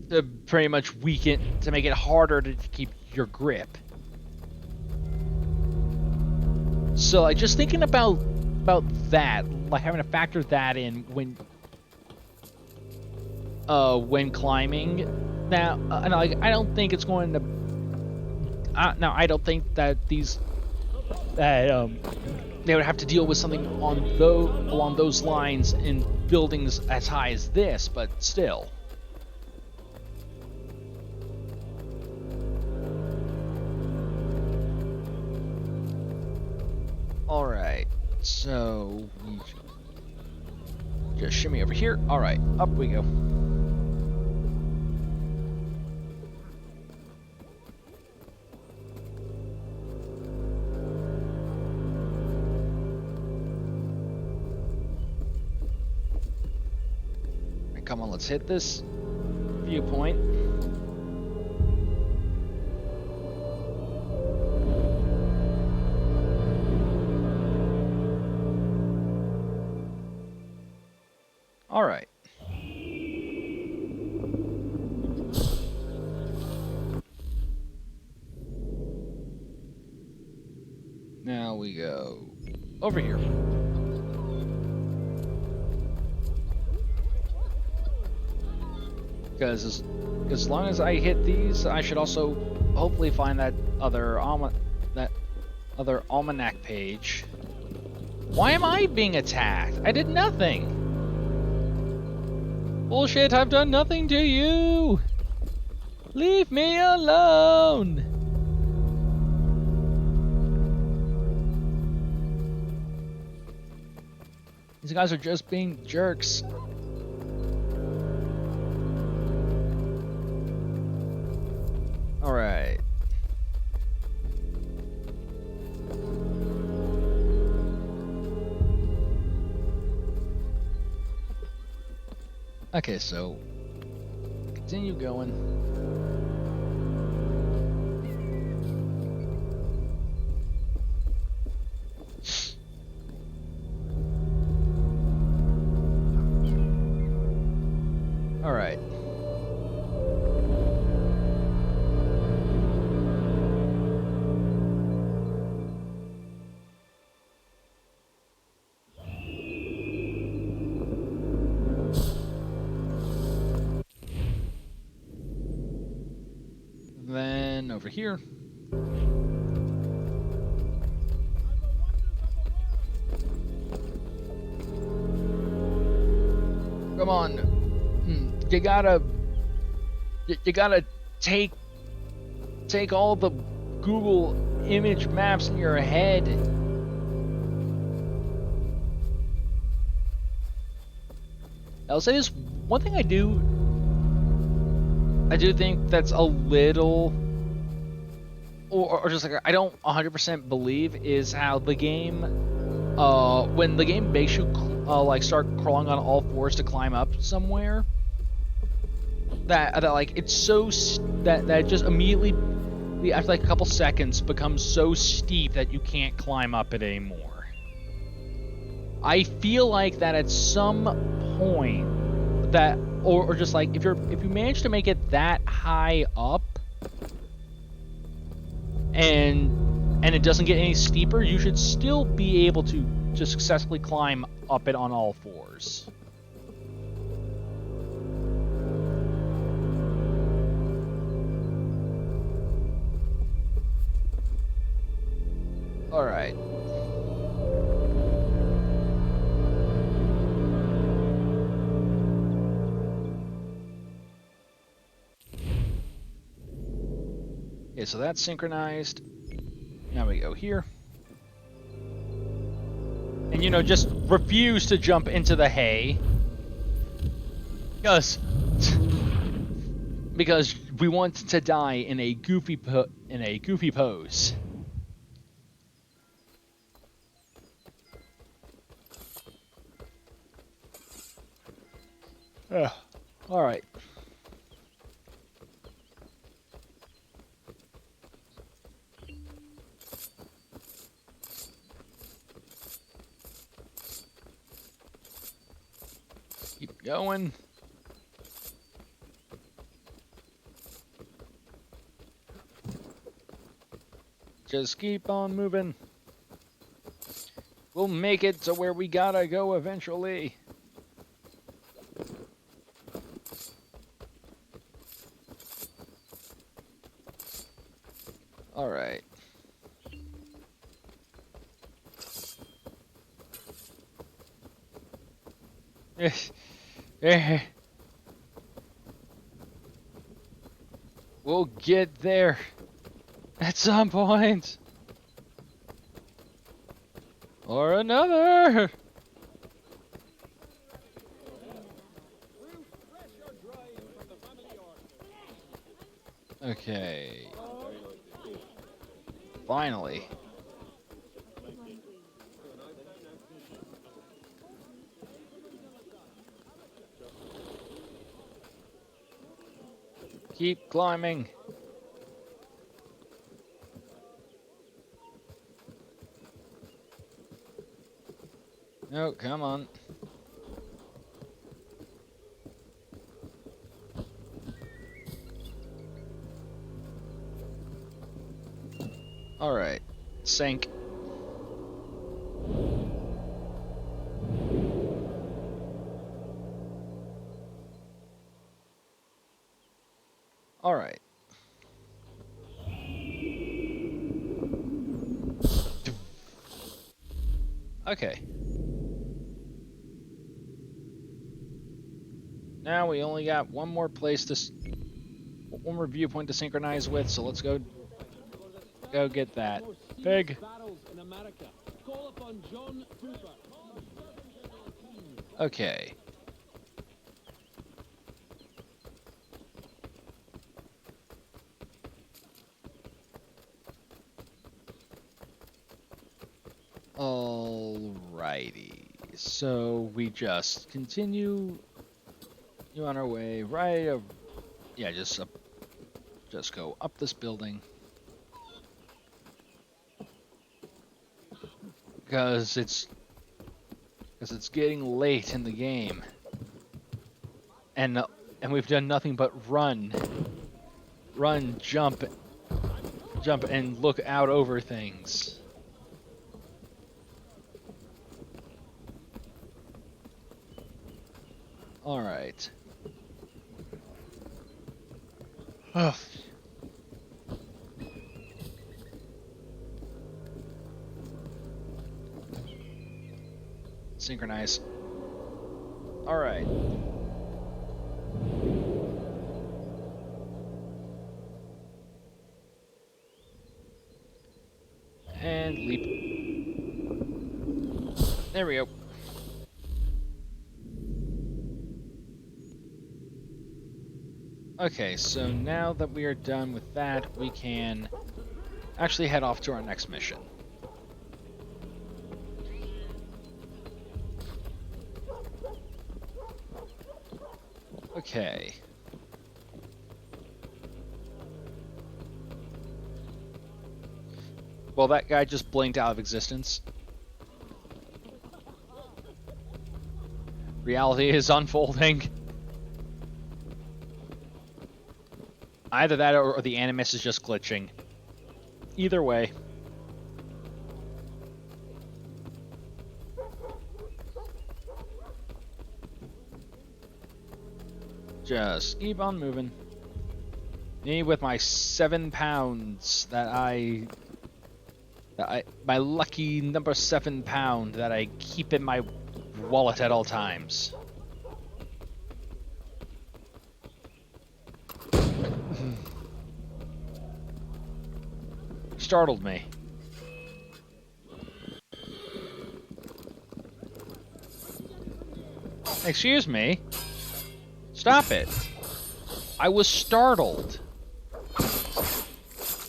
to pretty much weaken, to make it harder to keep your grip. So like just thinking about that, like having to factor that in when climbing. Now, and like I don't think it's going to. Now I don't think that they would have to deal with something along those lines in buildings as high as this, but still. All right, so we just shimmy over here. All right, up we go. Right, come on, let's hit this viewpoint. All right. Now we go over here. Because as long as I hit these, I should also hopefully find that other almanac page. Why am I being attacked? I did nothing. Bullshit, I've done nothing to you! Leave me alone! These guys are just being jerks. Alright. Okay, so continue going. All right. Then over here. Come on. You gotta take all the Google image maps in your head. I'll say this one thing I do think that's a little, or just like I don't 100% believe is how the game, when the game makes you like start crawling on all fours to climb up somewhere, that like it's so that just immediately after like a couple seconds becomes so steep that you can't climb up it anymore. I feel like that at some point that, or just like if you manage to make it that high up and it doesn't get any steeper, you should still be able to just successfully climb up it on all fours. All right. Okay, so that's synchronized. Now we go here. And, you know, just refuse to jump into the hay. Because we want to die in a goofy pose. All right. Keep going. Just keep on moving. We'll make it to where we gotta go eventually. All right. We'll get there at some point. Or another. Okay. Finally. Keep climbing. No, come on. All right. Sink. All right. Okay. Now we only got one more viewpoint to synchronize with, so let's go get that. Pig. Okay. Alrighty. So we just continue on our way, right? Yeah, just go up this building. Because it's getting late in the game. And we've done nothing but run, jump, and look out over things. All right. Oh. Synchronize. All right. And leap. There we go. Okay, so now that we are done with that, we can actually head off to our next mission. Okay. Well, that guy just blinked out of existence. Reality is unfolding. Either that or the Animus is just glitching. Either way. Just keep on moving. Me with my 7 pounds my lucky number 7 pound that I keep in my wallet at all times. startled me. Excuse me. Stop it. I was startled.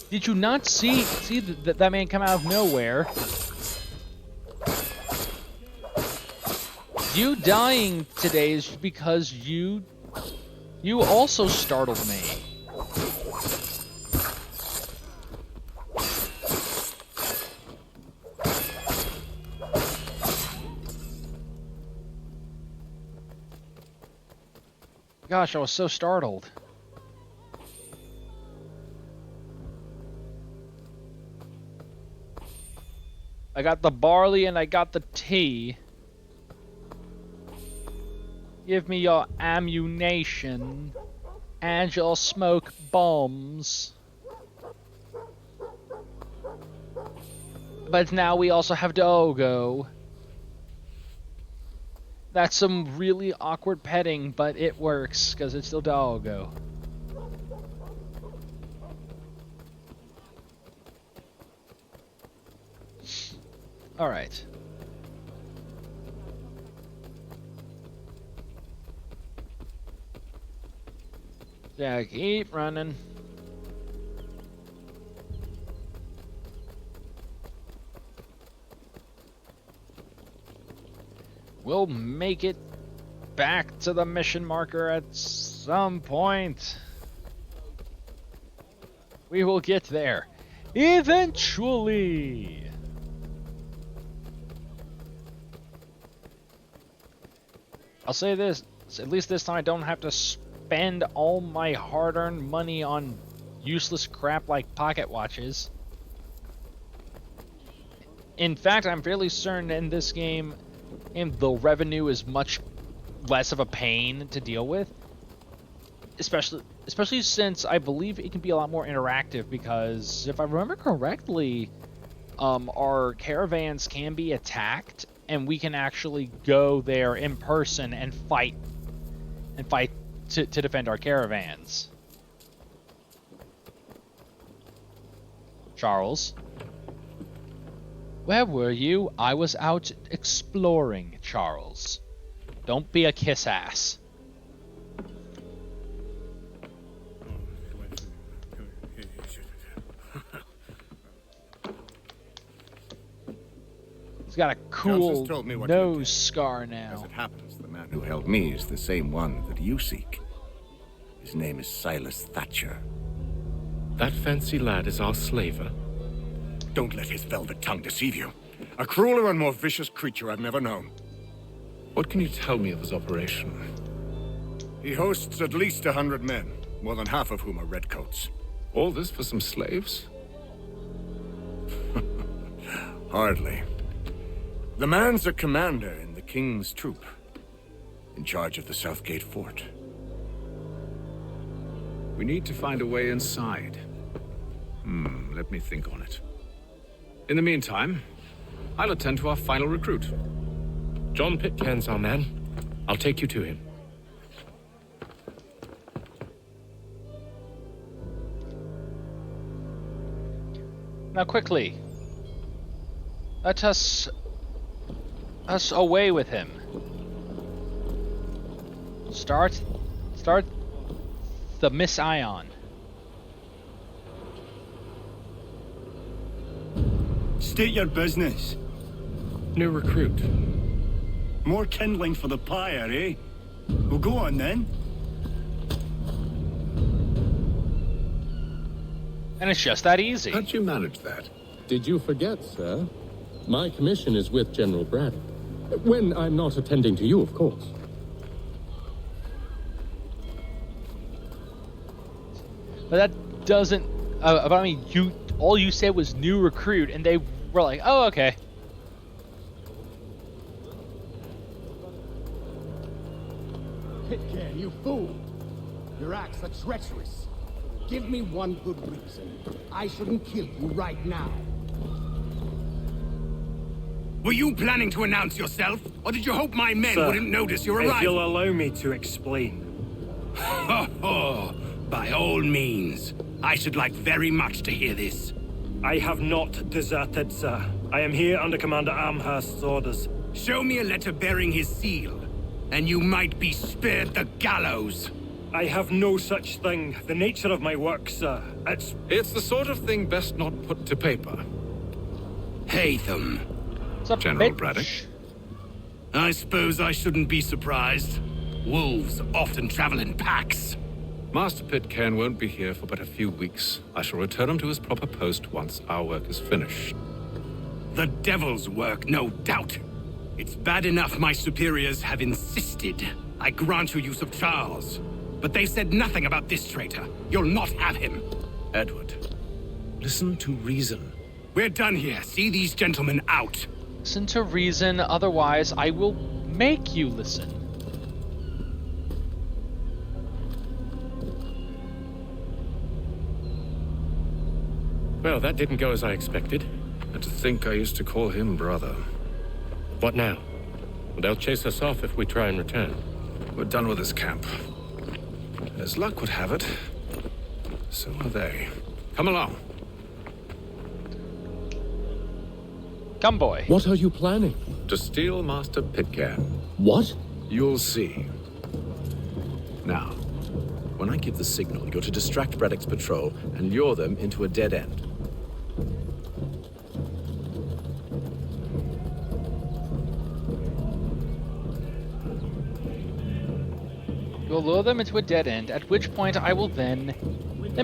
Did you not see that man come out of nowhere? You dying today is because you also startled me. Gosh, I was so startled. I got the barley and I got the tea. Give me your ammunition and your smoke bombs. But now we also have Dogo. That's some really awkward petting, but it works because it's still Dogo. All right. Yeah, keep running. We'll make it back to the mission marker at some point. We will get there. Eventually. I'll say this, at least this time I don't have to spend all my hard-earned money on useless crap like pocket watches. In fact, I'm fairly certain in this game, the revenue is much less of a pain to deal with. Especially since I believe it can be a lot more interactive, because if I remember correctly, our caravans can be attacked and we can actually go there in person and fight to defend our caravans. Charles? Where were you? I was out exploring, Charles. Don't be a kiss ass. He's got a cool nose scar now. As it happens, the man who held me is the same one that you seek. His name is Silas Thatcher. That fancy lad is our slaver. Don't let his velvet tongue deceive you. A crueler and more vicious creature I've never known. What can you tell me of his operation? He hosts at least 100 men, more than half of whom are redcoats. All this for some slaves? Hardly. The man's a commander in the king's troop, in charge of the Southgate fort. We need to find a way inside. Let me think on it. In the meantime, I'll attend to our final recruit. John Pitcairn's our man. I'll take you to him. Now quickly, let us away with him. Start the Miss Ion. State your business. New recruit. More kindling for the pyre, eh? Well, go on then. And it's just that easy. How'd you manage that? Did you forget, sir? My commission is with General Braddock. When I'm not attending to you, of course. But that doesn't... I mean, all you said was new recruit, and they were like, oh, okay. Pitcairn, you fool! Your acts are treacherous. Give me one good reason. I shouldn't kill you right now. Were you planning to announce yourself, or did you hope my men wouldn't notice your arrival? If you'll allow me to explain. Ho ho! By all means. I should like very much to hear this. I have not deserted, sir. I am here under Commander Amherst's orders. Show me a letter bearing his seal, and you might be spared the gallows. I have no such thing. The nature of my work, sir. It's the sort of thing best not put to paper. Hatham. What's up, General bitch? Braddock. I suppose I shouldn't be surprised. Wolves often travel in packs. Master Pitcairn won't be here for but a few weeks. I shall return him to his proper post once our work is finished. The devil's work, no doubt. It's bad enough my superiors have insisted I grant you use of Charles. But they've said nothing about this traitor. You'll not have him. Edward, listen to reason. We're done here. See these gentlemen out. Listen to reason, otherwise I will make you listen. Well, that didn't go as I expected. And to think I used to call him brother. What now? They'll chase us off if we try and return. We're done with this camp. As luck would have it, so are they. Come along. Come, boy. What are you planning? To steal Master Pitcairn. What? You'll see. Now, when I give the signal, you're to distract Braddock's patrol and lure them into a dead end. You'll lure them into a dead end, at which point I will then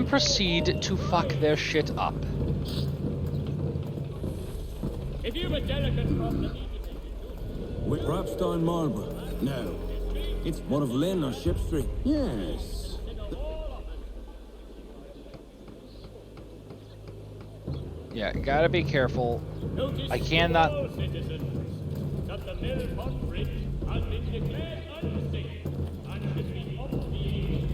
proceed to fuck their shit up. If you've a delicate problem, With Rapstein Marlborough? No. It's one of Lynn or Ship Street. Yes. Yeah, gotta be careful. I cannot. that the mill pond bridge has been declared unsafe and should be obviated.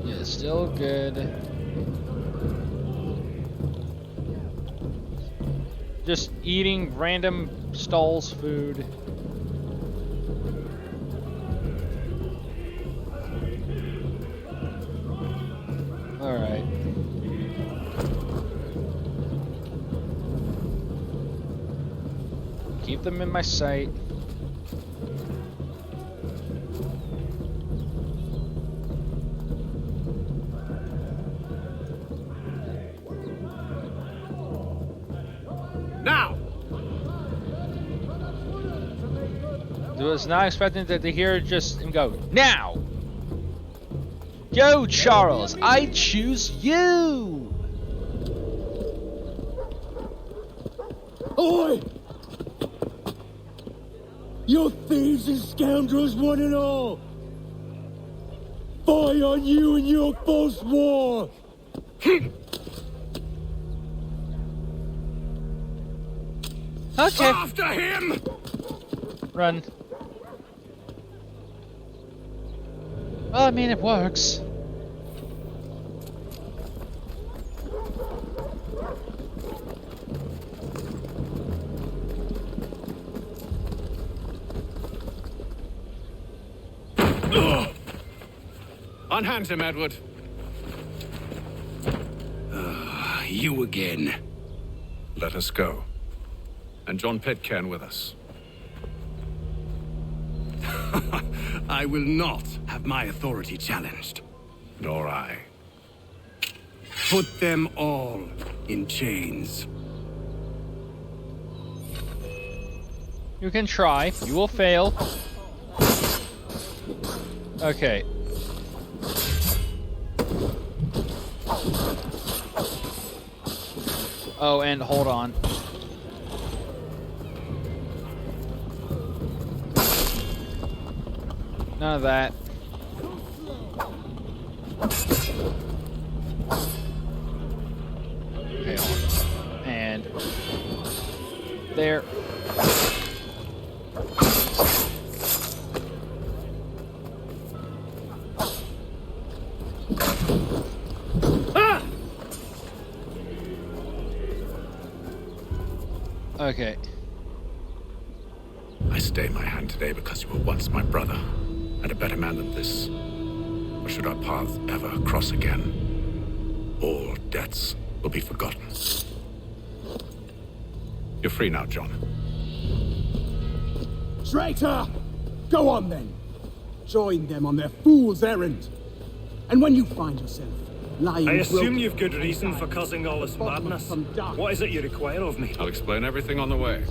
Yeah, still good. Just eating random stalls food. Alright. Keep them in my sight. Now! I was not expecting to hear just him go, now! Yo, Charles, I choose you! Oi! You thieves and scoundrels, one and all! Fie on you and your false war! Okay. After him! Run. Well, I mean, it works. Unhand him, Edward. You again. Let us go. And John Pitcairn with us. I will not have my authority challenged. Nor I. Put them all in chains. You can try. You will fail. Okay. Oh, and hold on. None of that. Okay, hold on. And there. Ah! Okay. I stay my hand today because you were once my brother. and a better man than this. Or should our paths ever cross again, all debts will be forgotten. You're free now, John. Traitor! Go on then. Join them on their fool's errand. And when you find yourself lying I assume broken you've good reason for causing all this madness. What is it you require of me? I'll explain everything on the way.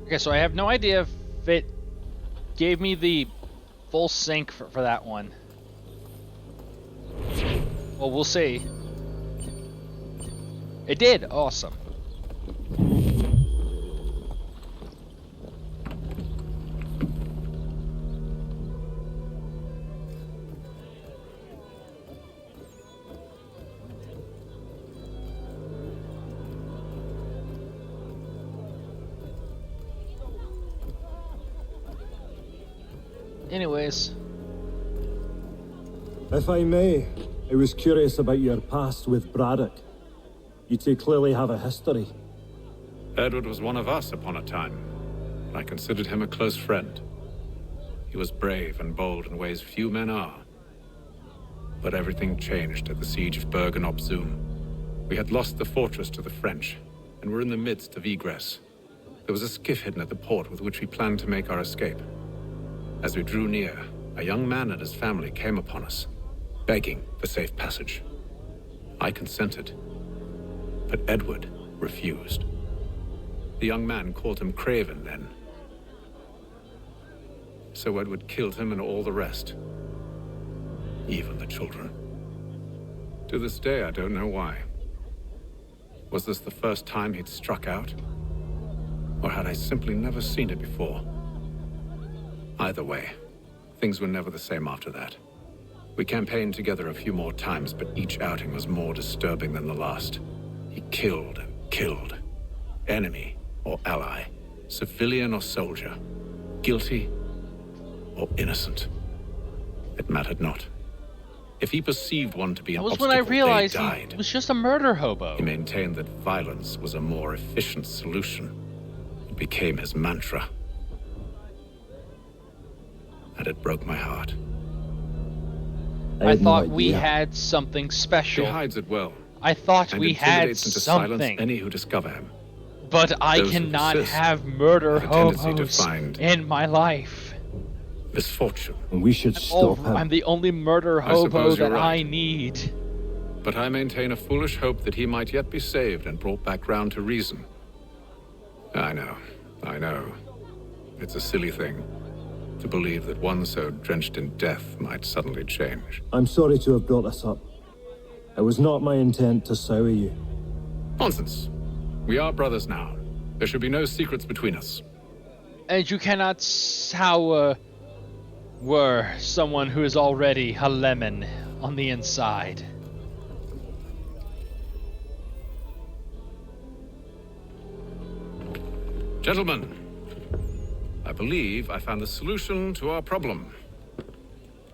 Okay, so I have no idea if it gave me the full sync for that one. Well, we'll see. It did. Awesome. Anyways. If I may, I was curious about your past with Braddock. You two clearly have a history. Edward was one of us upon a time. I considered him a close friend. He was brave and bold in ways few men are. But everything changed at the siege of Bergen op Zoom. We had lost the fortress to the French, and were in the midst of egress. There was a skiff hidden at the port with which we planned to make our escape. As we drew near, a young man and his family came upon us, begging for safe passage. I consented, but Edward refused. The young man called him Craven then. So Edward killed him and all the rest, even the children. To this day, I don't know why. Was this the first time he'd struck out? Or had I simply never seen it before? Either way, things were never the same after that. We campaigned together a few more times, but each outing was more disturbing than the last. He killed and killed. Enemy or ally, civilian or soldier, guilty or innocent. It mattered not. If he perceived one to be an obstacle, That was when I realized they died. he was just a murder hobo. He maintained that violence was a more efficient solution. It became his mantra. And it broke my heart. I thought we had something special. He hides it well. I thought and we had intimidates into silence something. any who discover him. But I Those who cannot persist have murder have a tendency to hobos find in my life. Misfortune. And we should stop him. I'm the only murder I hobo suppose you're that I right. need. But I maintain a foolish hope that he might yet be saved and brought back round to reason. I know. It's a silly thing to believe that one so drenched in death might suddenly change. I'm sorry to have brought this up. It was not my intent to sour you. Nonsense. We are brothers now. There should be no secrets between us. And you cannot sour someone who is already a lemon on the inside. Gentlemen, I believe I found the solution to our problem.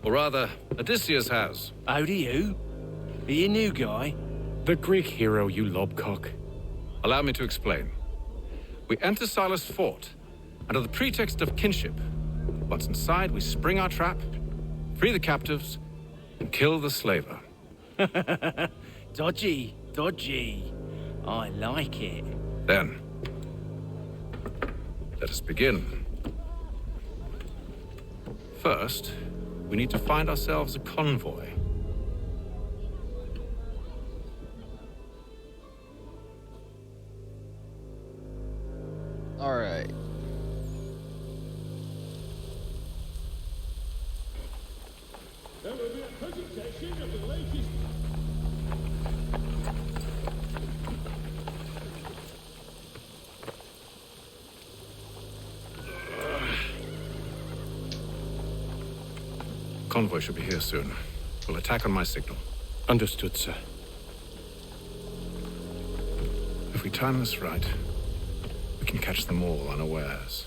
Or rather, Odysseus has. How do you? Are you a new guy? The Greek hero, you lobcock. Allow me to explain. We enter Silas' fort, under the pretext of kinship. Once inside, we spring our trap, free the captives, and kill the slaver. Dodgy. I like it. Then, let us begin. First, we need to find ourselves a convoy. All right. There will be a presentation of the latest. Convoy should be here soon. We'll attack on my signal. Understood, sir. If we time this right, we can catch them all unawares.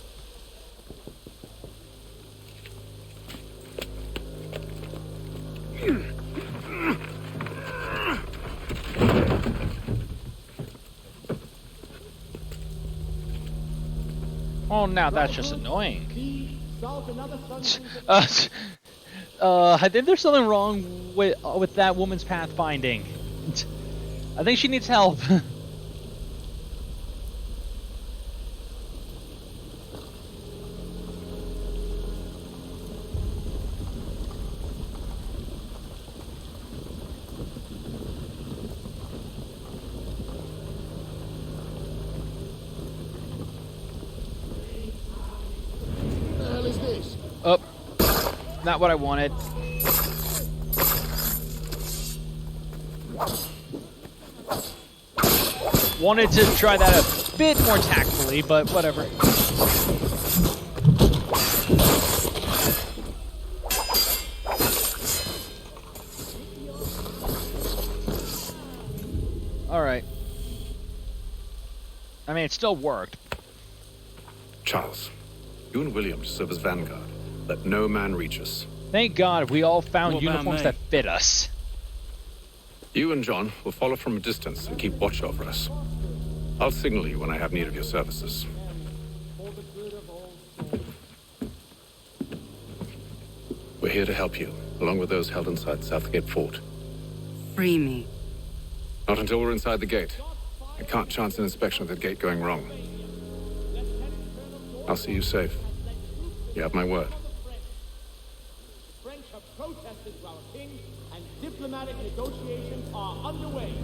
Oh, now that's just annoying. I think there's something wrong with that woman's pathfinding. I think she needs help. The hell is this? Oh, not what I wanted. Wanted to try that a bit more tactfully, but whatever. Alright. I mean, it still worked. Charles, you and William serve as vanguard. Let no man reach us. Thank God we all found What about uniforms me? that fit us. You and John will follow from a distance and keep watch over us. I'll signal you when I have need of your services. We're here to help you, along with those held inside Southgate Fort. Free me. Not until we're inside the gate. I can't chance an inspection of the gate going wrong. I'll see you safe. You have my word. French have protested to our king, and diplomatic negotiations are underway.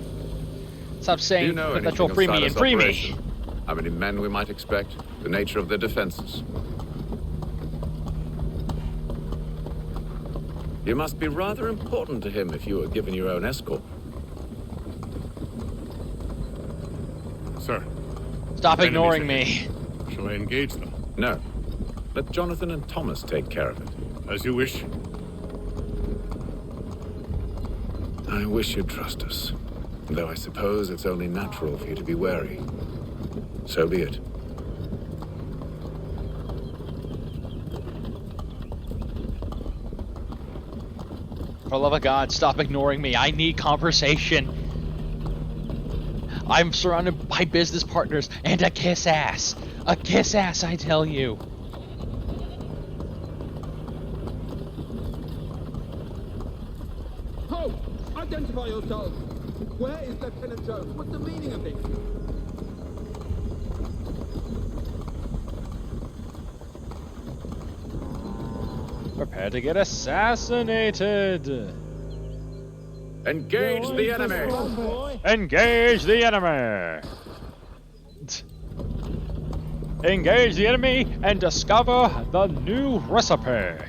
Stop Do saying you know perpetual anything of free me Silas' and free me. operation? How many men we might expect? The nature of their defenses? You must be rather important to him if you were given your own escort. Sir. Stop enemies ignoring ahead. me. Shall I engage them? No. Let Jonathan and Thomas take care of it. As you wish. I wish you'd trust us. Though I suppose it's only natural for you to be wary. So be it. For the love of God, stop ignoring me. I need conversation. I'm surrounded by business partners and a kiss ass. A kiss ass, I tell you. Ho! Identify yourselves! Where is Lieutenant Jones? What's the meaning of this? Prepare to get assassinated. Engage the enemy! Engage the enemy! Engage the enemy and discover the new recipe.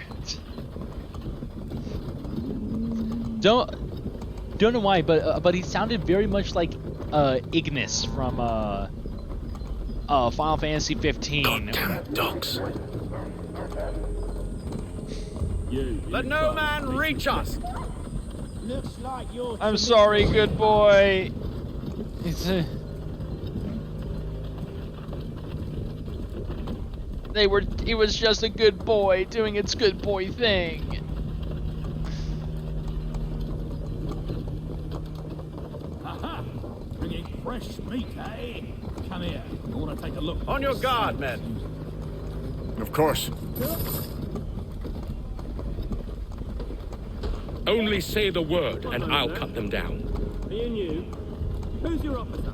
Don't know why, but he sounded very much like Ignis from Final Fantasy 15. Goddamn dogs. Let no man reach us. Looks like you're. I'm sorry, good boy. He was just a good boy doing its good boy thing. Aha! Bringing fresh meat, eh? Come here. I want to take a look. On your guard, men. Of course. Only say the word, and I'll cut them down. Me and you. Who's your officer?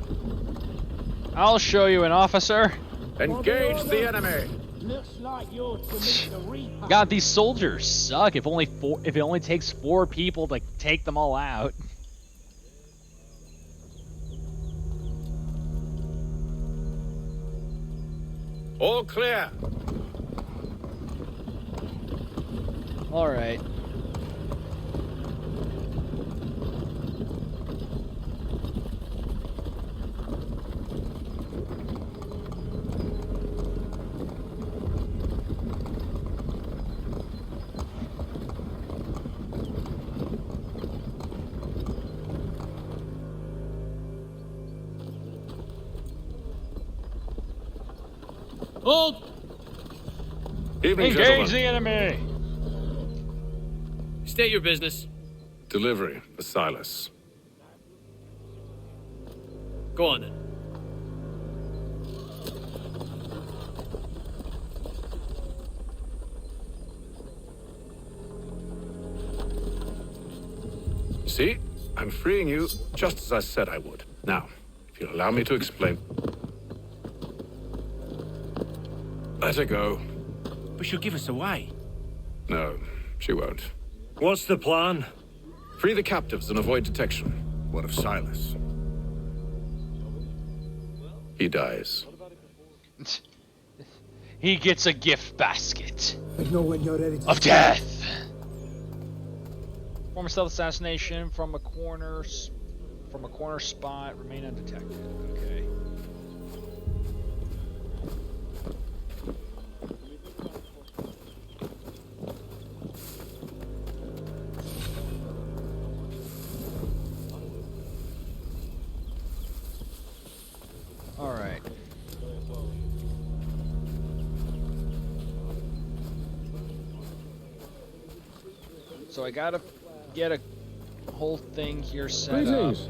I'll show you an officer. Engage the enemy! Looks like you're to meet the Reaper. God, these soldiers suck. If it only takes 4 people to take them all out. All clear. All right. Hold! Evening, Engage gentlemen. the enemy! State your business. Delivery for Silas. Go on then. see? I'm freeing you just as I said I would. Now, if you'll allow me to explain. Let her go. But she'll give us away. No, she won't. What's the plan? Free the captives and avoid detection. What of Silas? He dies. He gets a gift basket I know when you're ready to of death. Form a stealth assassination from a corner spot. Remain undetected. Okay. All right. So I gotta get a whole thing here set up. Greetings.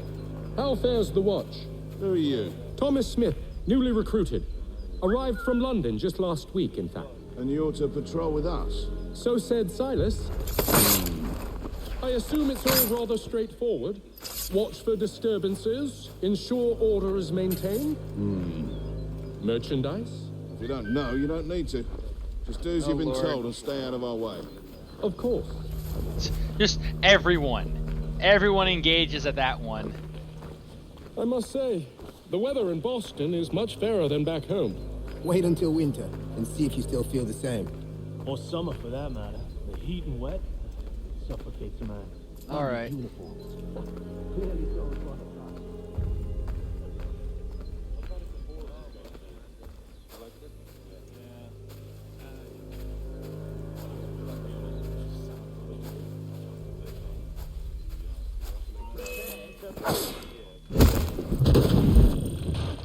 How fares the watch? Who are you? Thomas Smith, newly recruited. Arrived from London just last week, in fact. And you're to patrol with us? So said Silas. I assume it's all rather straightforward. Watch for disturbances, ensure order is maintained. Merchandise? If you don't know, you don't need to. Just do as you've been told and stay out of our way. Of course. Just everyone engages at that one. I must say, the weather in Boston is much fairer than back home. Wait until winter and see if you still feel the same. Or summer, for that matter. The heat and wet suffocates a man. All right.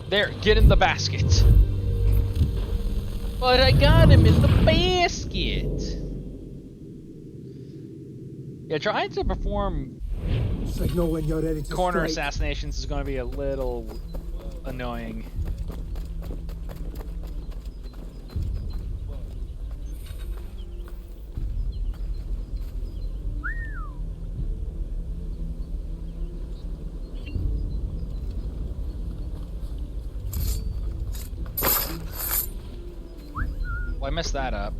There, get in the basket. But I got him in the basket. Yeah, trying to perform Signal when you're ready to corner strike. assassinations is going to be a little annoying. Well, I messed that up.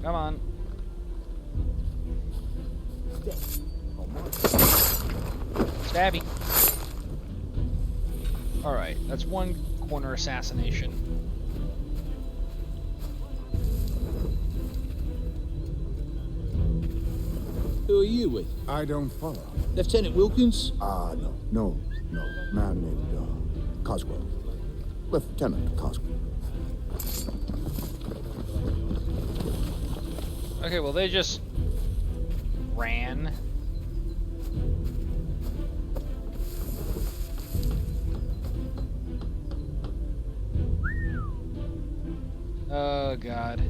Come on. Stabby. Alright, that's one corner assassination. Who are you with? I don't follow. Lieutenant Wilkins? No. Man named, Cosgrove. Lieutenant Cosgrove. Okay, well they just ran. Oh God.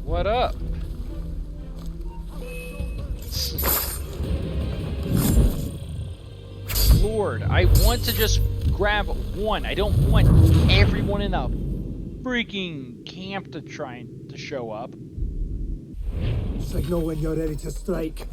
What up? Lord, I want to just grab one. I don't want everyone in a freaking camp to try to show up. Signal when you're ready to strike.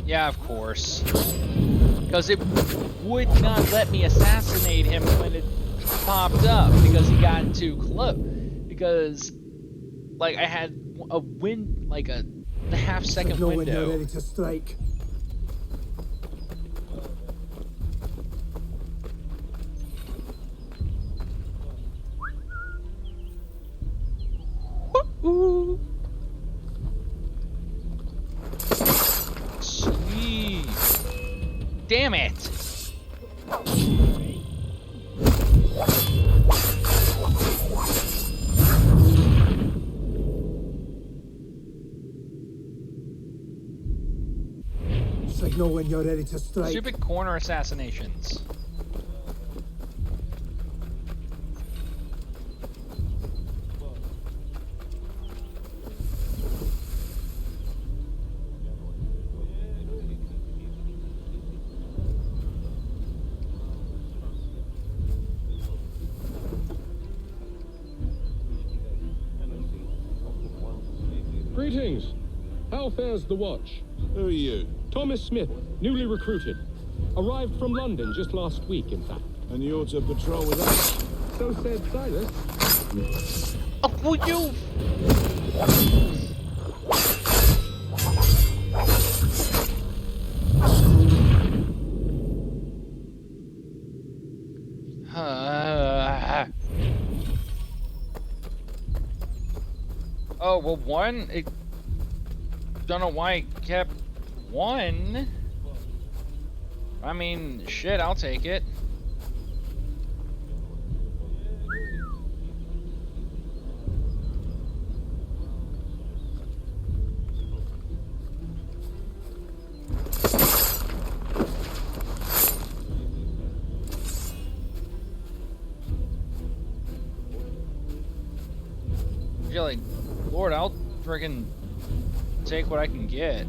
Yeah, of course. Because it would not let me assassinate him when it popped up because he got too close. Because, like, I had a half-second Signal when window. you're ready to strike. Ooh. Sweet. Damn it. I'd know when you're ready to strike. Stupid corner assassinations. Greetings. How fares the watch? Who are you? Thomas Smith, newly recruited. Arrived from London just last week, in fact. And you're to patrol with us? So said Silas. Oh, will you? Oh, well, one, it, don't know why it kept one. I mean, shit, I'll take it. You're like, Lord, I'll friggin' take what I can get.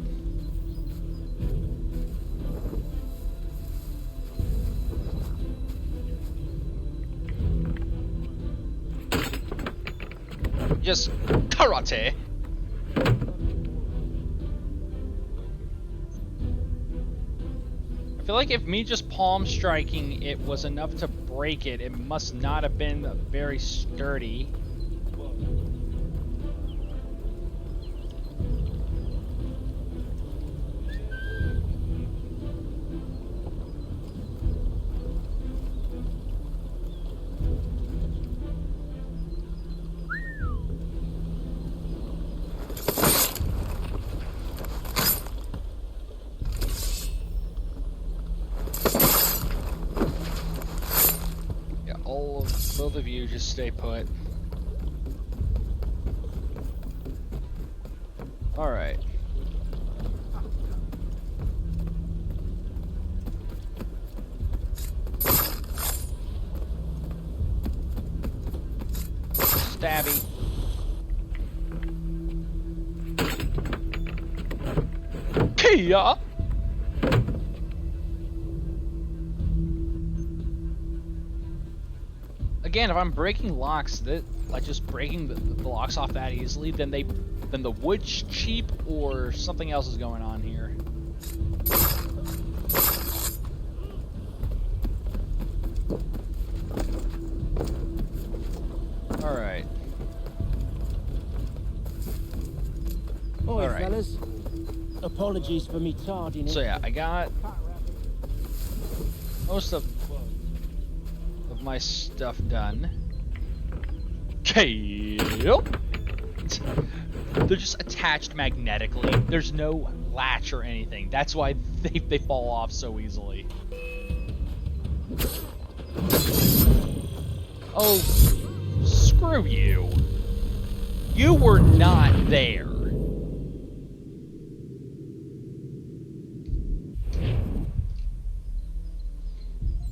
Just karate. I feel like if me just palm striking it was enough to break it, it must not have been very sturdy. Both of you just stay put. All right. Stabby. Kia. Again, if I'm breaking locks that like just breaking the blocks off that easily, then the wood's cheap or something else is going on here. All right. Oi, fellas. Apologies for me tardiness. So yeah, I got most of my stuff done. Okay. They're just attached magnetically. There's no latch or anything. That's why they fall off so easily. Oh, screw you. You were not there.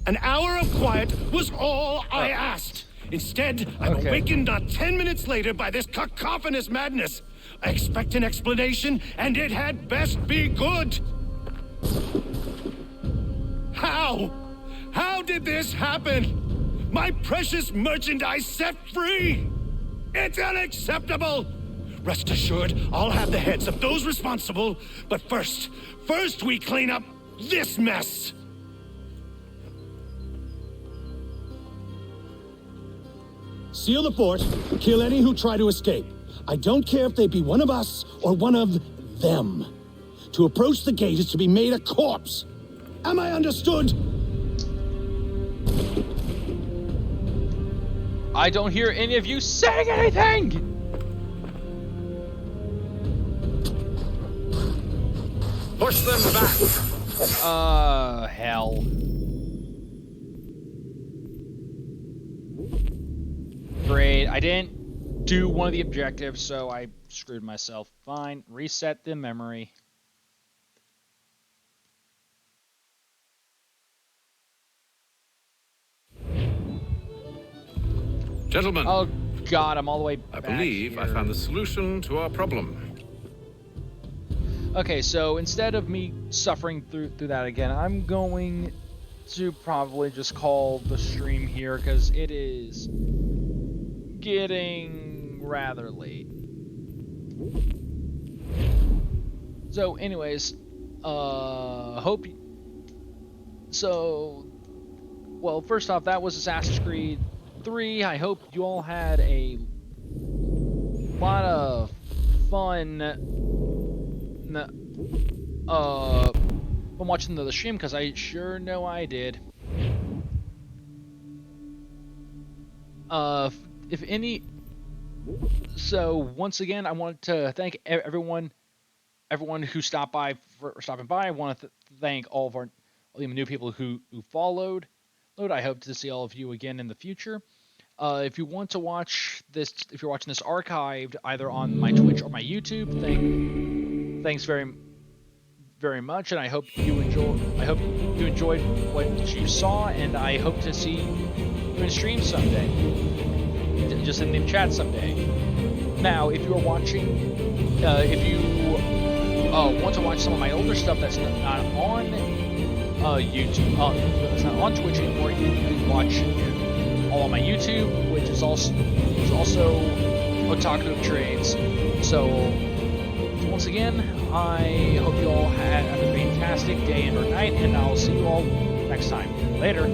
An hour of quiet was all I asked. Instead, I'm awakened not 10 minutes later by this cacophonous madness. I expect an explanation, and it had best be good. How? How did this happen? My precious merchandise set free! It's unacceptable! Rest assured, I'll have the heads of those responsible, but first we clean up this mess! Seal the fort, kill any who try to escape. I don't care if they be one of us or one of them. To approach the gate is to be made a corpse. Am I understood? I don't hear any of you saying anything! Push them back! Hell. Great, I didn't do one of the objectives, so I screwed myself. Fine, reset the memory. Gentlemen. Oh God, I'm all the way I back believe I here. found the solution to our problem. Okay, so instead of me suffering through that again, I'm going to probably just call the stream here because it is getting rather late. So anyways, hope so. Well, first off, that was Assassin's Creed 3. I hope you all had a lot of fun from watching the stream, because I sure know I did. If any, so once again, I want to thank everyone who stopped by for stopping by. I want to thank all the new people who followed. I hope to see all of you again in the future. If you want to watch this, if you're watching this archived either on my Twitch or my YouTube, thanks very much, and I hope you enjoyed what you saw, and I hope to see you in stream someday, just in the chat someday. Now, if you're watching, if you want to watch some of my older stuff that's not on YouTube, that's not on Twitch anymore, you can watch all on my YouTube, which is also Otaku of Trades. So once again, I hope you all have a fantastic day and or night, and I'll see you all next time. Later.